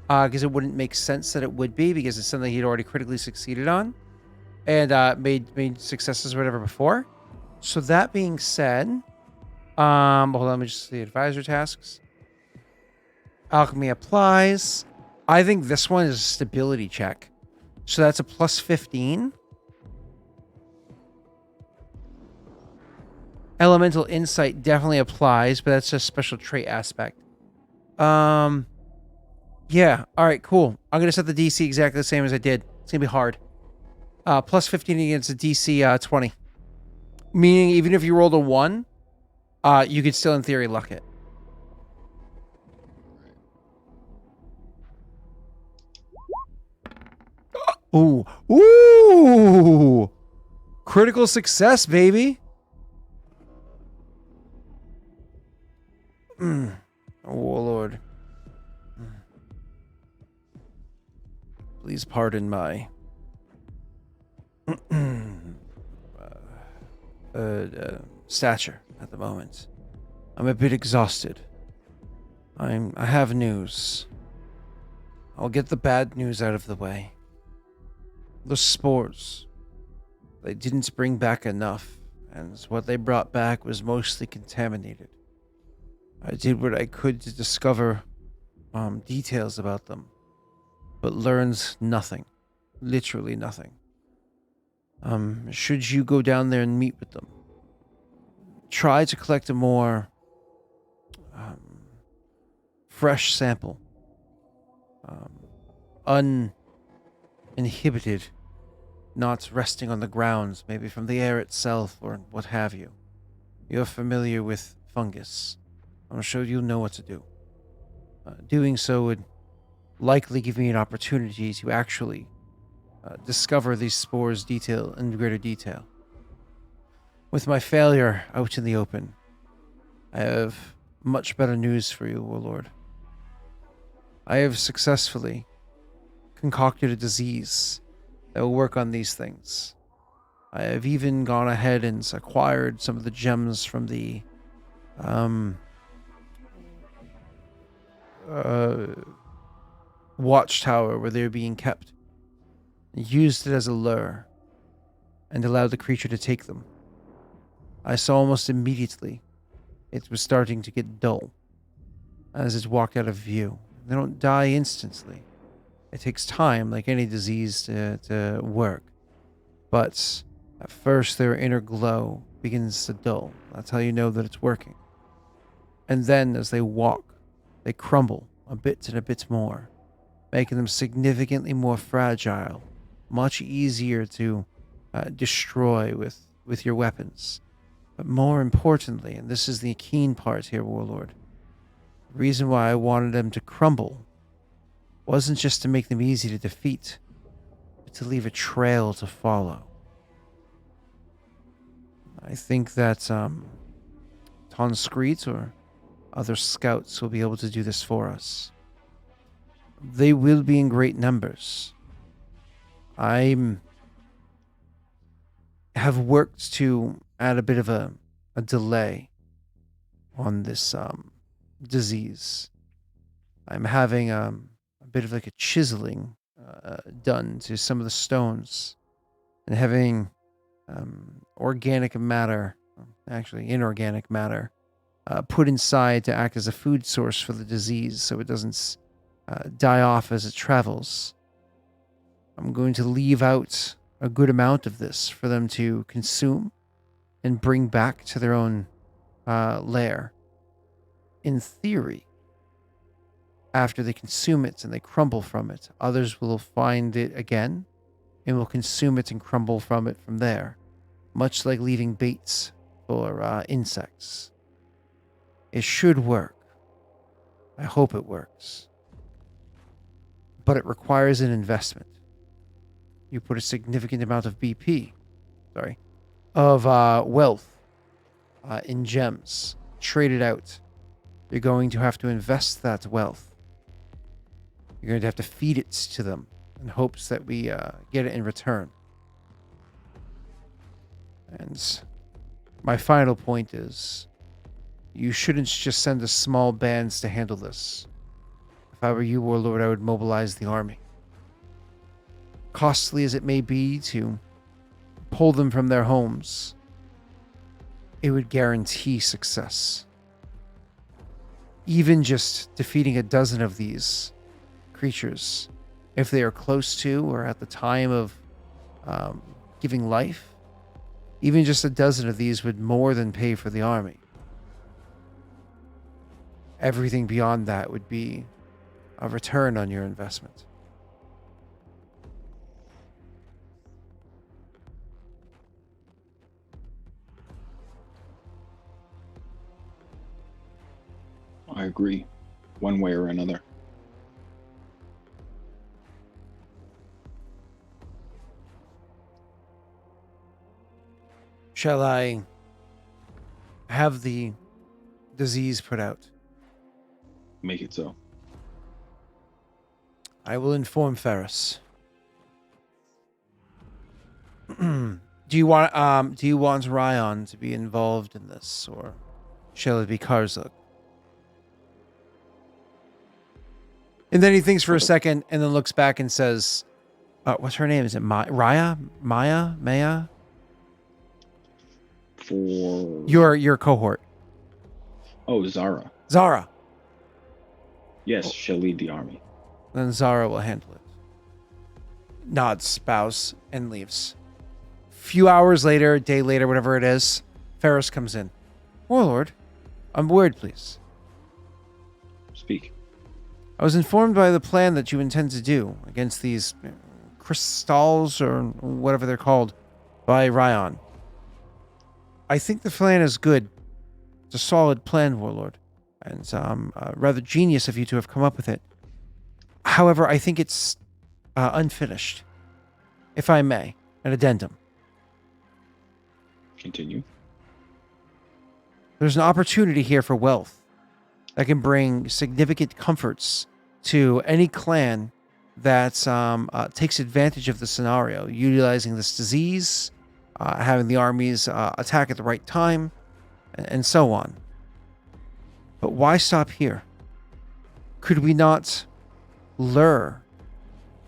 A: Because it wouldn't make sense that it would be, because it's something he'd already critically succeeded on. And made successes or whatever before. So that being said, hold on, let me just see the advisor tasks. Alchemy applies. I think this one is a stability check. So that's a plus 15. Elemental insight definitely applies, but that's a special trait aspect. Yeah. All right, cool. I'm going to set the DC exactly the same as I did. It's going to be hard. Plus 15 against a DC 20. Meaning even if you rolled a 1, you could still in theory luck it. Ooh. Ooh. Critical success, baby. Oh, Lord. Please pardon my stature at the moment. I'm a bit exhausted. I have news. I'll get the bad news out of the way. The spores. They didn't bring back enough, and what they brought back was mostly contaminated. I did what I could to discover details about them, but learned nothing. Literally nothing. Should you go down there and meet with them, try to collect a more fresh sample. Uninhibited, not resting on the grounds, maybe from the air itself or what have you. You're familiar with fungus. I'm sure you'll know what to do. Doing so would likely give me an opportunity to actually discover these spores in greater detail. With my failure out in the open, I have much better news for you, Warlord. I have successfully concocted a disease that will work on these things. I have even gone ahead and acquired some of the gems from the watchtower where they're being kept. Used it as a lure and allowed the creature to take them. I saw almost immediately it was starting to get dull as it walked out of view. They don't die instantly. It takes time, like any disease, to work. But at first, their inner glow begins to dull. That's how you know that it's working. And then, as they walk, they crumble a bit and a bit more, making them significantly more fragile, much easier to destroy with your weapons. But more importantly, and this is the keen part here, Warlord, the reason why I wanted them to crumble wasn't just to make them easy to defeat, but to leave a trail to follow. I think that Tonscreet or other scouts will be able to do this for us. They will be in great numbers. I have worked to add a bit of a delay on this disease. I'm having a bit of like a chiseling done to some of the stones and having organic matter, actually inorganic matter, put inside to act as a food source for the disease so it doesn't die off as it travels. I'm going to leave out a good amount of this for them to consume and bring back to their own lair. In theory, after they consume it and they crumble from it, others will find it again and will consume it and crumble from it from there, much like leaving baits for insects. It should work. I hope it works. But it requires an investment. You put a significant amount of wealth in gems, trade it out. You're going to have to invest that wealth. You're going to have to feed it to them in hopes that we get it in return. And my final point is, you shouldn't just send us small bands to handle this. If I were you, Warlord, I would mobilize the army. Costly as it may be to pull them from their homes, it would guarantee success. Even just defeating a dozen of these creatures, if they are close to or at the time of giving life, even just a dozen of these would more than pay for the army. Everything beyond that would be a return on your investment.
C: I agree, one way or another.
A: Shall I have the disease put out?
C: Make it so.
A: I will inform Ferris. Do you want Ryan to be involved in this, or shall it be Karzuk? And then he thinks for a second and then looks back and says, what's her name? Is it Raya? Maya?
C: For
A: Your cohort.
C: Oh, Zara.
A: Zara.
C: Yes, she'll lead the army.
A: Then Zara will handle it. Nods, bows, and leaves. Few hours later, a day later, whatever it is, Ferris comes in. Warlord, a word, please.
C: Speak.
A: I was informed by the plan that you intend to do against these crystals, or whatever they're called, by Ryan. I think the plan is good. It's a solid plan, Warlord. And rather genius of you to have come up with it. However, I think it's unfinished. If I may, an addendum.
C: Continue.
A: There's an opportunity here for wealth that can bring significant comforts to any clan that takes advantage of the scenario, utilizing this disease, having the armies attack at the right time, and so on. But why stop here? Could we not lure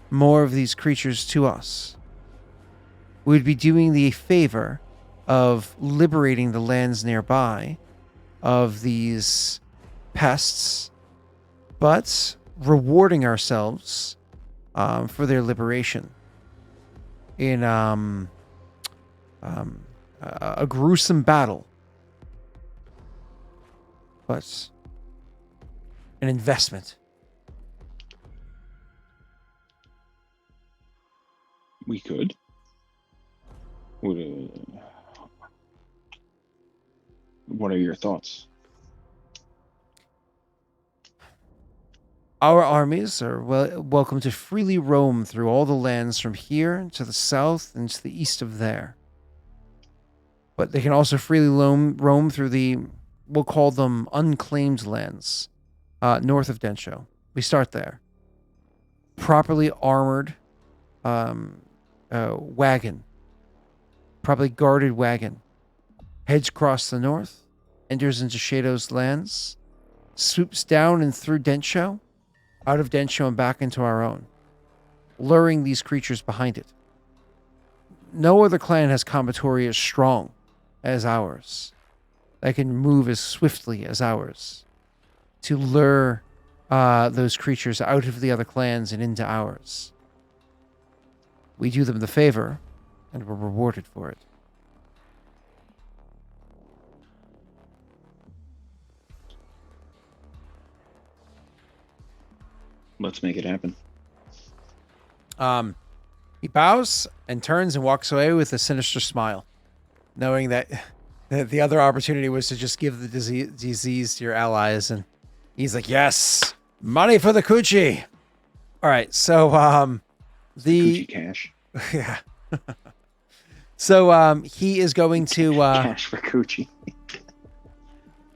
A: more of these creatures to us? We'd be doing the favor of liberating the lands nearby of these pests, but rewarding ourselves for their liberation in a gruesome battle, but an investment.
C: We could. What are your thoughts?
A: Our armies are welcome to freely roam through all the lands from here to the south and to the east of there. But they can also freely roam through we'll call them unclaimed lands, north of Densho. We start there. Properly armored wagon. Properly guarded wagon. Heads across the north, enters into Shadow's lands, swoops down and through Densho, out of Densho and back into our own, luring these creatures behind it. No other clan has combatory as strong as ours, that can move as swiftly as ours, to lure those creatures out of the other clans and into ours. We do them the favor, and we're rewarded for it.
C: Let's make it happen.
A: He bows and turns and walks away with a sinister smile, knowing that the other opportunity was to just give the disease to your allies. And he's like, yes, money for the coochie. All right. So,
C: Coochie cash.
A: yeah. So, he is going to,
C: Cash for coochie.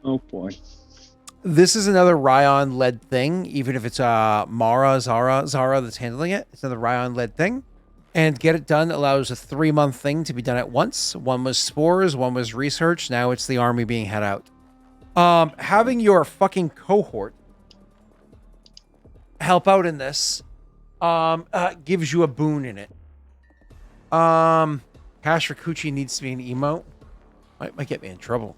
C: Oh boy.
A: this is another Ryan led thing, even if it's, Zara that's handling it. It's another Ryan led thing. And get it done allows a 3-month thing to be done at once. One was spores, one was research. Now it's the army being head out. Having your fucking cohort help out in this gives you a boon in it. Cash for coochie needs to be an emote. Might get me in trouble.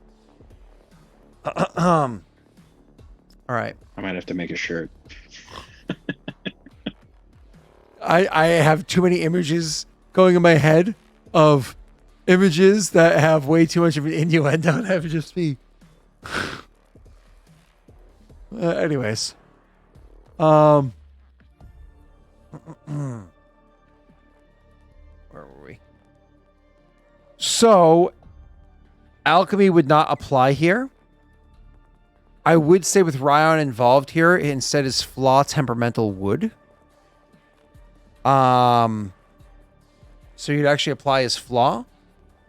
A: All right.
C: I might have to make a shirt.
A: I have too many images going in my head of images that have way too much of an innuendo and have just be. Anyways. Where were we? So, alchemy would not apply here. I would say with Ryan involved here, it instead is flaw temperamental wood. So you'd actually apply his flaw,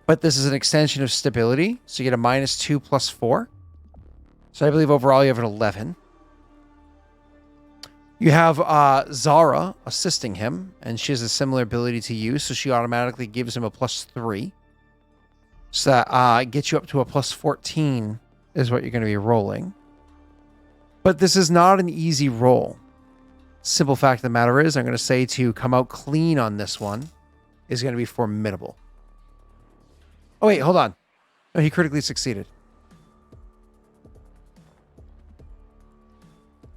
A: but this is an extension of stability. So you get a -2 + 4. So I believe overall you have an 11. You have Zara assisting him, and she has a similar ability to you, so she automatically gives him a +3. So that gets you up to a +14 is what you're going to be rolling. But this is not an easy roll. Simple fact of the matter is, I'm going to say to come out clean on this one is going to be formidable. Oh, wait, hold on. No, he critically succeeded.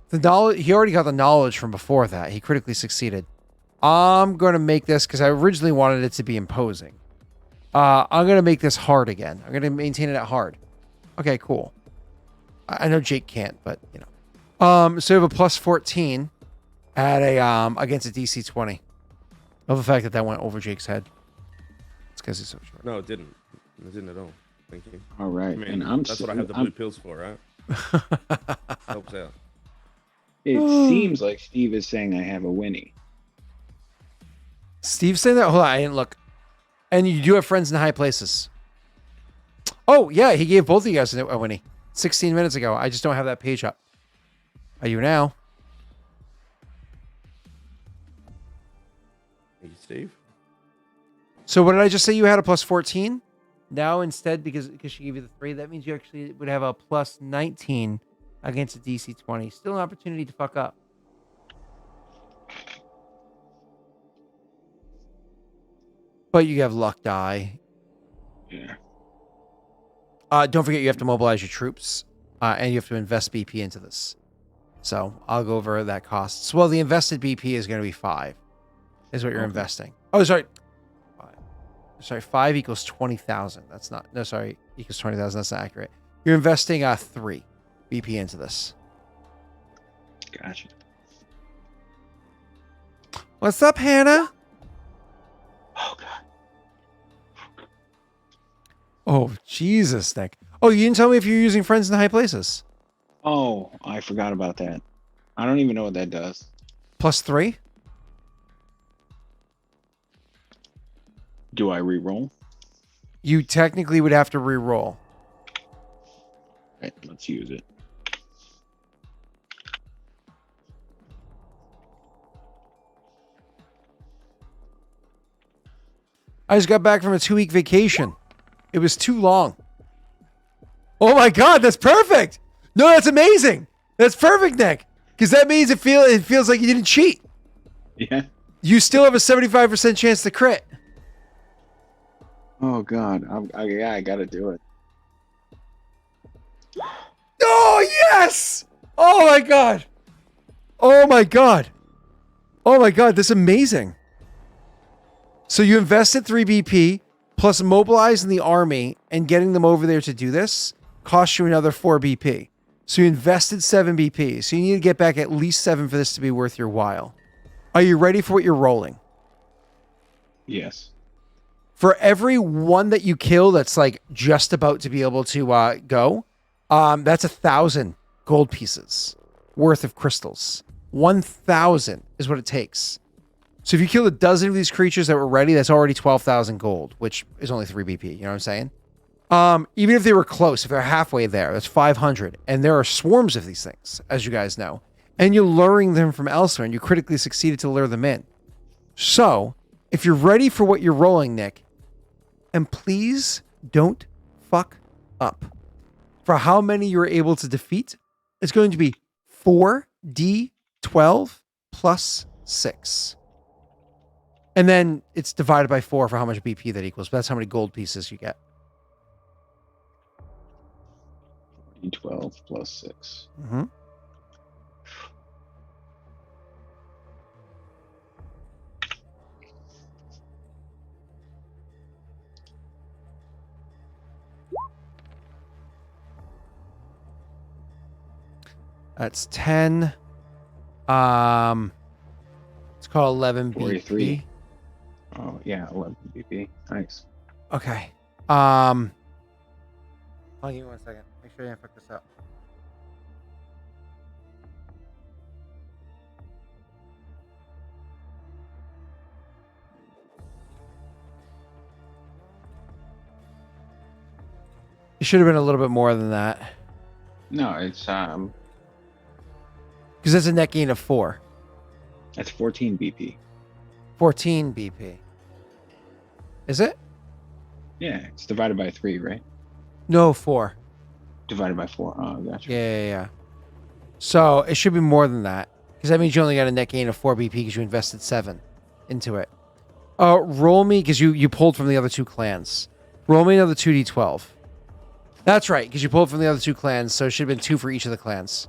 A: The knowledge, he already got the knowledge from before that. He critically succeeded. I'm going to make this, because I originally wanted it to be imposing. I'm going to make this hard again. I'm going to maintain it at hard. Okay, cool. I know Jake can't, but, you know. So you have a +14 at a against a DC 20. Love the fact that that went over Jake's head. It's because he's so short.
B: No, it didn't. It didn't at all. Thank you.
C: All right.
B: I mean,
C: And I'm
B: that's what I have the blue pills for, right? Helps out.
C: It seems like Steve is saying I have a Winnie.
A: Steve saying that? Hold on, I didn't look. And you do have friends in high places. Oh, yeah, he gave both of you guys a Winnie 16 minutes ago. I just don't have that page up. Are you now?
B: Thank you, Steve.
A: So what did I just say? You had a +14? Now instead, because she gave you the 3, that means you actually would have a +19 against a DC 20. Still an opportunity to fuck up. But you have luck die.
C: Yeah.
A: Don't forget you have to mobilize your troops, and you have to invest BP into this. So I'll go over that costs. Well, the invested BP is going to be 5, is what you're investing. Oh, sorry. 5 equals 20,000. That's not, no, sorry, equals 20,000. That's not accurate. You're investing 3 BP into this.
C: Gotcha.
A: What's up, Hannah?
C: Oh, God.
A: Oh, Jesus, Nick. Oh, you didn't tell me if you're using friends in high places.
C: Oh, I forgot about that. I don't even know what that does.
A: +3?
C: Do I re-roll?
A: You technically would have to re-roll.
C: Right, let's use it.
A: I just got back from a 2-week vacation. It was too long. Oh my God, that's perfect. No, that's amazing. That's perfect, Nick. Because that means it feels like you didn't cheat.
C: Yeah.
A: You still have a 75% chance to crit.
C: Oh, God. I got to do it.
A: Oh, yes. Oh my God. Oh my God. Oh my God, that's amazing. So you invested 3 BP plus mobilizing the army and getting them over there to do this costs you another 4 BP. So you invested 7 BP. So you need to get back at least 7 for this to be worth your while. Are you ready for what you're rolling?
C: Yes.
A: For every one that you kill that's like just about to be able to go, that's 1,000 gold pieces worth of crystals. 1,000 is what it takes. So if you kill a dozen of these creatures that were ready, that's already 12,000 gold, which is only 3 BP. You know what I'm saying? Even if they were close, if they're halfway there, that's 500. And there are swarms of these things, as you guys know. And you're luring them from elsewhere, and you critically succeeded to lure them in. So, if you're ready for what you're rolling, Nick, and please don't fuck up. For how many you're able to defeat, it's going to be 4d12 plus 6. And then it's divided by 4 for how much BP that equals. But that's how many gold pieces you get.
C: 12 plus 6.
A: Mm-hmm. That's 10. It's called 11
C: 43.
A: BP.
C: Oh, yeah, 11 BP. Nice.
A: Okay. Hold on, give me 1 second. Make sure you didn't fuck this up. It should have been a little bit more than that.
C: No, it's
A: Because that's a net gain of 4.
C: that's 14 BP.
A: 14 BP. Is it?
C: Yeah, it's divided by 3, right?
A: No, 4.
C: Divided by 4. Oh, gotcha.
A: Yeah. So it should be more than that. Because that means you only got a net gain of 4 BP because you invested 7 into it. Roll me, because you pulled from the other 2 clans. Roll me another 2d12. That's right, because you pulled from the other 2 clans, so it should have been 2 for each of the clans.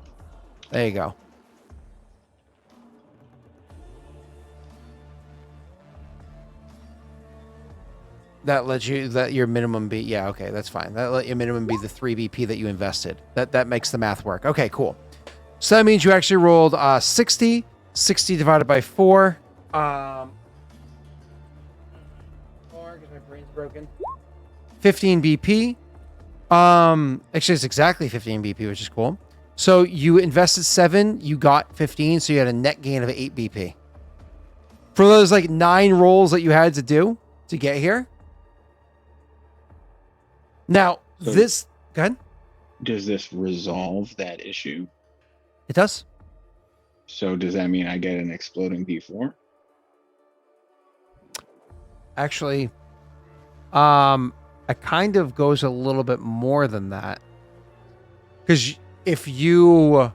A: There you go. That let your minimum be, yeah, okay, that's fine. That let your minimum be the 3 BP that you invested. That makes the math work. Okay, cool. So that means you actually rolled 60. 60 divided by 4. 4, because my brain's broken. 15 BP. Actually, it's exactly 15 BP, which is cool. So you invested 7, you got 15, so you had a net gain of 8 BP. For those like 9 rolls that you had to do to get here. Now,
C: So-
A: this... Go ahead.
C: Does this resolve that issue?
A: It does.
C: So does that mean I get an exploding D4?
A: Actually, it kind of goes a little bit more than that. Because if you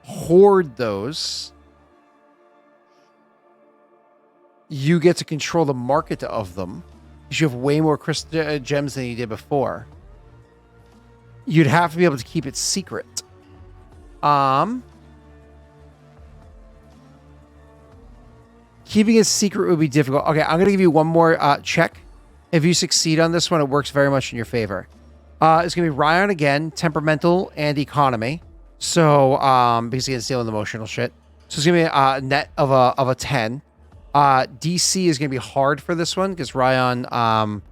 A: hoard those, you get to control the market of them. Because you have way more gems than you did before. You'd have to be able to keep it secret. Keeping it secret would be difficult. Okay, I'm going to give you one more check. If you succeed on this one, it works very much in your favor. It's going to be Ryan again, temperamental and economy. So, because he can deal with emotional shit. So it's going to be a net of a 10. DC is going to be hard for this one because Ryan, I'm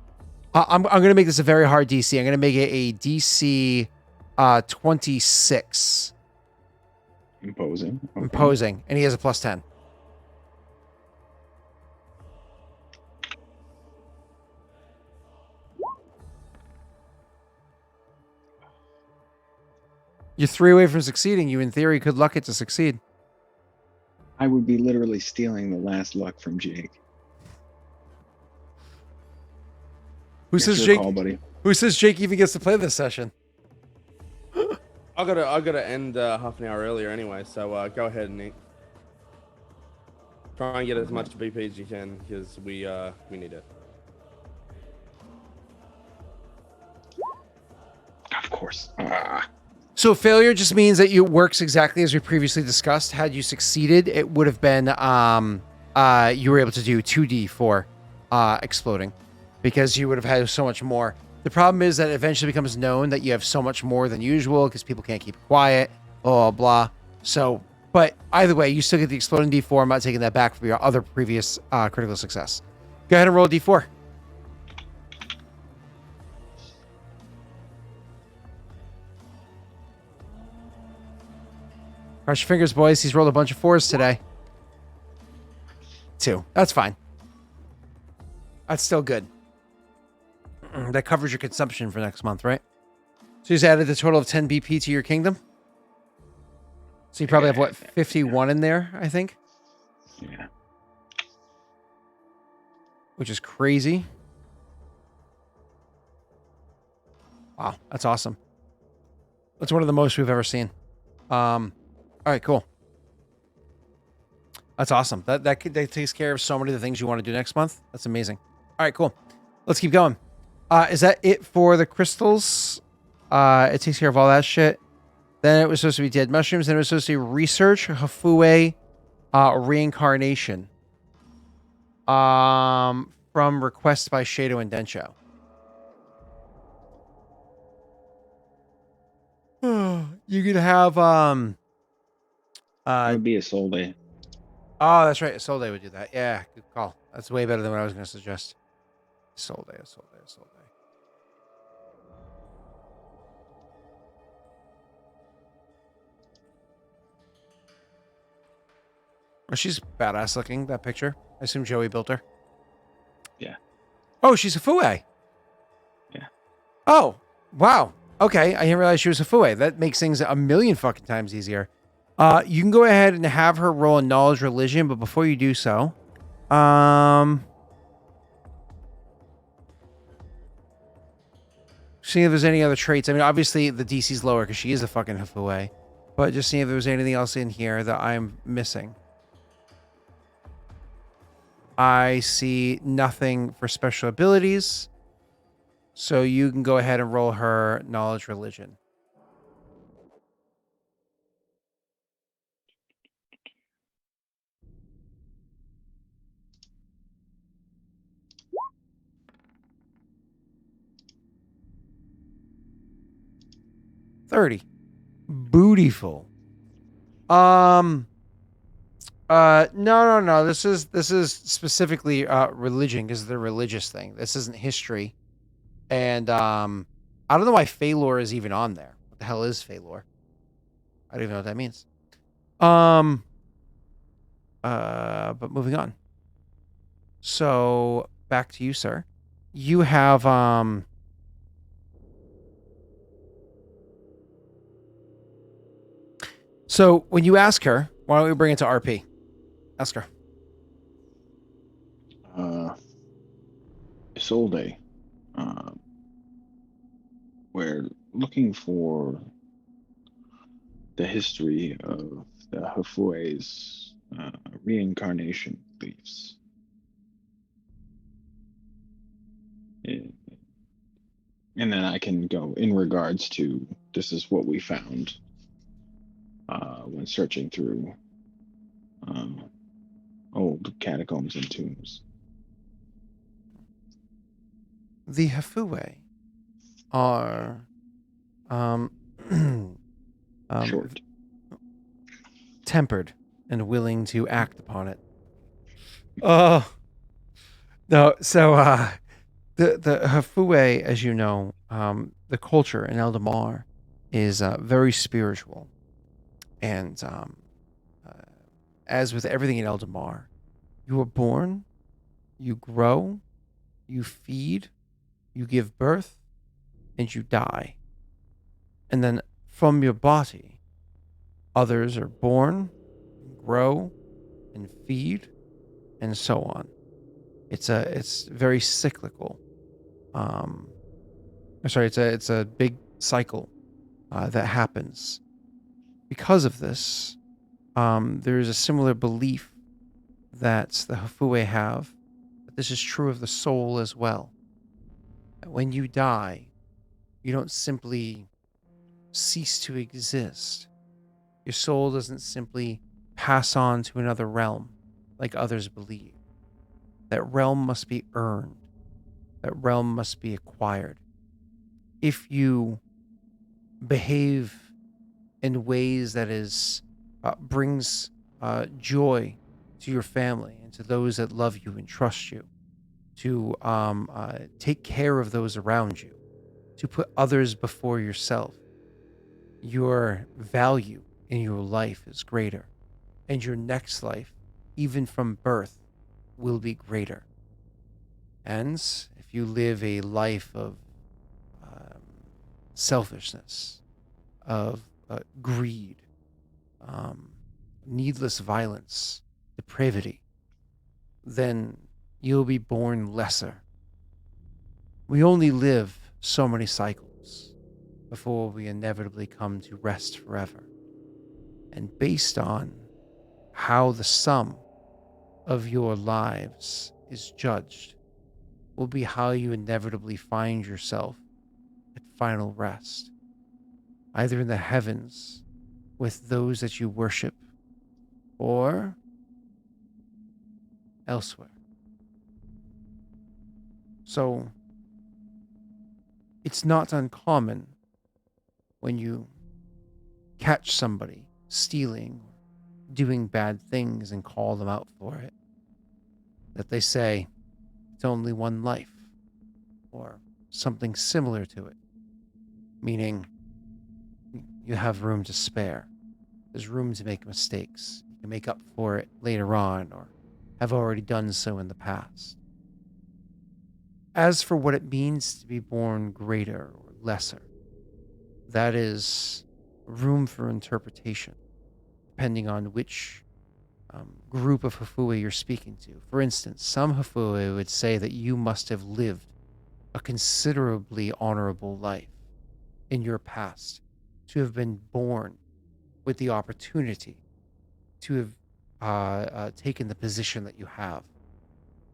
A: going to make this a very hard DC. I'm going to make it a DC 26.
C: Imposing. Okay.
A: Imposing. And he has a plus 10. You're 3 away from succeeding. You, in theory, could luck it to succeed.
C: I would be literally stealing the last luck from Jake.
A: Who
C: It's
A: says
C: your
A: Jake?
C: call, buddy.
A: Who says Jake even gets to play this session?
B: I gotta end half an hour earlier anyway, so go ahead, Nick. Try and get as much BP as you can, because we need it.
C: Of course.
A: So failure just means that it works exactly as we previously discussed. Had you succeeded, it would have been you were able to do 2d for exploding, because you would have had so much more. The problem is that it eventually becomes known that you have so much more than usual because people can't keep quiet, blah, blah, blah. So, but either way, you still get the exploding D4. I'm not taking that back from your other previous critical success. Go ahead and roll a D4. Cross your fingers, boys. He's rolled a bunch of 4s today. 2. That's fine. That's still good. That covers your consumption for next month, right? So he's added a total of 10 BP to your kingdom. So you probably have, what, 51 in there, I think?
C: Yeah.
A: Which is crazy. Wow, that's awesome. That's one of the most we've ever seen. All right, cool. That's awesome. That takes care of so many of the things you want to do next month. That's amazing. All right, cool. Let's keep going. Is that it for the crystals? It takes care of all that shit. Then it was supposed to be dead mushrooms. Then it was supposed to be research, Hafue, reincarnation. From request by Shado and Densho. You could have
C: It would be a soul day.
A: Oh, that's right. Soul Day would do that. Yeah, good call. That's way better than what I was going to suggest. Soul Day, Soul Day, Soul Day. Oh, she's badass looking, that picture. I assume Joey built her.
C: Yeah.
A: Oh, she's a Fue.
C: Yeah.
A: Oh, wow. Okay, I didn't realize she was a Fue. That makes things a million fucking times easier. You can go ahead and have her roll a knowledge religion, but before you do so, seeing if there's any other traits. I mean, obviously the DC's lower because she is a fucking Hafue, but just seeing if there's anything else in here that I'm missing. I see nothing for special abilities, so you can go ahead and roll her knowledge religion. $30. Bootyful. No. This is specifically religion because the religious thing. This isn't history. And I don't know why Phalor is even on there. What the hell is Phalor? I don't even know what that means. But moving on. So back to you, sir. You have So when you ask her, why don't we bring it to RP? Ask her.
C: Soul day. We're looking for the history of the Hafue's reincarnation beliefs. And then I can go in regards to this is what we found when searching through old catacombs and tombs.
A: The Hafue are
C: Short.
A: tempered and willing to act upon it. No, so the Hafue, as you know, the culture in Eldamar is very spiritual. And as with everything in Eldamar, you are born, you grow, you feed, you give birth, and you die. And then from your body, others are born, grow, and feed, and so on. It's very cyclical. It's a big cycle that happens. Because of this, there is a similar belief that the Hafue have that this is true of the soul as well. That when you die, you don't simply cease to exist. Your soul doesn't simply pass on to another realm like others believe. That realm must be earned. That realm must be acquired. if you behave in ways that brings joy to your family and to those that love you and trust you, to take care of those around you, to put others before yourself, your value in your life is greater, and your next life, even from birth, will be greater. And if you live a life of um, selfishness, of greed, um, needless violence, depravity, then you'll be born lesser. We only live so many cycles before we inevitably come to rest forever. And based on how the sum of your lives is judged, will be how you inevitably find yourself at final rest, either in the heavens with those that you worship or elsewhere. So it's not uncommon when you catch somebody stealing or doing bad things and call them out for it that they say it's only one life or something similar to it, meaning you have room to spare. There's room to make mistakes. You can make up for it later on or have already done so in the past. As for what it means to be born greater or lesser, that is room for interpretation, depending on which group of Hafui you're speaking to. For instance, some Hafui would say that you must have lived a considerably honorable life in your past to have been born with the opportunity to have taken the position that you have.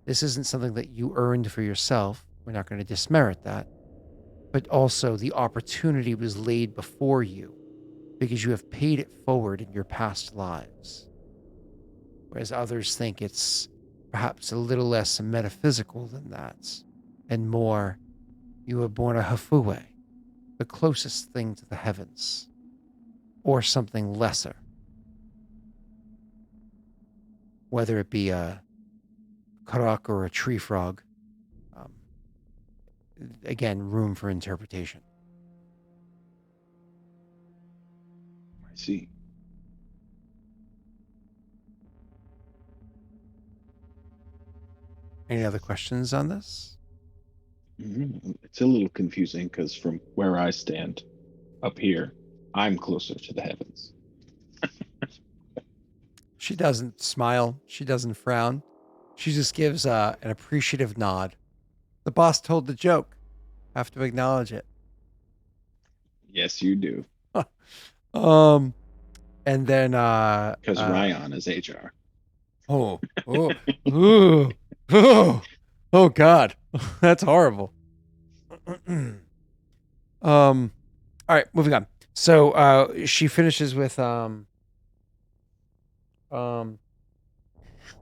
A: This isn't something that you earned for yourself. We're not going to dismerit that. But also, the opportunity was laid before you because you have paid it forward in your past lives. Whereas others think it's perhaps a little less metaphysical than that, and more, you were born a Hafue, the closest thing to the heavens, or something lesser, whether it be a karak or a tree frog. Um, again, room for interpretation.
C: I see.
A: Any other questions on this?
C: It's a little confusing because from where I stand up here, I'm closer to the heavens.
A: She doesn't smile. She doesn't frown. She just gives an appreciative nod. The boss told the joke. Have to acknowledge it.
C: Yes, you do.
A: um, and then
C: Because Ryan is HR.
A: oh, oh, ooh, oh, oh, God, that's horrible. All right, moving on. So she finishes with um,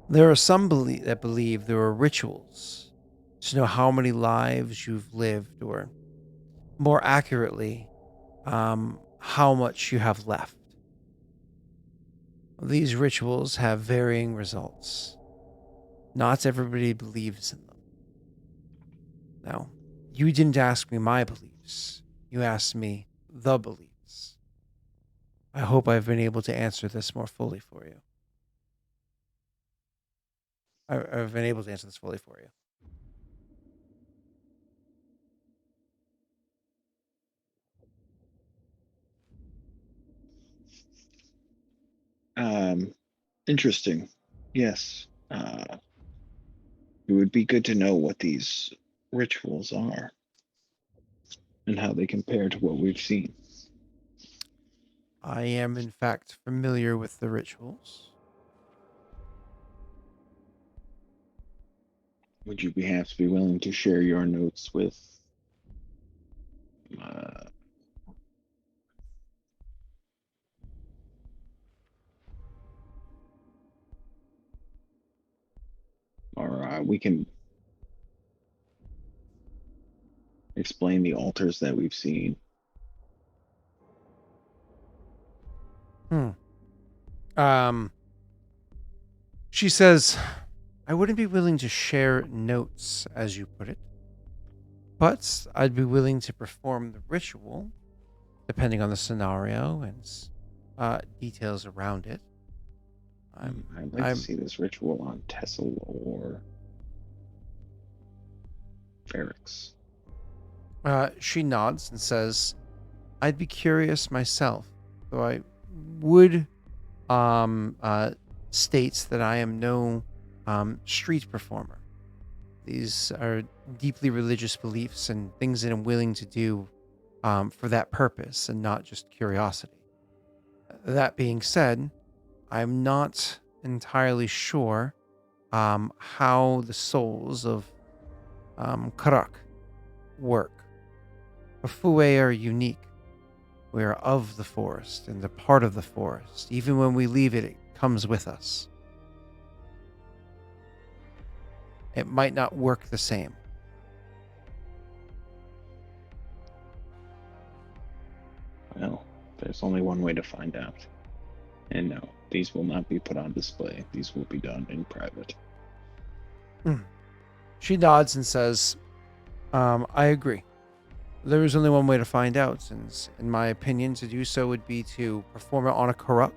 A: there are some that believe there are rituals to know how many lives you've lived, or more accurately, how much you have left. These rituals have varying results. Not everybody believes in them. Now, you didn't ask me my beliefs. You asked me the beliefs. I hope I've been able to answer this more fully for you. I've been able to answer this fully for you.
C: Interesting. Yes. It would be good to know what these rituals are and how they compare to what we've seen.
A: I am, in fact, familiar with the rituals.
C: Would you perhaps be willing to share your notes with uh, or we can explain the altars that we've seen.
A: She says, I wouldn't be willing to share notes, as you put it, but I'd be willing to perform the ritual, depending on the scenario and details around it.
C: I'd like to see this ritual on Tessel or Ferrix.
A: She nods and says, I'd be curious myself, though I would states that I am no street performer. These are deeply religious beliefs and things that I'm willing to do for that purpose and not just curiosity. That being said, I'm not entirely sure how the souls of Karak work. Afue are unique. We are of the forest and a part of the forest. Even when we leave it, it comes with us. It might not work the same.
C: Well, there's only one way to find out. And no, these will not be put on display. These will be done in private.
A: She nods and says, I agree. There is only one way to find out, since, in my opinion, to do so would be to perform it on a Karuk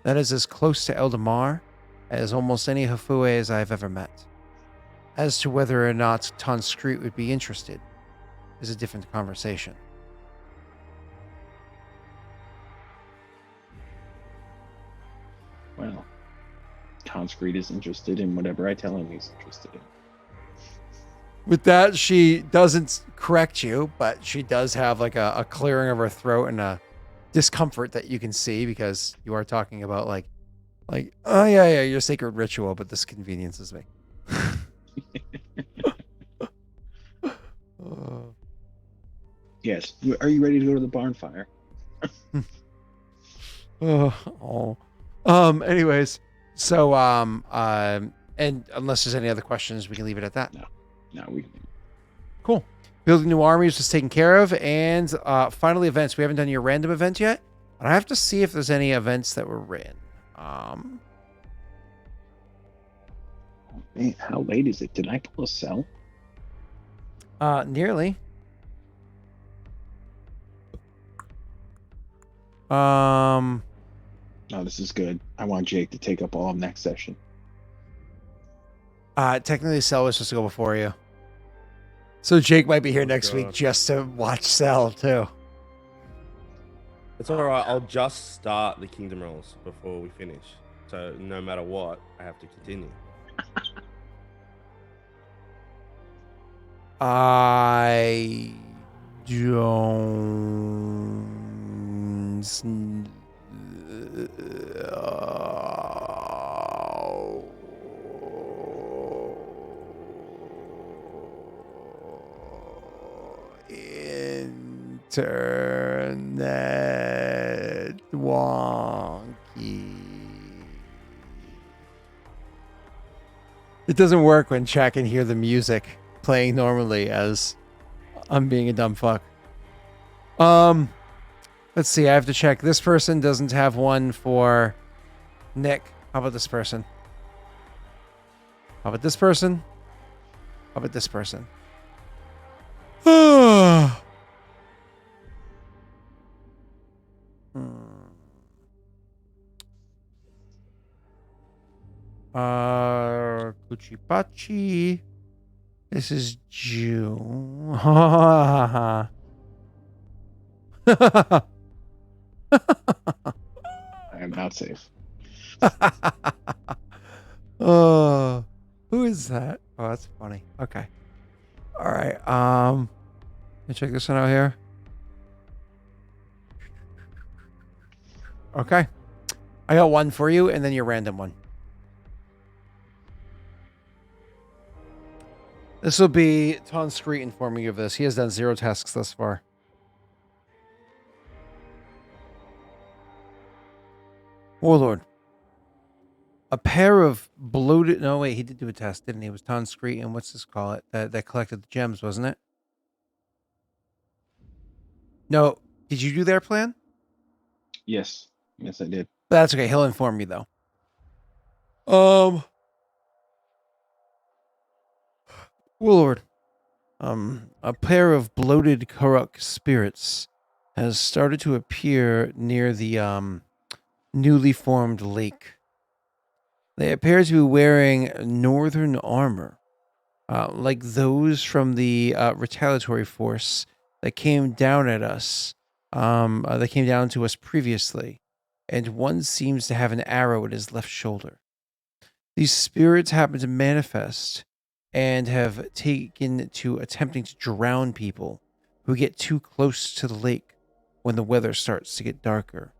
A: that is as close to Eldamar as almost any Hafue as I've ever met. As to whether or not Tonscreet would be interested is a different conversation.
C: Well, Tonscreet is interested in whatever I tell him he's interested in.
A: With that, she doesn't correct you, but she does have like a clearing of her throat and a discomfort that you can see because you are talking about like, oh yeah, your sacred ritual, but this conveniences me.
C: Yes. Are you ready to go to the barn fire?
A: Anyways, so and unless there's any other questions, we can leave it at that.
C: No, we can.
A: Cool. Building new armies was taken care of, and finally events. We haven't done your random event yet, but I have to see if there's any events that were written.
C: Man, how late is it? Did I pull a cell?
A: Nearly.
C: Oh, this is good. I want Jake to take up all of next session.
A: Technically, Cell was supposed to go before you. So Jake might be here next week just to watch Cell, too.
B: It's alright, I'll just start the Kingdom Rolls before we finish. So no matter what, I have to continue.
A: I don't... Internet wonky. It doesn't work when chat can hear the music playing normally as I'm being a dumb fuck. Let's see, I have to check. This person doesn't have one for Nick. How about this person? How about this person? How about this person? Kuchipachi. This is June. I
C: am not safe.
A: Oh, who is that? Oh, that's funny. Okay. All right. Let me check this one out here. Okay. I got one for you, and then your random one. This will be Tonscreet informing you of this. He has done 0 tasks thus far. Warlord. A pair of bloated... No, wait, he did do a test, didn't he? It was Tonscreet and what's this call it? That collected the gems, wasn't it? No, did you do their plan?
C: Yes, I did.
A: That's okay. He'll inform me though. Warlord. A pair of bloated Karuk spirits has started to appear near the newly formed lake. They appear to be wearing northern armor, like those from the retaliatory force that came down at us. That came down to us previously, and one seems to have an arrow in his left shoulder. These spirits happen to manifest and have taken to attempting to drown people who get too close to the lake when the weather starts to get darker,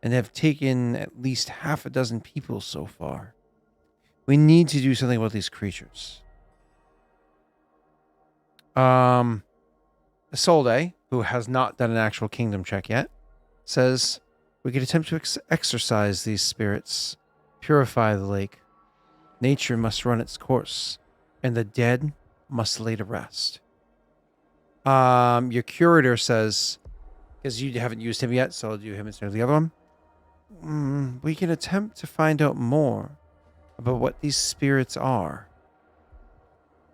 A: and have taken at least half a dozen people so far. We need to do something about these creatures. Isolde, who has not done an actual kingdom check yet, says we could attempt to exorcise these spirits, purify the lake. Nature must run its course, and the dead must lay to rest. Your curator says, because you haven't used him yet, so I'll do him instead of the other one. We can attempt to find out more about what these spirits are.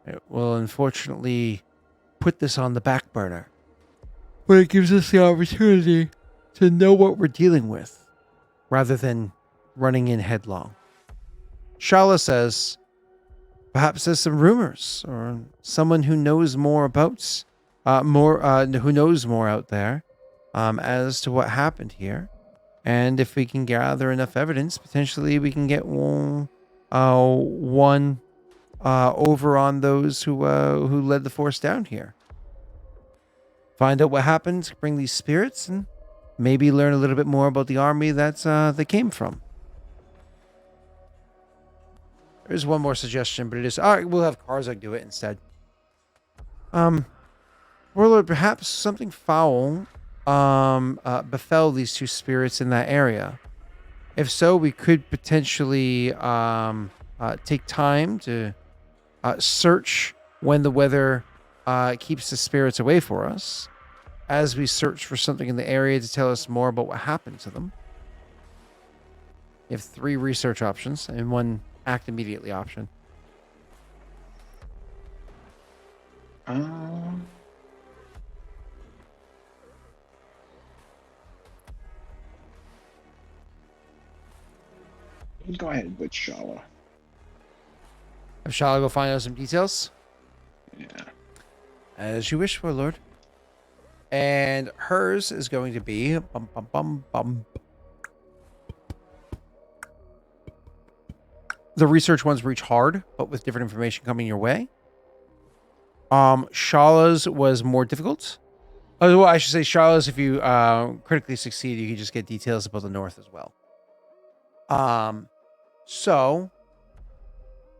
A: It will unfortunately put this on the back burner, but it gives us the opportunity to know what we're dealing with, rather than running in headlong. Shala says, perhaps there's some rumors, or someone who knows more about, who knows more out there, as to what happened here. And if we can gather enough evidence, potentially we can get one over on those who led the force down here. Find out what happened, bring these spirits, and maybe learn a little bit more about the army that they came from. There's one more suggestion, but it is... All right, we'll have Karzak do it instead. Warlord, perhaps something foul befell these two spirits in that area. If so, we could potentially take time to search when the weather keeps the spirits away for us, as we search for something in the area to tell us more about what happened to them. You have 3 research options and 1 act immediately option.
C: Go ahead with Shala.
A: Have Shala go find out some details?
C: Yeah.
A: As you wish, Warlord. And hers is going to be... The research ones reach hard, but with different information coming your way. Shala's was more difficult. Oh, well, I should say Shala's, if you critically succeed, you can just get details about the north as well.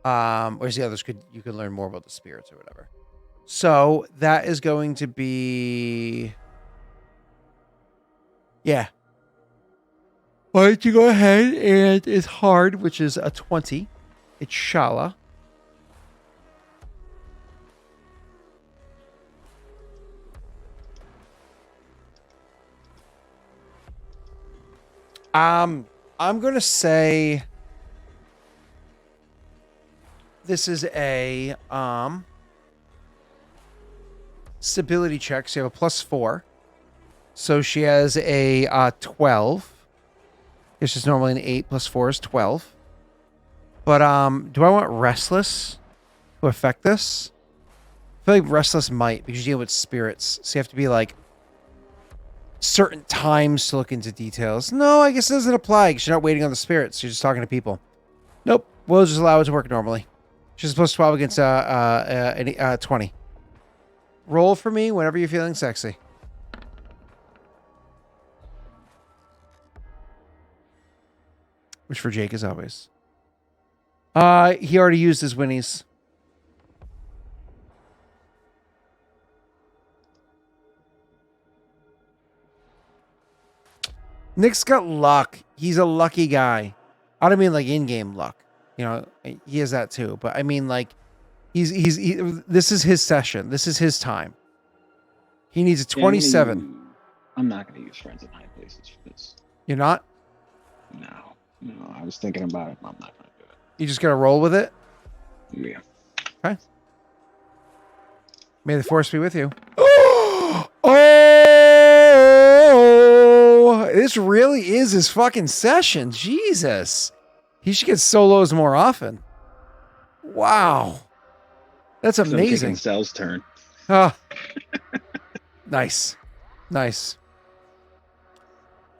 A: Whereas the others you could learn more about the spirits or whatever. So that is going to be... Yeah. Why don't you go ahead and it's hard, which is a 20. It's Shala. I'm going to say this is a stability check. So you have a +4. So she has a 12. It's just normally an 8 + 4 is 12. But do I want Restless to affect this? I feel like Restless might, because you deal with spirits. So you have to be like certain times to look into details. No, I guess it doesn't apply because you're not waiting on the spirits. You're just talking to people. Nope. We'll just allow it to work normally. She's plus 12 against 20. Roll for me whenever you're feeling sexy. Which for Jake is always. He already used his winnies. Nick's got luck. He's a lucky guy. I don't mean like in-game luck. You know, he has that too. But I mean like, this is his session. This is his time. He needs a 27.
C: I'm not going to use friends in high places for this.
A: You're not?
C: No. I was thinking about it. But I'm not going to do
A: You just got to roll with it?
C: it. Yeah.
A: Okay. May the force be with you. Oh! This really is his fucking session. Jesus. He should get solos more often. Wow. That's
C: So I'm taking
A: amazing.
C: Cell's turn.
A: Ah. Nice. Nice.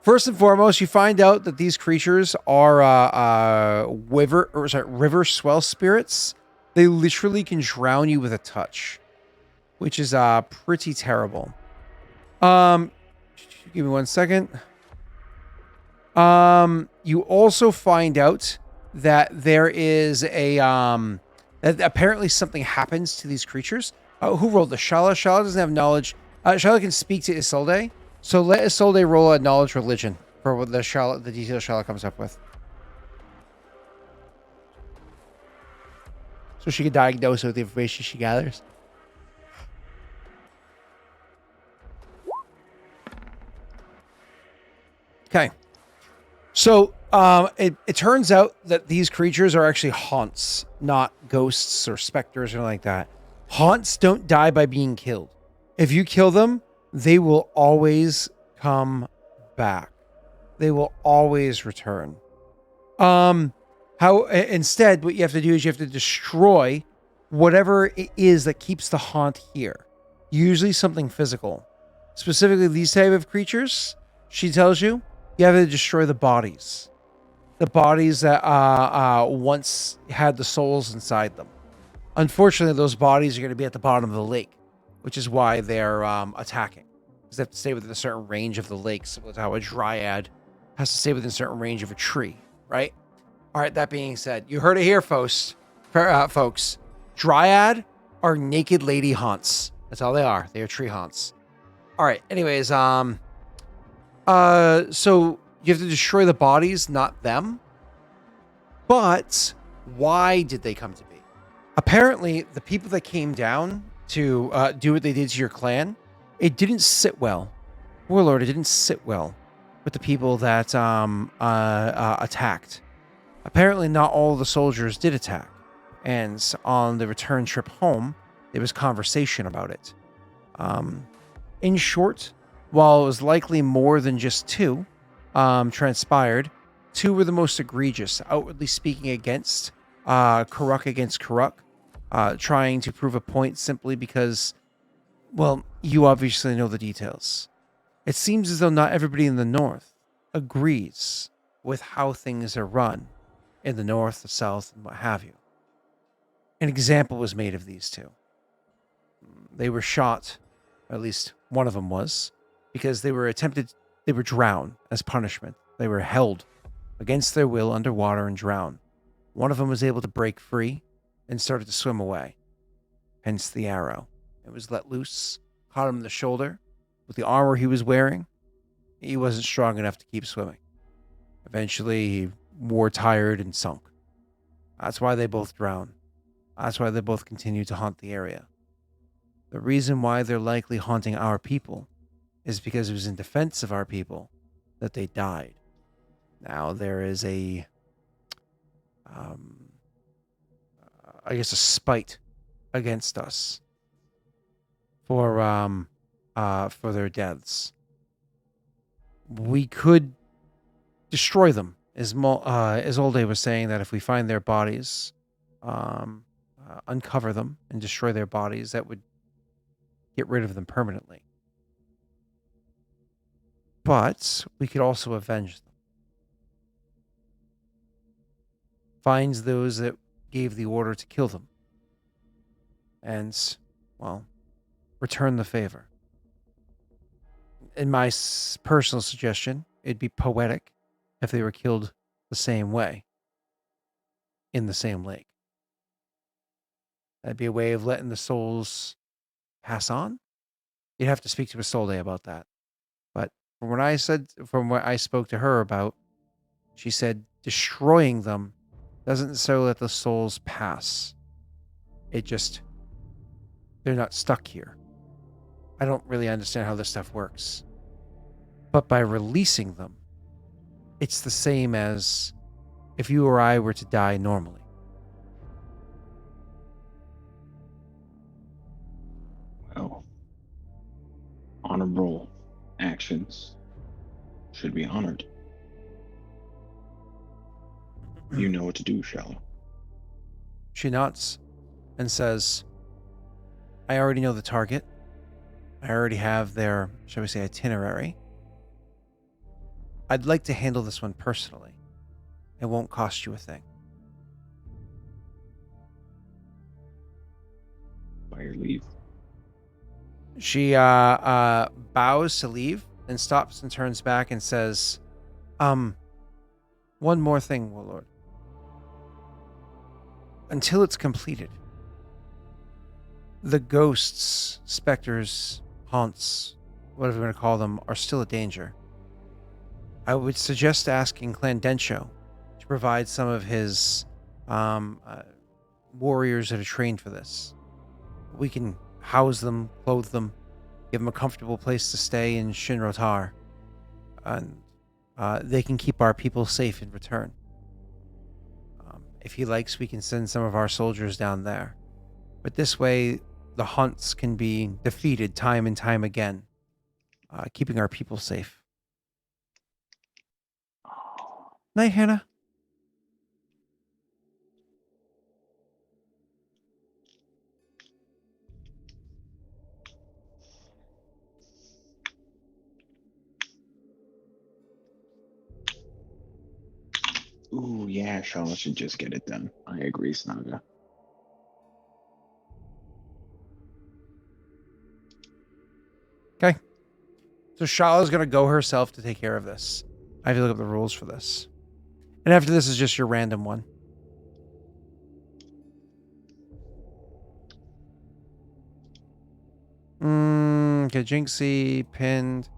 A: First and foremost, you find out that these creatures are river swell spirits. They literally can drown you with a touch, which is pretty terrible. Give me 1 second. You also find out that there is a that apparently something happens to these creatures. Who rolled the Shala? Shala doesn't have knowledge. Shala can speak to Isolde. So let Isolde roll a knowledge religion for what the detail Shala comes up with. So she can diagnose it with the information she gathers. Okay. So it turns out that these creatures are actually haunts, not ghosts or specters or anything like that. Haunts don't die by being killed. If you kill them, they will always come back. They will always return. Instead, what you have to do is you have to destroy whatever it is that keeps the haunt here. Usually something physical. Specifically these type of creatures, she tells you, you have to destroy the bodies. The bodies that once had the souls inside them. Unfortunately, those bodies are going to be at the bottom of the lake, which is why they're attacking. Because they have to stay within a certain range of the lake, similar to how a dryad has to stay within a certain range of a tree, right? All right, that being said, you heard it here, folks. Dryad are naked lady haunts. That's all they are. They are tree haunts. All right, anyways, so you have to destroy the bodies, not them. But why did they come to be? Apparently, the people that came down to do what they did to your clan, it didn't sit well. Warlord, it didn't sit well with the people that attacked. Apparently, not all the soldiers did attack. And on the return trip home, there was conversation about it. In short, while it was likely more than just two transpired, two were the most egregious, outwardly speaking against Karuk against Karuk, trying to prove a point simply because, well, you obviously know the details. It seems as though not everybody in the north agrees with how things are run in the north, the south, and what have you. An example was made of these two. They were shot, or at least one of them was, because they were drowned as punishment. They were held against their will underwater and drowned. One of them was able to break free and started to swim away. Hence the arrow. It was let loose, caught him in the shoulder. With the armor he was wearing, he wasn't strong enough to keep swimming. Eventually, he wore tired and sunk. That's why they both drowned. That's why they both continue to haunt the area. The reason why they're likely haunting our people is because it was in defense of our people that they died. Now, there is a spite against us for their deaths. We could destroy them, as Olde was saying, that if we find their bodies, uncover them and destroy their bodies, that would get rid of them permanently. But we could also avenge them. Find those that gave the order to kill them. And, well, return the favor. In my personal suggestion, it'd be poetic if they were killed the same way in the same lake. That'd be a way of letting the souls pass on. You'd have to speak to Isolde about that. But from what I spoke to her about, she said destroying them doesn't necessarily let the souls pass. They're not stuck here. I don't really understand how this stuff works. But by releasing them, it's the same as if you or I were to die normally.
C: Well, honorable actions should be honored. You know what to do, Shallow.
A: She nods and says, I already know the target. I already have their, shall we say, itinerary. I'd like to handle this one personally. It won't cost you a thing.
C: By your leave.
A: She bows to leave and stops and turns back and says, one more thing, Warlord. Until it's completed, the ghosts, specters, haunts, whatever you want to call them, are still a danger. I would suggest asking Clan Densho to provide some of his warriors that are trained for this. We can house them, clothe them, give them a comfortable place to stay in Shinrotar, and they can keep our people safe in return. If he likes, we can send some of our soldiers down there. But this way, the hunts can be defeated time and time again, keeping our people safe. Night, Hannah.
C: Ooh, yeah, Shallow should just get it done. I agree, Snaga.
A: Okay. So Shala's going to go herself to take care of this. I have to look up the rules for this. And after this is just your random one. Okay, Jinxie pinned.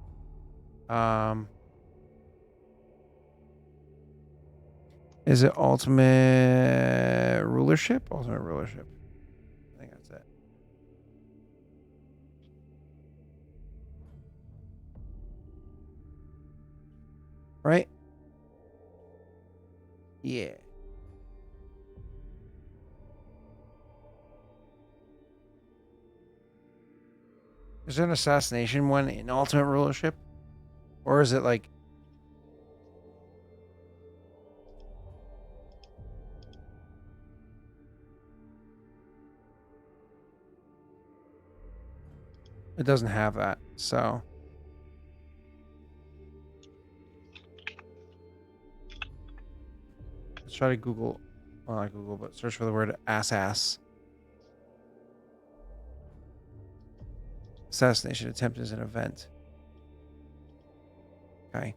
A: Is it ultimate rulership? Ultimate rulership. I think that's it. Right? Yeah. Is there an assassination one in ultimate rulership? Or is it like... It doesn't have that, so... Let's try to Google... Well, not Google, but search for the word ass. Assassination attempt is an event. Okay.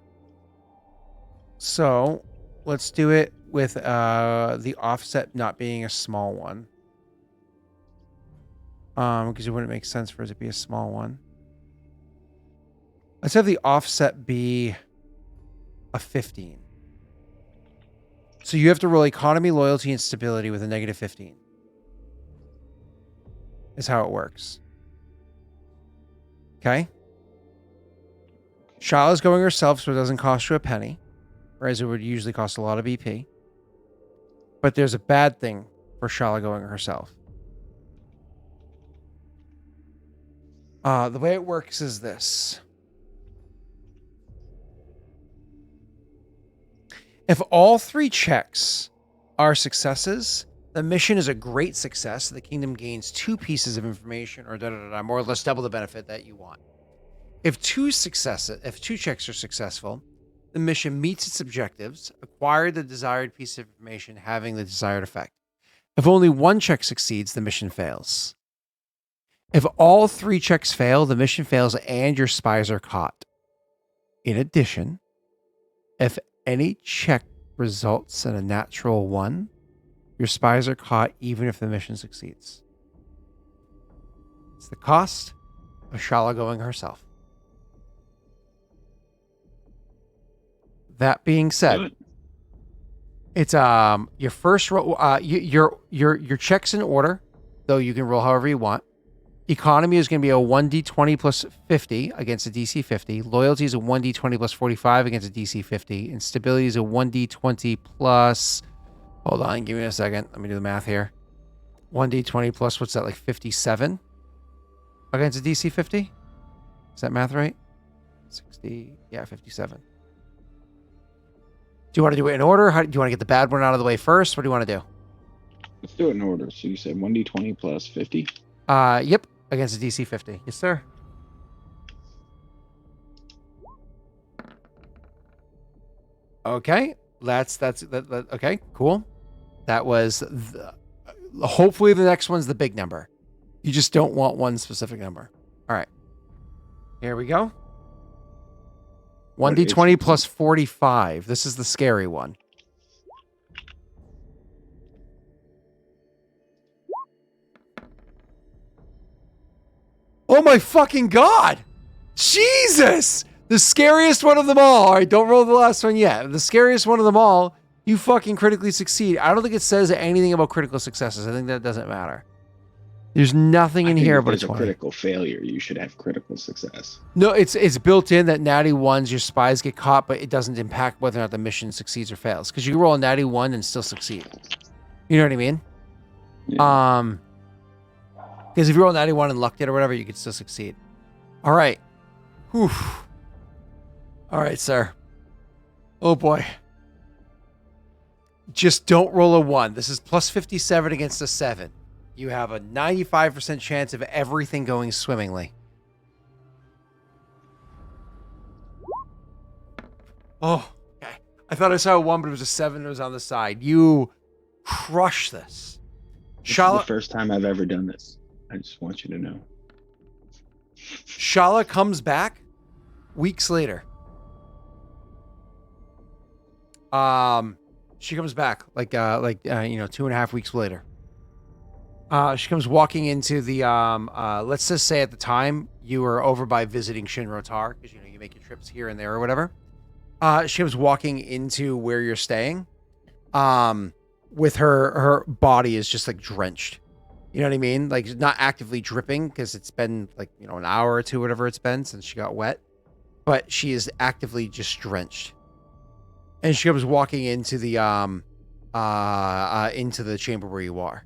A: So, let's do it with the offset not being a small one. Because it wouldn't make sense for it to be a small one. Let's have the offset be a 15. So you have to roll economy, loyalty, and stability with a negative 15. Is how it works. Okay? Shala's going herself, so it doesn't cost you a penny. Whereas it would usually cost a lot of BP. But there's a bad thing for Shala going herself. The way it works is this. If all 3 checks are successes, the mission is a great success. The kingdom gains 2 pieces of information, or more or less double the benefit that you want. If 2 checks are successful, the mission meets its objectives, acquired the desired piece of information, having the desired effect. If only 1 check succeeds, the mission fails. If all 3 checks fail, the mission fails and your spies are caught. In addition, if any check results in a natural 1, your spies are caught even if the mission succeeds. It's the cost of Shala going herself. That being said, it's your first roll. Your check's in order, though you can roll however you want. Economy is going to be a 1d20 plus 50 against a DC 50. Loyalty is a 1d20 plus 45 against a DC 50. And stability is a 1d20 plus... Hold on, give me a second. Let me do the math here. 1d20 plus, what's that, like 57 against a DC 50? Is that math right? 60, yeah, 57. Do you want to do it in order? Do you want to get the bad one out of the way first? What do you want to do?
C: Let's do it in order. So you said 1d20 plus 50?
A: Yep, against a DC 50. Yes, sir. Okay, okay, cool. That was hopefully the next one's the big number. You just don't want one specific number. All right, here we go. 1d20 plus 45. This is the scary one. Oh my fucking God! Jesus! The scariest one of them all. All right, don't roll the last one yet. The scariest one of them all, you fucking critically succeed. I don't think it says anything about critical successes. I think that doesn't matter. There's nothing in here but
C: a critical failure. You should have critical success.
A: No, it's built in that natty ones, your spies get caught, but it doesn't impact whether or not the mission succeeds or fails. Because you roll a natty 1 and still succeed. You know what I mean?
C: Yeah.
A: Because if you roll a natty 1 and lucked it or whatever, you could still succeed. All right. Whew. All right, sir. Oh boy. Just don't roll a 1. This is plus 57 against a 7. You have a 95% chance of everything going swimmingly. Oh, okay. I thought I saw a 1, but it was a 7 that was on the side. You crush this.
C: This is the first time I've ever done this. I just want you to know.
A: Shala comes back weeks later. She comes back like 2.5 weeks later. She comes walking into the let's just say at the time you were over by visiting Shinrotar, because you make your trips here and there or whatever. She comes walking into where you're staying. With her body is just like drenched. You know what I mean? Like not actively dripping because it's been like, an hour or two, whatever it's been since she got wet. But she is actively just drenched. And she comes walking into the chamber where you are.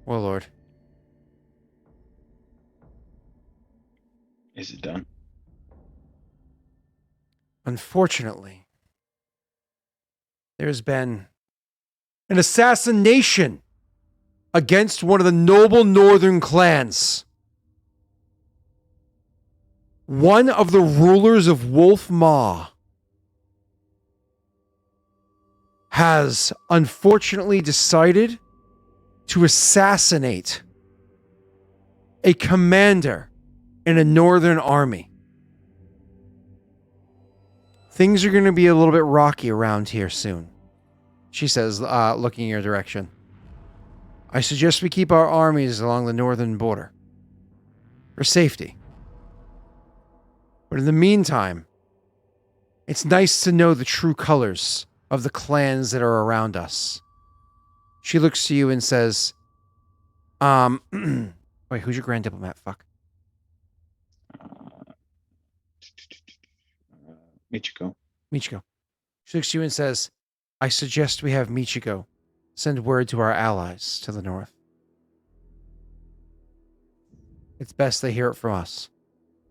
A: Oh, Lord.
C: Is it done?
A: Unfortunately, there's been an assassination against one of the noble northern clans. One of the rulers of Wolf Maw has unfortunately decided to assassinate a commander in a northern army. Things are going to be a little bit rocky around here soon, she says, looking in your direction. I suggest we keep our armies along the northern border for safety. But in the meantime, it's nice to know the true colors of the clans that are around us. She looks to you and says, wait, who's your grand diplomat? Fuck.
C: Michiko.
A: She looks to you and says, I suggest we have Michiko send word to our allies to the north. It's best they hear it from us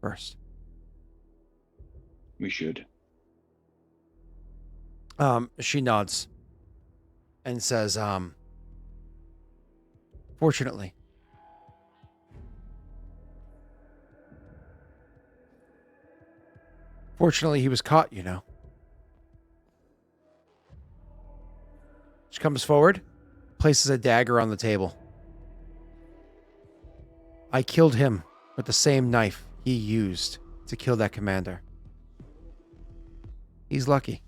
A: first.
C: We should.
A: She nods and says, fortunately, he was caught, She comes forward, places a dagger on the table. I killed him with the same knife he used to kill that commander. He's lucky.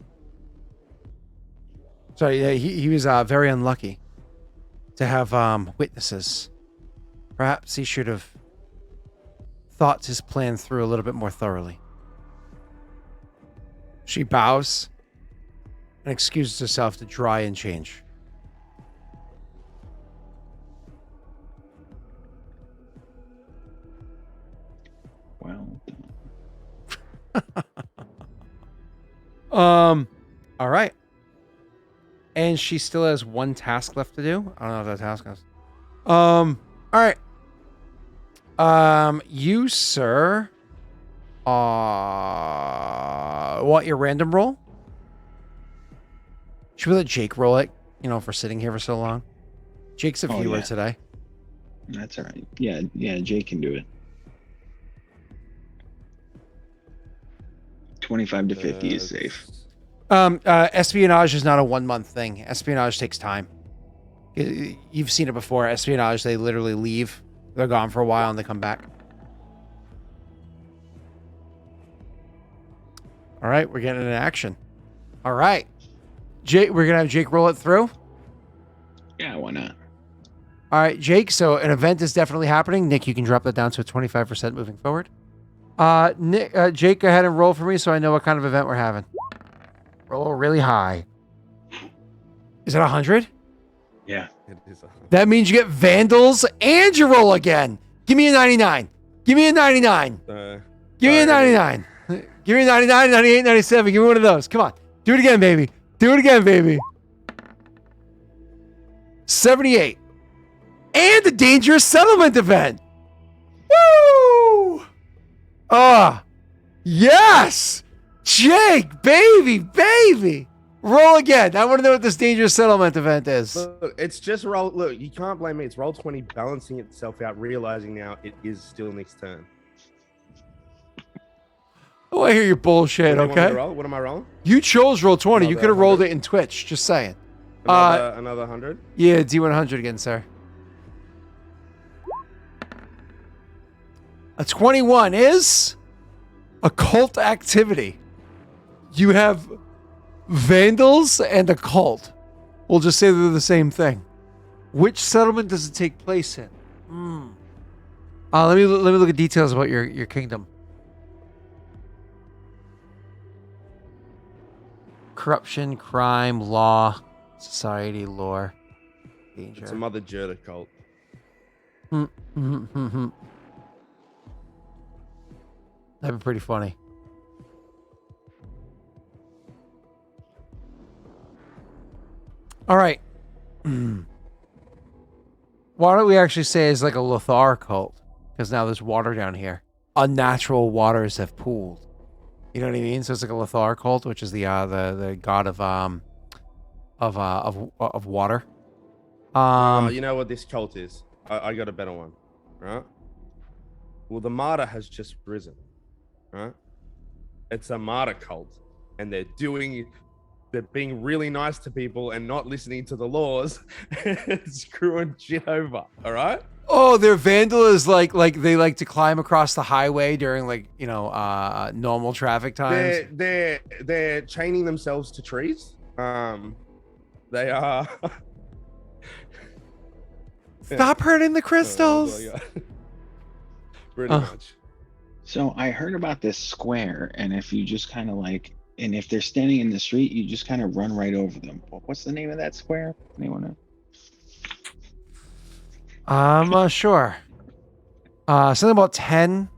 A: Sorry, he was very unlucky to have witnesses. Perhaps he should have thought his plan through a little bit more thoroughly. She bows and excuses herself to dry and change. All right. And she still has one task left to do. I don't know what that task is. All right. You, sir, want your random roll? Should we let Jake roll it? You know, for sitting here for so long. Jake's a viewer today.
C: That's all right. Yeah, Jake can do it. 25 to 50 is safe.
A: Espionage is not a 1 month thing. Espionage takes time. You've seen it before. Espionage, they literally leave. They're gone for a while and they come back. All right, we're getting into action. All right. Jake, we're going to have Jake roll it through.
C: Yeah, why not?
A: All right, Jake. So an event is definitely happening. Nick, you can drop that down to a 25% moving forward. Jake, go ahead and roll for me so I know what kind of event we're having. Roll really high. Is it 100?
C: Yeah.
B: It is
A: That means you get Vandals and you roll again. Give me a 99. Give me a 99. Give me a 99. Give me a 99, 98, 97. Give me one of those. Come on. Do it again, baby. Do it again, baby. 78. And the Dangerous Settlement event. Woo! Yes! Jake, baby. Roll again. I want to know what this Dangerous Settlement event is.
B: Look, it's just roll. Look, you can't blame me. It's roll 20 balancing itself out, realizing now it is still Nick's turn.
A: Oh, I hear your bullshit, okay?
B: What am I rolling?
A: You chose roll 20. You could have rolled
B: 100.
A: it in Twitch. Just saying.
B: Another 100?
A: Yeah, D100 again, sir. A 21 is occult activity. You have Vandals and occult. We'll just say they're the same thing. Which settlement does it take place in? Let me look at details about your kingdom. Corruption, crime, law, society, lore, danger.
B: It's a Mother Jurda cult.
A: That'd be pretty funny. All right. Why don't we actually say it's like a Lothar cult? Because now there's water down here. Unnatural waters have pooled. You know what I mean? So it's like a Lothar cult, which is the god of water.
B: You know what this cult is? I got a better one, right? Well, the martyr has just risen, right? It's a martyr cult, and they're being really nice to people and not listening to the laws, screwing shit over. All right.
A: Oh, their vandal is like they like to climb across the highway during normal traffic times.
B: They're chaining themselves to trees. They are.
A: Stop hurting the crystals.
B: Pretty much.
C: So I heard about this square, and if you just kind of and if they're standing in the street, you just kind of run right over them. What's the name of that square? Anyone know?
A: I'm sure. Something about 10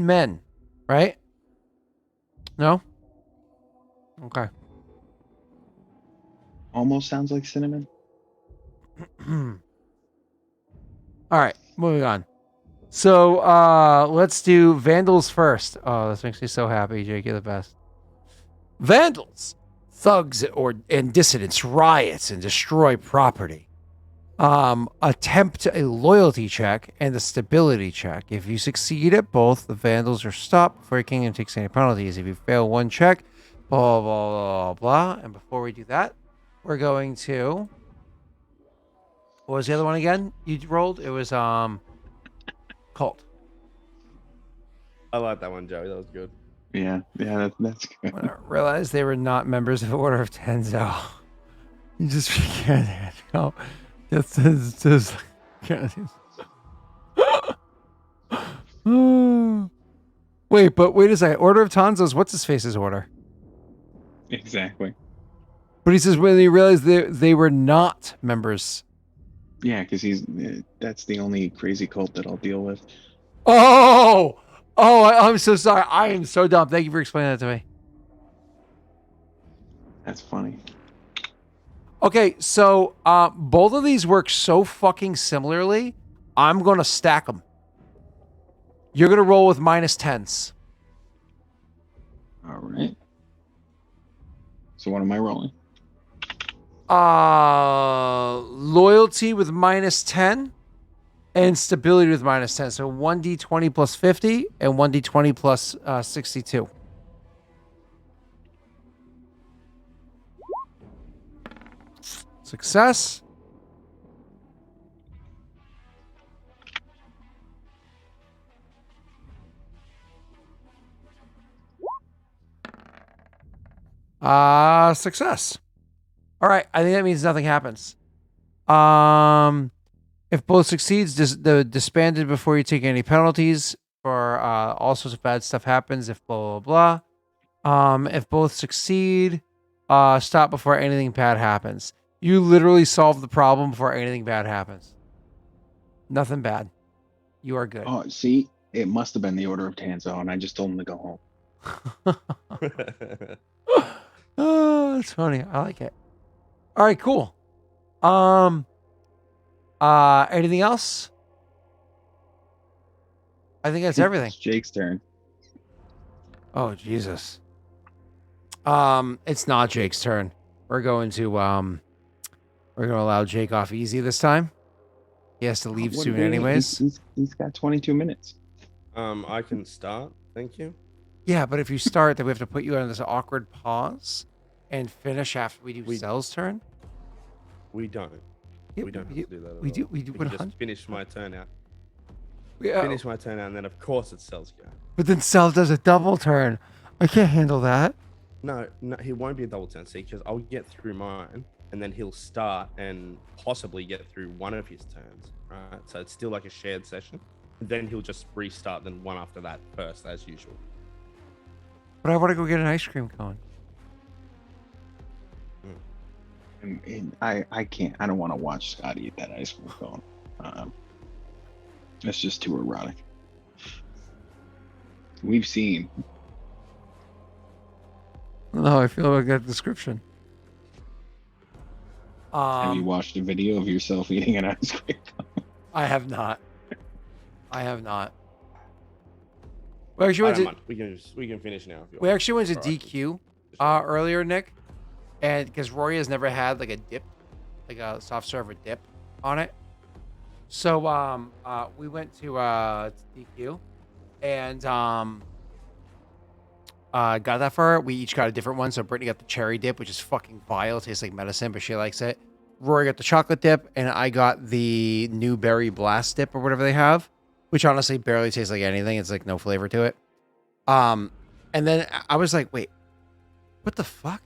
A: men, right? No? Okay.
C: Almost sounds like cinnamon.
A: All right, moving on. So let's do Vandals first. Oh, this makes me so happy, Jake. You're the best. Vandals, thugs and dissidents riot and destroy property. Attempt a loyalty check and a stability check. If you succeed at both, the Vandals are stopped before your kingdom takes any penalties. If you fail one check, blah, blah, blah, blah. And before we do that, we're going to... What was the other one again you rolled? It was cult.
B: I like that one, Joey. That was good.
C: Yeah, that's good.
A: When I realized they were not members of Order of Tenzo. You just forget it. No, just wait a second. Order of Tanzo's what's his face's order?
C: Exactly.
A: But he says when he realized they were not members.
C: Yeah, because that's the only crazy cult that I'll deal with.
A: Oh, I'm so sorry. I am so dumb. Thank you for explaining that to me.
C: That's funny.
A: Okay, so both of these work so fucking similarly. I'm gonna stack them. You're gonna roll with -10s.
C: All right. So what am I rolling?
A: Loyalty with -10 and stability with -10. So 1d20 plus 50 and 1d20 plus 62. Success. Success. All right, I think that means nothing happens. If both succeeds, disbanded before you take any penalties, or all sorts of bad stuff happens. If blah blah blah. If both succeed, stop before anything bad happens. You literally solve the problem before anything bad happens. Nothing bad. You are good.
C: Oh, see, it must have been the Order of Tanzo, and I just told him to go home.
A: Oh, that's funny. I like it. All right, cool. Anything else? I think that's everything.
C: It's Jake's turn.
A: Oh, Jesus. It's not Jake's turn. We're going to allow Jake off easy this time. He has to leave
C: What
A: soon
C: do you mean?
A: anyways.
C: He's got 22 minutes.
B: I can start. Thank you.
A: Yeah, but if you start, then we have to put you on this awkward pause and finish after we do Cell's turn.
B: We don't.
A: Yeah,
B: We don't have to do that. At
A: we
B: all.
A: do. We do.
B: We can just finish my turn out.
A: Yeah,
B: Finish my turn out, and then of course it's Cell's go.
A: but then Cell does a double turn. I can't handle that.
B: No, he won't be a double turn, see, because I'll get through mine, and then he'll start and possibly get through one of his turns, right? So it's still like a shared session. And then he'll just restart, then one after that first, as usual.
A: But I want to go get an ice cream cone.
C: And I can't. I don't want to watch Scott eat that ice cream cone. That's just too erotic. We've seen.
A: No, I feel like that description.
C: Have you watched a video of yourself eating an ice cream cone?
A: I have not. I have not. We actually
B: I
A: went
B: don't
A: to,
B: mind. We can finish now if you
A: we
B: want.
A: actually went to
B: Alright.
A: DQ earlier, Nick, and because Rory has never had like a dip, like a soft serve or dip on it. So we went to DQ and got that for her. We each got a different one. So Brittany got the cherry dip, which is fucking vile. It tastes like medicine, but she likes it. Rory got the chocolate dip, and I got the new berry blast dip or whatever they have, which honestly barely tastes like anything. It's like no flavor to it. And then I was like, wait, what the fuck?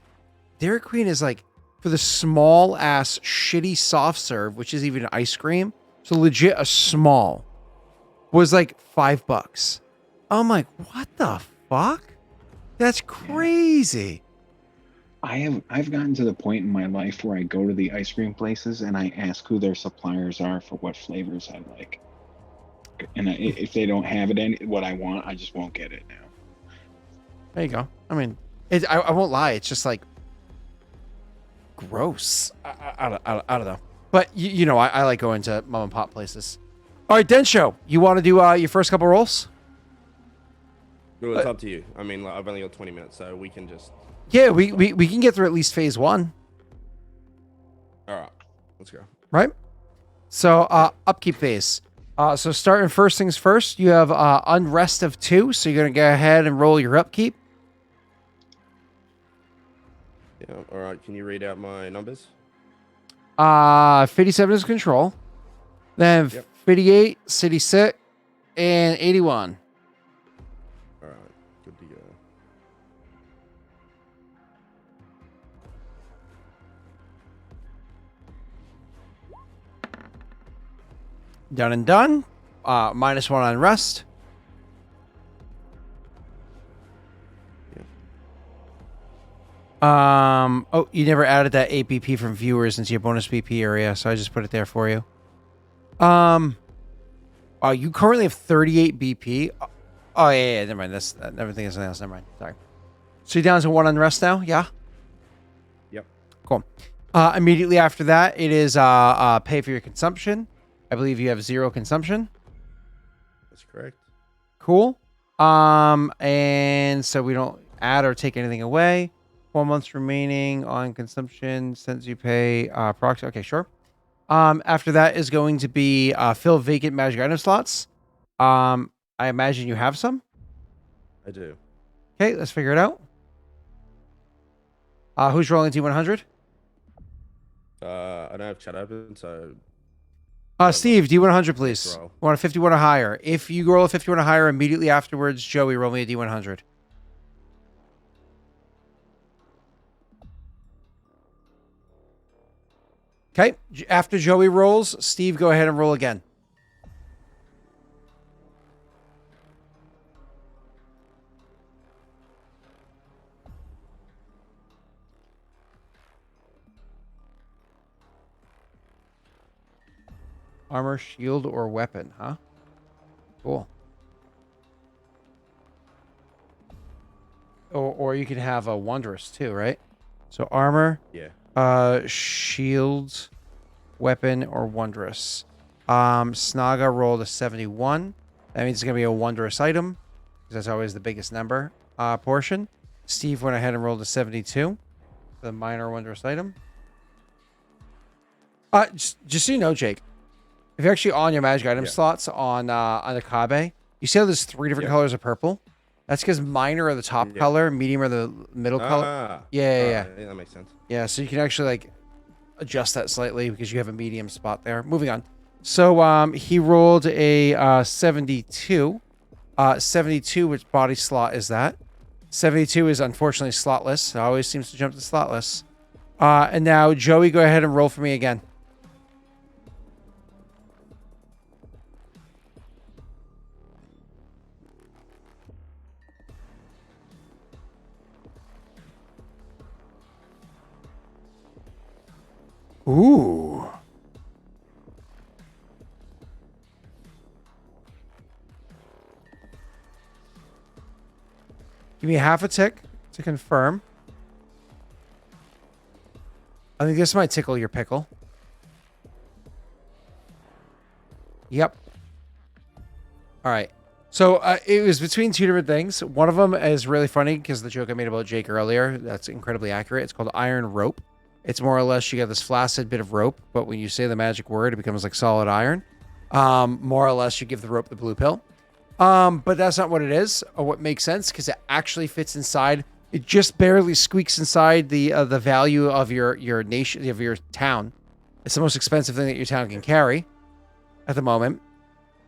A: Dairy Queen is like for the small ass shitty soft serve, which is even ice cream. So legit a small was like $5. I'm like, what the fuck? That's crazy.
C: I've gotten to the point in my life where I go to the ice cream places and I ask who their suppliers are for what flavors I like. And if they don't have what I want, I just won't get it now.
A: There you go. I mean, I won't lie. It's just like gross. I don't know. But you know, I like going to mom and pop places. All right, Densho, you want to do your first couple rolls?
B: Well, it's up to you. I mean, like, I've only got 20 minutes, so we can just.
A: Yeah, we can get through at least phase 1.
B: All right, let's go.
A: Right? So upkeep phase. So starting first things first, you have unrest of 2. So you're gonna go ahead and roll your upkeep.
B: Yeah. All right. Can you read out my numbers?
A: 57 is control. Then
B: Yep.
A: 58, city sit, and 81.
B: All right. Good to go.
A: Done and done. -1 on rest. Oh, you never added that 8 BP from viewers into your bonus BP area, so I just put it there for you. You currently have 38 BP. Oh yeah, never mind. That's everything is something else. Never mind. Sorry. So you're down to 1 on rest now, yeah? Cool. Immediately after that, it is pay for your consumption. I believe you have 0 consumption.
B: That's correct.
A: Cool. And so we don't add or take anything away. 4 months remaining on consumption since you pay proxy. Okay, sure. After that is going to be fill vacant magic item slots. I imagine you have some.
B: I do.
A: Okay, let's figure it out. Who's rolling D100?
B: I don't have chat open, so
A: Steve, D100, please.
B: Let's roll.
A: Want a 51 or higher. If you roll a 51 or higher immediately afterwards, Joey, roll me a D100. Okay, after Joey rolls, Steve, go ahead and roll again. Armor, shield, or weapon, huh? Cool. Or you can have a wondrous too, right? So armor,
B: yeah.
A: shield, weapon, or wondrous. Snaga rolled a 71. That means it's gonna be a wondrous item, because that's always the biggest number portion. Steve went ahead and rolled a 72. The minor wondrous item. Just so you know, Jake, if you're actually on your magic item slots on the Kabe, you see how there's 3 different colors of purple? That's because minor are the top color, medium are the middle color. Yeah,
B: that makes sense.
A: Yeah, so you can actually like adjust that slightly because you have a medium spot there. Moving on. So he rolled a 72. 72, which body slot is that? 72 is unfortunately slotless. It always seems to jump to slotless. And now Joey, go ahead and roll for me again. Ooh. Give me half a tick to confirm. I think this might tickle your pickle. Yep. All right. So it was between 2 different things. One of them is really funny because the joke I made about Jake earlier, that's incredibly accurate. It's called iron rope. It's more or less you get this flaccid bit of rope, but when you say the magic word, it becomes like solid iron. More or less, you give the rope the blue pill. But that's not what it is, or what makes sense, because it actually fits inside. It just barely squeaks inside the value of your nation, of your town. It's the most expensive thing that your town can carry at the moment.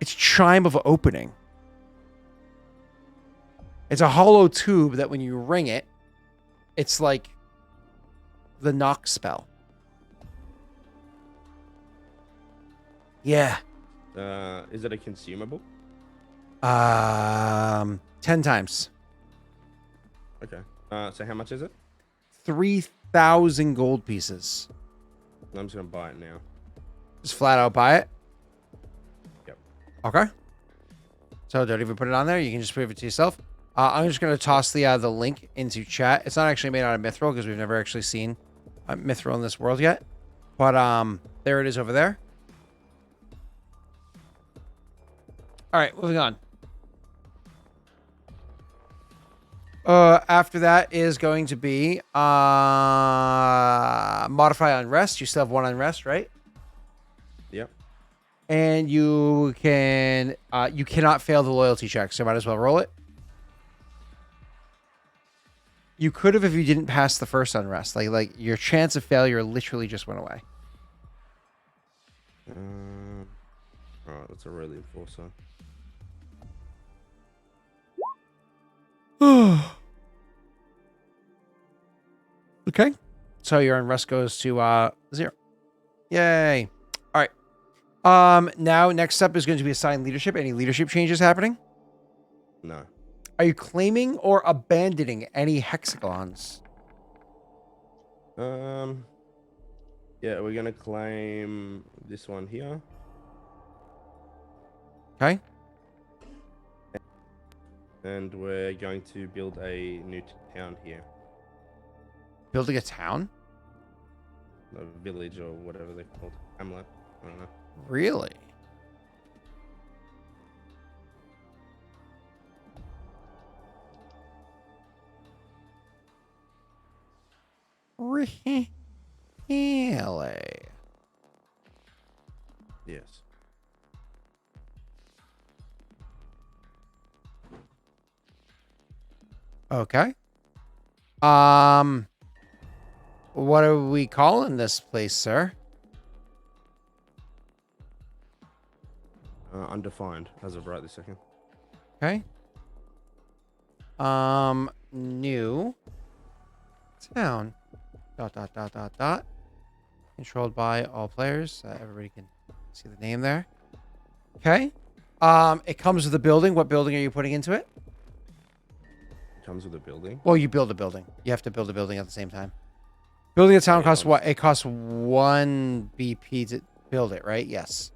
A: It's chime of opening. It's a hollow tube that when you ring it, it's like the knock spell. Yeah.
B: Is it a consumable?
A: 10 times.
B: Okay. So how much is it?
A: 3,000 gold pieces.
B: I'm just gonna buy it now.
A: Just flat out buy it?
B: Yep.
A: Okay. So don't even put it on there. You can just prove it to yourself. I'm just gonna toss the link into chat. It's not actually made out of mithril because we've never actually seen mithril in this world yet. But there it is over there. All right, moving on. After that is going to be modify unrest. You still have 1 unrest, right?
B: Yep.
A: And you cannot fail the loyalty check, so might as well roll it. You could have if you didn't pass the first unrest. Like your chance of failure literally just went away.
B: Alright, that's a really enforcer.
A: Okay. So your unrest goes to 0. Yay. All right. Now next up is going to be assigned leadership. Any leadership changes happening?
B: No.
A: Are you claiming or abandoning any hexagons?
B: Yeah, we're gonna claim this one here.
A: Okay.
B: And we're going to build a new town here.
A: Building a town?
B: a village or whatever they're called. Hamlet. I don't know.
A: Really? Really?
B: Yes.
A: Okay. What are we calling this place, sir?
B: Undefined as of right this second.
A: Okay. New town. ... Controlled by all players. Everybody can see the name there. Okay. It comes with a building. What building are you putting into it?
B: Comes with a building.
A: Well, you build a building. You have to build a building at the same time. Building a town costs what? It costs 1 BP to build it, right? Yes.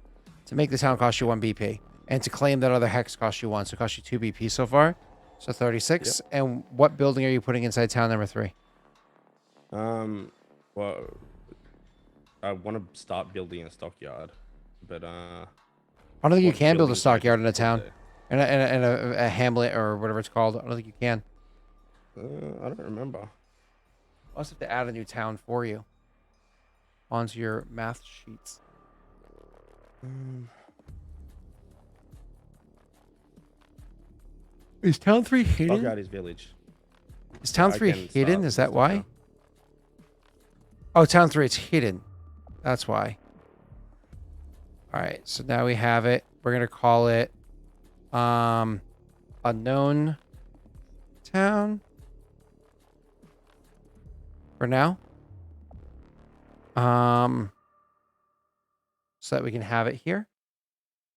A: To make the town cost you 1 BP. And to claim that other hex costs you 1. So it costs you 2 BP so far. So 36.
B: Yep.
A: And what building are you putting inside town number 3?
B: Well, I want to start building a stockyard, but
A: I don't think you
B: what
A: can build a
B: buildings can I
A: stockyard in a
B: just put
A: town.
B: there?
A: And a hamlet or whatever it's called. I don't think you can.
B: I don't remember.
A: I'll just have to add a new town for you onto your math sheets. Is town 3 hidden?
B: Stockyard is village.
A: Is town
B: I
A: 3
B: can
A: hidden?
B: start
A: Is that why?
B: stockyard.
A: Oh, town 3, it's hidden. That's why. All right, so now we have it. We're going to call it unknown town for now. So that we can have it here.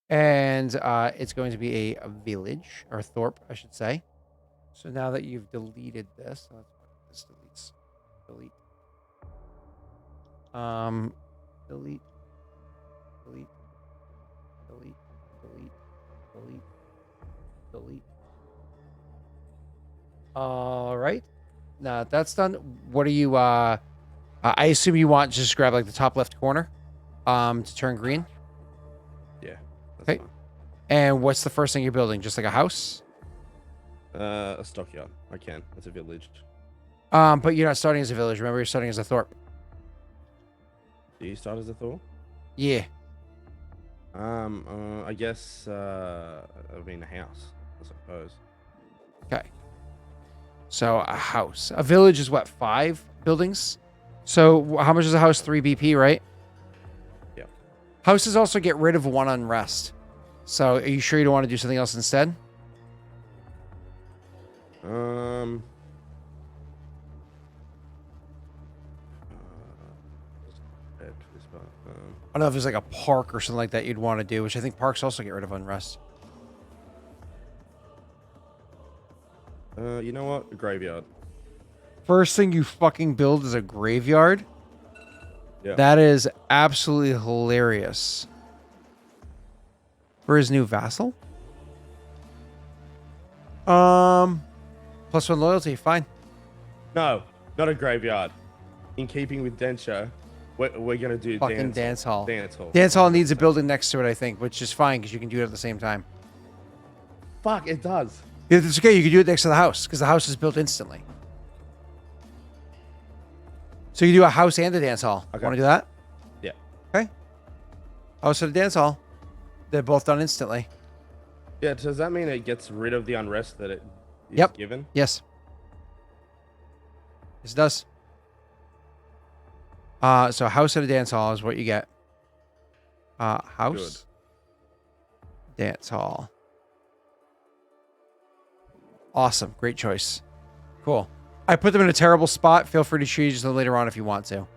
A: And it's going to be a village, or thorp, I should say. So now that you've deleted this, so this deletes. Delete. Delete. Delete. Delete. Delete. Delete. Delete. All right. Now that's done. What are you? I assume you want to just grab like the top left corner, to turn green.
B: Yeah.
A: Okay. And what's the first thing you're building? Just like a house?
B: A stockyard. I can. It's a village.
A: But you're not starting as a village. Remember, you're starting as a thorp.
B: Do you start as a Thor?
A: Yeah.
B: I guess. I mean, a house. I suppose.
A: Okay. So a house. A village is what? 5 buildings. So how much is a house? 3 BP, right?
B: Yeah.
A: Houses also get rid of 1 unrest. So are you sure you don't want to do something else instead? I don't know if there's like a park or something like that you'd want to do, which I think parks also get rid of unrest.
B: You know what? A graveyard.
A: First thing you fucking build is a graveyard?
B: Yeah.
A: That is absolutely hilarious. For his new vassal? +1 loyalty, fine.
B: No, not a graveyard. In keeping with Densho, we're gonna do
A: Fucking dance hall.
B: Dance hall.
A: Dance hall needs a building next to it, I think, which is fine because you can do it at the same time.
B: Fuck, it does.
A: Yeah, it's okay. You can do it next to the house because the house is built instantly. So you do a house and a dance hall.
B: Okay.
A: Want to do that?
B: Yeah.
A: Okay. House and a dance hall. They're both done instantly.
B: Yeah. Does that mean it gets rid of the unrest that it is
A: Yep.
B: given?
A: Yes. Yes, it does. So house and a dance hall is what you get. House.
B: Good.
A: Dance hall. Awesome. Great choice. Cool. I put them in a terrible spot. Feel free to change them later on if you want to.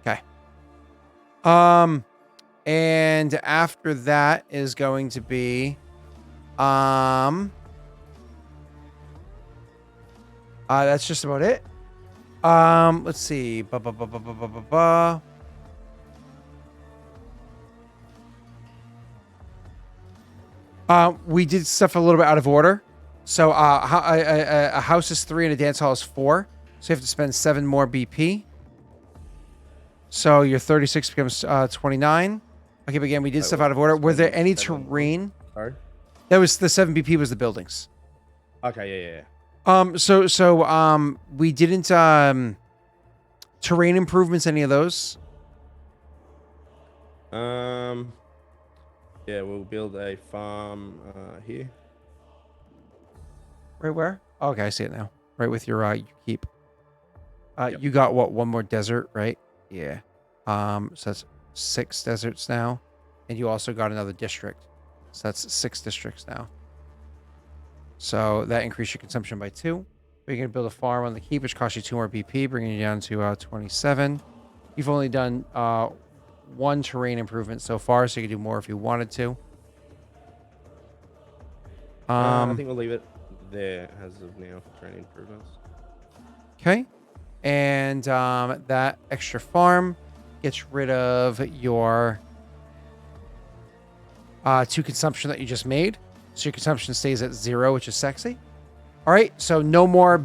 A: Okay. And after that is going to be that's just about it. Let's see. We did stuff a little bit out of order. So a house is 3 and a dance hall is 4. So you have to spend 7 more BP. So your 36 becomes 29. Okay, but again, we did stuff out of order. Were there any terrain?
B: Sorry.
A: That was the 7 BP was the buildings.
B: Okay, yeah.
A: We didn't terrain improvements, any of those?
B: Yeah, we'll build a farm here.
A: Right where? Oh, okay, I see it now. Right with your keep.
B: Yep.
A: You got what? One more desert, right? Yeah. So that's 6 deserts now, and you also got another district. So that's 6 districts now. So that increased your consumption by 2. You're gonna build a farm on the keep, which costs you 2 more BP, bringing you down to 27. You've only done 1 terrain improvement so far, so you can do more if you wanted to.
B: I think we'll leave it there as of now for training improvements.
A: Okay. And that extra farm gets rid of your 2 consumption that you just made. So your consumption stays at 0, which is sexy. All right. So no more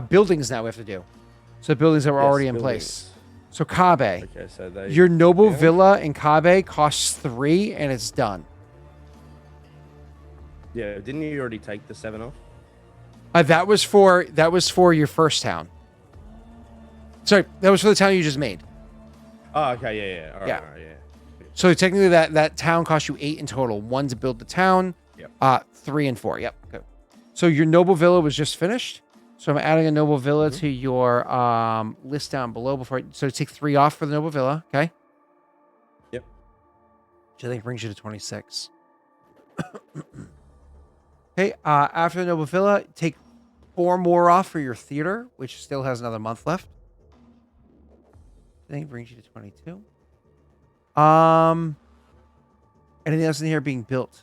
A: buildings now we have to do. So buildings that were already in place. So Kabe.
B: Okay, so
A: Your noble villa in Kabe costs 3 and it's done.
B: Yeah, didn't you already take the 7 off?
A: That was for your first town. Sorry, that was for the town you just made.
B: Oh, okay, yeah. All right,
A: Yeah.
B: all right, yeah.
A: So technically that town cost you 8 in total. 1 to build the town.
B: Yep.
A: 3 and 4. Yep. Good. So your noble villa was just finished. So I'm adding a noble villa to your list down below so take 3 off for the noble villa, okay?
B: Yep.
A: Which I think brings you to 26. Okay, after the noble villa, take 4 more off for your theater, which still has another month left. I think brings you to 22. Anything else in here being built?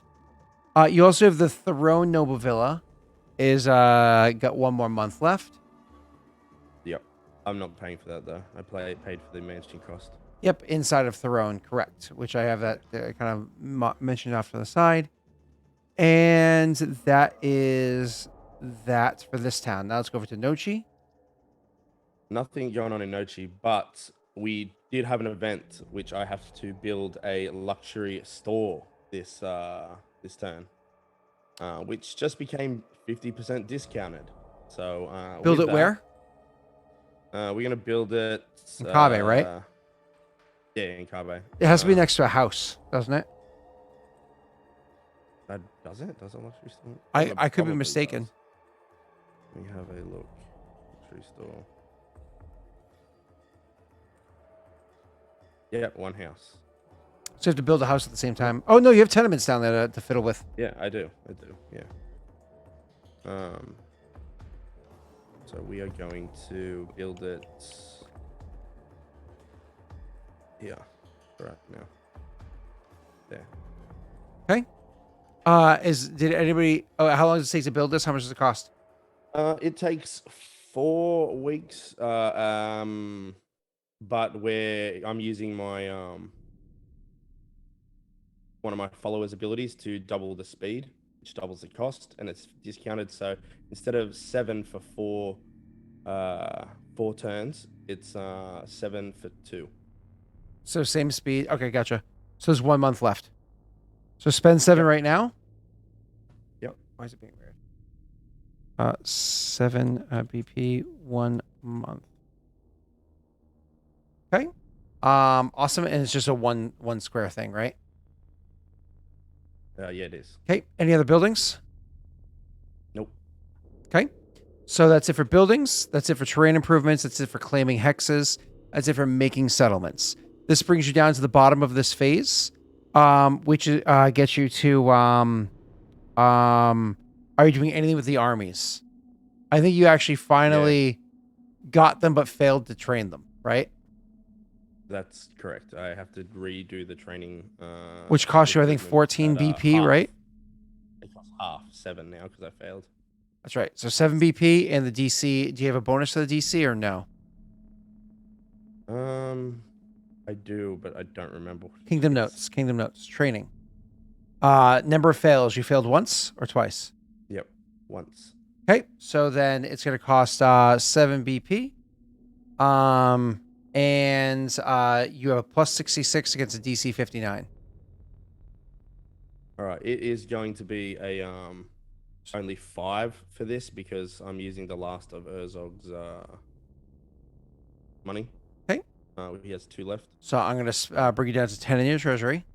A: You also have the Throne Noble Villa. Is got 1 more month left.
B: Yep. I'm not paying for that though. I paid for the mansion cost.
A: Yep, inside of Throne, correct. Which I have that kind of mentioned off to the side. And that is that for this town. Now let's go over to Nochi.
B: Nothing going on in Nochi, but we did have an event which I have to build a luxury store this turn, which just became 50% discounted. So
A: Build
B: with
A: it where?
B: We're gonna build it
A: In Kabe, right?
B: Yeah, in Kabe.
A: It has to be next to a house, doesn't it?
B: Does it? Does it luxury store?
A: I could be
B: Probably
A: mistaken.
B: does. Let me have a look. Luxury store. Yeah, 1 house.
A: So you have to build a house at the same time. Oh no, you have tenements down there to fiddle with.
B: Yeah, I do. Yeah. So we are going to build it here right now. There.
A: Okay. Did anybody? Oh, how long does it take to build this? How much does it cost?
B: It takes 4 weeks. But I'm using my one of my followers' abilities to double the speed, which doubles the cost, and it's discounted. So instead of 7 for 4 turns, it's 7 for 2.
A: So same speed. Okay, gotcha. So there's 1 month left. So spend 7 right now.
B: Yep.
A: Why is it being weird? 7 BP 1 month. Okay. Awesome. And it's just a one square thing, right?
B: Yeah, it is.
A: Okay. Any other buildings?
B: Nope.
A: Okay. So that's it for buildings. That's it for terrain improvements. That's it for claiming hexes. That's it for making settlements. This brings you down to the bottom of this phase, which gets you to are you doing anything with the armies? I think you actually finally got them, but failed to train them, right?
B: That's correct. I have to redo the training.
A: Which costs you, I think, 14 BP,
B: half.
A: right?
B: It costs half 7 now because I failed.
A: That's right. So 7 BP and the DC. Do you have a bonus to the DC or no?
B: I do, but I don't remember.
A: Kingdom Notes. Training. Number of fails. You failed once or twice?
B: Yep. once.
A: Okay, so then it's going to cost 7 BP. And you have a plus 66 against a DC 59.
B: All right, it is going to be a only 5 for this because I'm using the last of Urzog's money.
A: Okay.
B: He has 2 left.
A: So I'm going to bring you down to 10 in your treasury.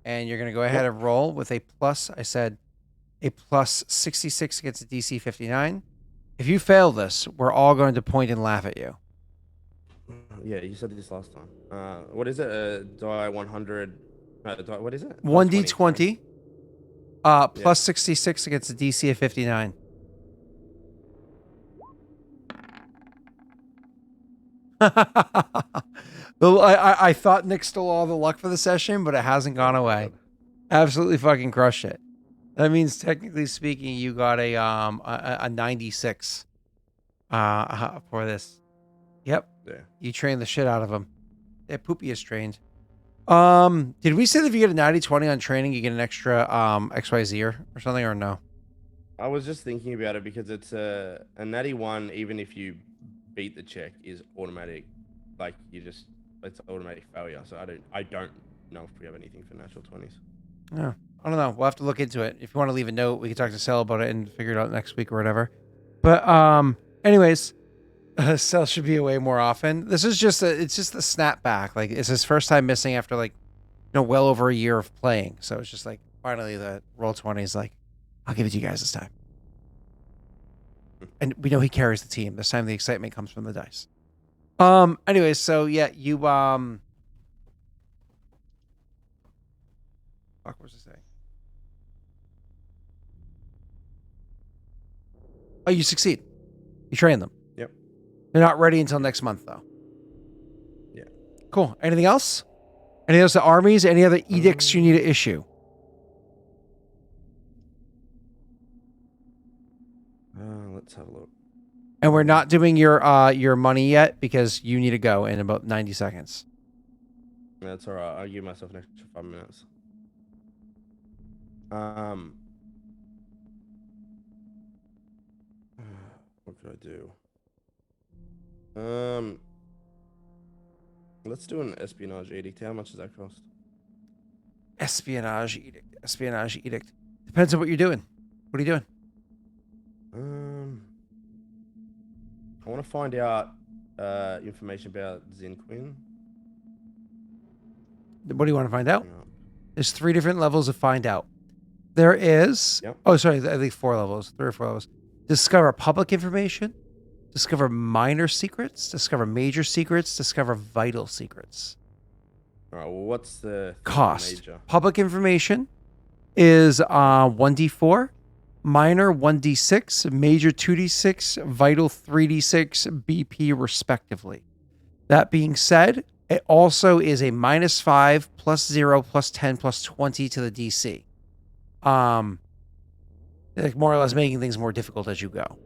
A: And you're going to go ahead and roll with a plus, I said, a plus 66 against a DC 59. If you fail this, we're all going to point and laugh at you.
B: Yeah, you said this last time. What is it? Die 100. What is it?
A: 1d20. Plus
B: Yeah.
A: 66 against a DC of 59. Well, I thought Nick stole all the luck for the session, but it hasn't gone away. Absolutely fucking crushed it. That means, technically speaking, you got a 96 for this. Yep.
B: Yeah.
A: You trained the shit out of him. Yeah, Poopy is trained. Did we say that if you get a 90-20 on training, you get an extra XYZ or something, or no?
B: I was just thinking about it because it's a natty 1, even if you beat the check, is automatic. Like it's automatic failure. So I don't know if we have anything for natural 20s.
A: Yeah, I don't know. We'll have to look into it. If you want to leave a note, we can talk to Sel about it and figure it out next week or whatever. But anyways, Sel should be away more often. This is just it's just the snapback. Like, it's his first time missing after well over a year of playing. So it's just like finally the Roll20 is like, I'll give it to you guys this time. And we know he carries the team. This time the excitement comes from the dice. Anyways, so yeah, you fuck, what was I saying? Oh, you succeed. You train them.
B: Yep.
A: They're not ready until next month, though.
B: Yeah.
A: Cool. Anything else? Any other armies? Any other edicts you need to issue?
B: Let's have a look.
A: And we're not doing your money yet because you need to go in about 90 seconds.
B: That's all right. I'll give myself an extra 5 minutes. What could I do? Let's do an espionage edict. How much does that cost?
A: Espionage edict. Espionage edict. Depends on what you're doing. What are you doing?
B: I want to find out information about Zinquin.
A: What do you want to find out?
B: Hang on.
A: There's 3 different levels of find out. There is...
B: Yep.
A: Oh, sorry. I think 4 levels. 3 or 4 levels. Discover public information. Discover minor secrets. Discover major secrets. Discover vital secrets.
B: All right. Well, what's the
A: Cost.
B: major?
A: Public information is 1d4. Minor 1d6. Major 2d6. Vital 3d6. BP respectively. That being said, it also is a -5, +0, +10, +20 to the DC. Like more or less making things more difficult as you go.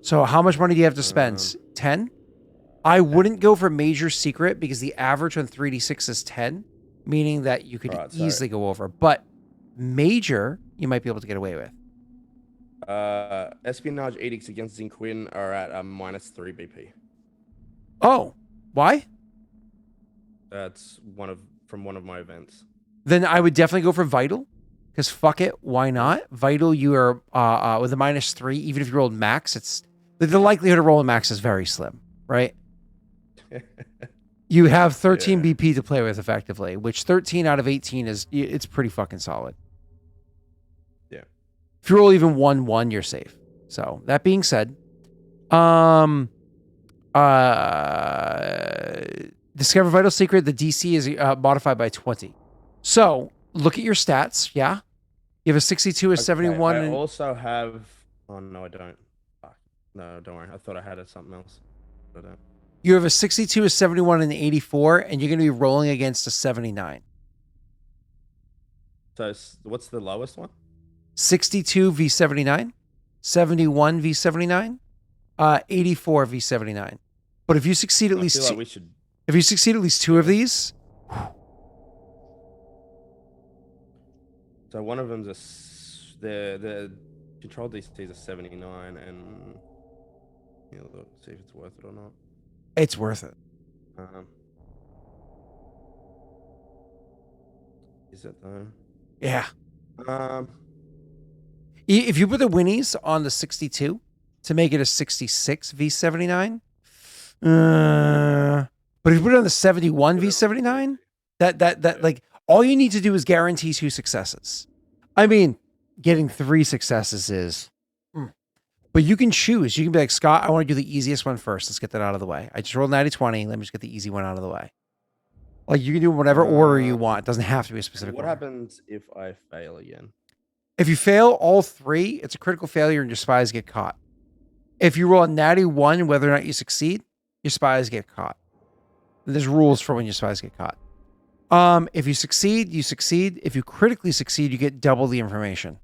A: So how much money do you have to spend? 10? I wouldn't go for major secret because the average on 3d6 is 10, meaning that you could easily go over. But major, you might be able to get away with.
B: Espionage edicts against Zinquin are at a -3 BP.
A: Oh, why?
B: That's from one of my events.
A: Then I would definitely go for vital. Because fuck it, why not? Vital, you are with a -3, even if you rolled max, it's the likelihood of rolling max is very slim, right? You have 13 BP to play with effectively, which 13 out of 18 it's pretty fucking solid.
B: Yeah.
A: If you roll even 1-1, you're safe. So that being said, discover vital secret. The DC is modified by 20. So look at your stats. Yeah. You have a 62, a 71.
B: I also have... Oh, no, I don't. Fuck. No, don't worry. I thought I had something else. I don't.
A: You have a 62, a 71, and an 84, and you're going to be rolling against a 79.
B: So what's the lowest one?
A: 62 v 79, 71 v 79, 84 v 79. But if you succeed at least
B: Like
A: if you succeed at least 2 of these...
B: So one of them's the Control DCs are 79, and yeah, look, see if it's worth it or not.
A: It's worth it.
B: Is it though?
A: Yeah.
B: Um,
A: If you put the Winnies on the 62 to make it a 66 V79, but if you put it on the 71 V79, that like all you need to do is guarantee 2 successes. I mean, getting 3 successes is, but you can choose. You can be like, Scott, I want to do the easiest one first. Let's get that out of the way. I just rolled 90-20. Let me just get the easy one out of the way. Like you can do whatever order you want. It doesn't have to be a specific
B: what
A: order.
B: happens if I fail again?
A: If you fail all 3, it's a critical failure and your spies get caught. If you roll a natty 1, whether or not you succeed, your spies get caught. There's rules for when your spies get caught. If you succeed, you succeed. If you critically succeed, you get double the information.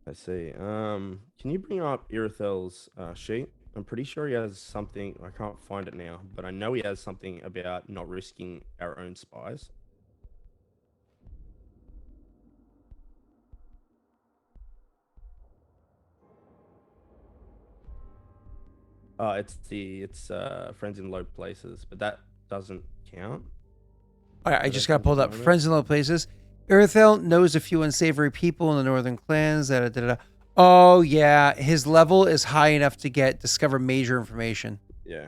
B: I see. Can you bring up Irithel's sheet? I'm pretty sure he has something. I can't find it now, but I know he has something about not risking our own spies. It's friends in low places, but that doesn't count.
A: All right, I
B: So
A: just
B: that
A: got pulled
B: doesn't
A: up.
B: count.
A: Friends in low places. Irithel knows a few unsavory people in the northern clans. Oh, yeah. His level is high enough to discover major information.
B: Yeah.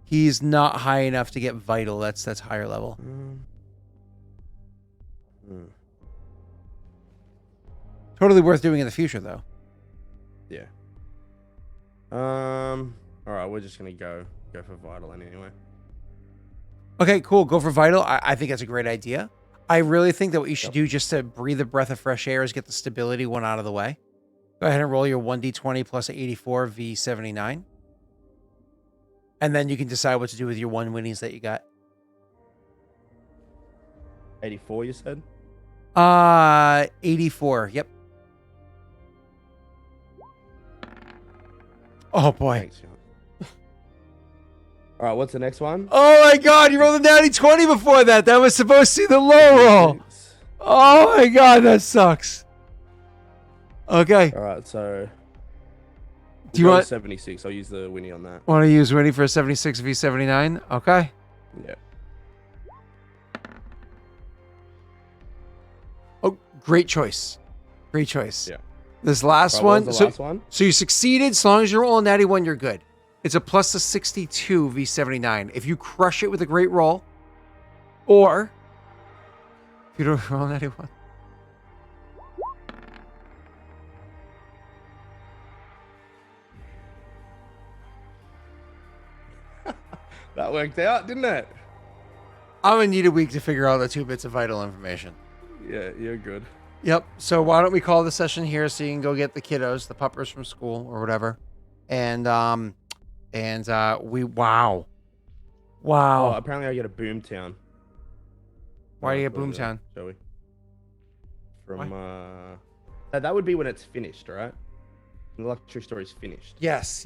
A: He's not high enough to get vital. That's higher level. Totally worth doing in the future, though.
B: Yeah. All right, we're just gonna go for vital anyway.
A: Okay, cool. Go for vital. I think that's a great idea. I really think that what you should do just to breathe a breath of fresh air is get the stability one out of the way. Go ahead and roll your 1d20 plus 84 V79. And then you can decide what to do with your 1 winnies that you got.
B: 84, you said?
A: 84. Yep. Oh boy.
B: Thanks, John. All right, what's the next one?
A: Oh my god, you rolled a natty 20 before that. That was supposed to be the low roll. Oh my god, that sucks. Okay.
B: All right, so
A: Do you want
B: 76? I'll use the Winnie on that.
A: Want to use Winnie for a 76 V79? Okay.
B: Yeah.
A: Oh, great choice. Great choice.
B: Yeah.
A: This last
B: Right, what
A: one.
B: was the last one?
A: So you succeeded. As long as you're rolling natty 1, you're good. It's a plus a 62 V79. If you crush it with a great roll, or if you don't roll natty 1.
B: That worked out, didn't it?
A: I'm going to need a week to figure out the 2 bits of vital information.
B: Yeah, you're good.
A: Yep. So why don't we call the session here so you can go get the kiddos, the puppers from school or whatever. And wow.
B: Oh, apparently I get a Boomtown.
A: Why do you get
B: What is it,
A: Boomtown?
B: Shall we? From that would be when it's finished, right? When the luxury store is finished.
A: Yes,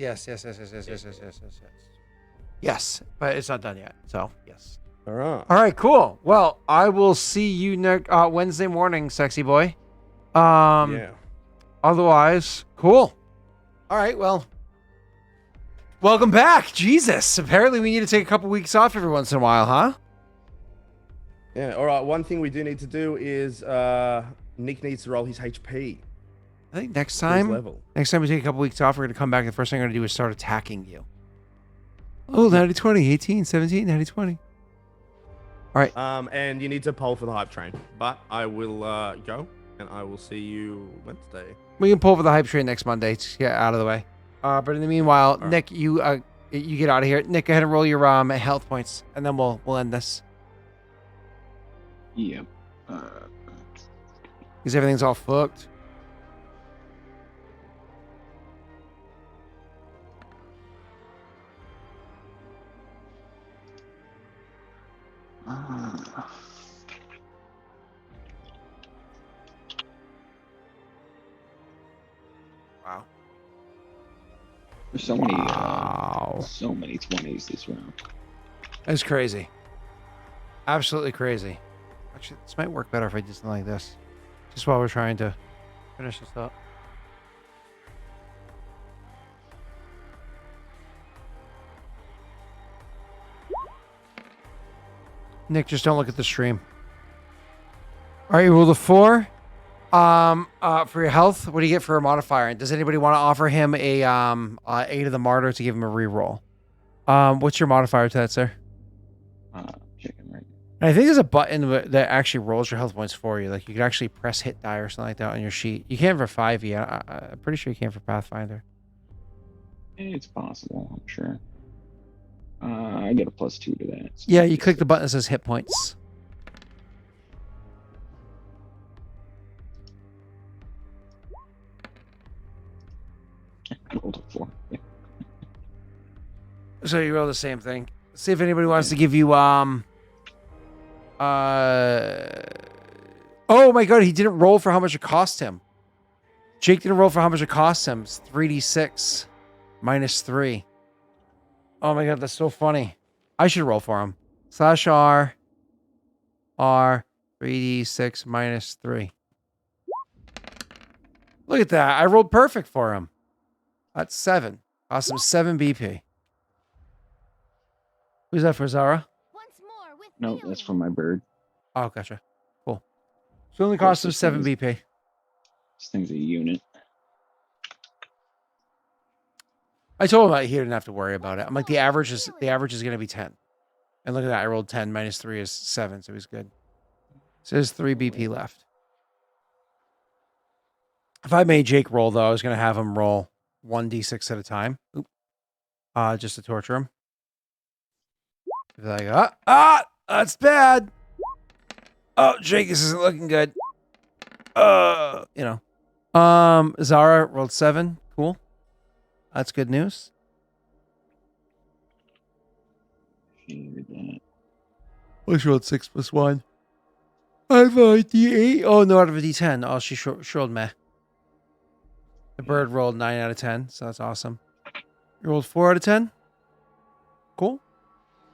A: but it's not done yet. So, yes.
B: All right.
A: All right, cool. Well, I will see you next Wednesday morning, sexy boy.
B: Yeah.
A: Otherwise, cool. All right, well, welcome back. Jesus. Apparently we need to take a couple weeks off every once in a while, huh?
B: Yeah. All right. One thing we do need to do is Nick needs to roll his HP.
A: I think next
B: His
A: time
B: level.
A: we take a couple weeks off, we're going to come back. The first thing I'm going to do is start attacking you. Oh, 90-20, 18, 17, 90-20. All right.
B: And you need to poll for the hype train. But I will go, and I will see you Wednesday.
A: We can pull for the hype train next Monday to get out of the way. But in the meanwhile,
B: right.
A: Nick, you get out of here. Nick, go ahead and roll your health points, and then we'll end this.
C: Yep.
A: Because everything's all fucked. Wow.
C: There's so many,
A: Wow.
C: so many 20s this round.
A: That's crazy. Absolutely crazy. Actually, this might work better if I did something like this. Just while we're trying to finish this up. Nick, just don't look at the stream. All right, rule of 4. For your health, what do you get for a modifier? And does anybody want to offer him a Aid of the Martyr to give him a reroll? What's your modifier to that, sir?
C: Chicken right.
A: And I think there's a button that actually rolls your health points for you. Like you could actually press hit die or something like that on your sheet. You can for 5e. I'm pretty sure you can for Pathfinder.
C: It's possible, I'm sure. I get a +2 to that. So
A: Yeah, you click the button that says hit points.
C: I rolled a 4. Yeah.
A: So you roll the same thing. See if anybody wants to give you oh my god, he didn't roll for how much it cost him. Jake didn't roll for how much it cost him. It's 3d6 minus 3. Oh my god, that's so funny. I should roll for him. /R 3d6 minus 3. Look at that. I rolled perfect for him. That's 7. Cost him 7 BP. Who's that for, Zara?
D: Once more with
C: No,
D: feeling.
C: that's from my bird.
A: Oh, gotcha. Cool. So it only cost him 7 BP.
C: This thing's a unit.
A: I told him that he didn't have to worry about it. I'm like, the average is going to be 10. And look at that. I rolled 10 minus 3 is 7, so he's good. So there's 3 BP left. If I made Jake roll, though, I was going to have him roll 1d6 at a time. Oop. Just to torture him. Like, that's bad. Oh, Jake, this isn't looking good. Zara rolled 7. Cool. That's good news.
C: Figured that.
A: Well, she rolled 6 plus 1. I have a D8. Oh, no, out of a D10. Oh, she rolled meh. The bird rolled 9 out of 10, so that's awesome. You rolled 4 out of 10. Cool.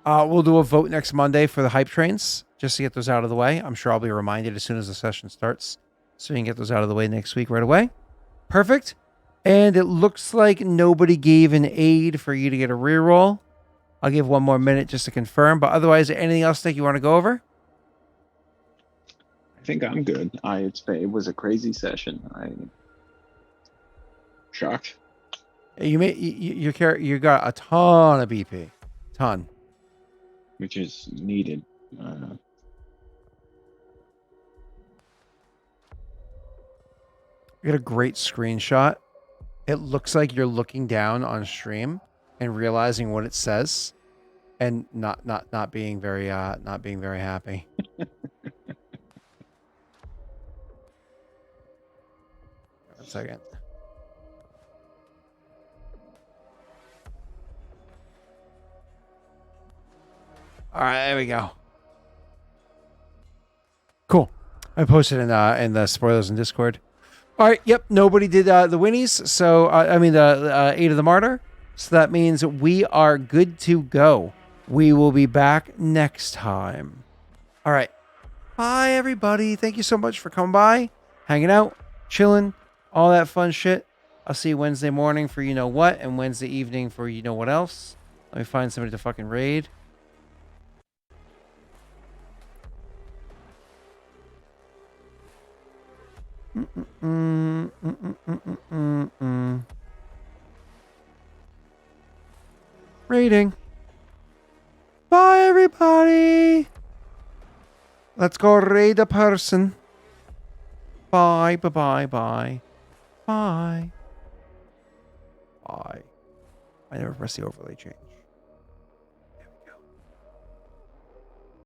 A: We'll do a vote next Monday for the hype trains, just to get those out of the way. I'm sure I'll be reminded as soon as the session starts, so you can get those out of the way next week right away. Perfect. And it looks like nobody gave an aid for you to get a reroll. I'll give 1 more minute just to confirm, but otherwise, anything else that you want to go over?
C: I think I'm good. It was a crazy session. I'm shocked.
A: You got a ton of BP. Ton.
C: Which is needed.
A: I got a great screenshot. It looks like you're looking down on stream and realizing what it says, and not being very happy. 1 second. All right, there we go. Cool. I posted in the spoilers in Discord. All right. Yep. Nobody did the Winnies. So the Aid of the Martyr. So that means we are good to go. We will be back next time. All right. Bye, everybody. Thank you so much for coming by, hanging out, chilling, all that fun shit. I'll see you Wednesday morning for you know what, and Wednesday evening for you know what else. Let me find somebody to fucking raid. Rating. Bye, everybody. Let's go raid a person. Bye, bye, bye, bye. Bye. Bye. I never press the overlay change.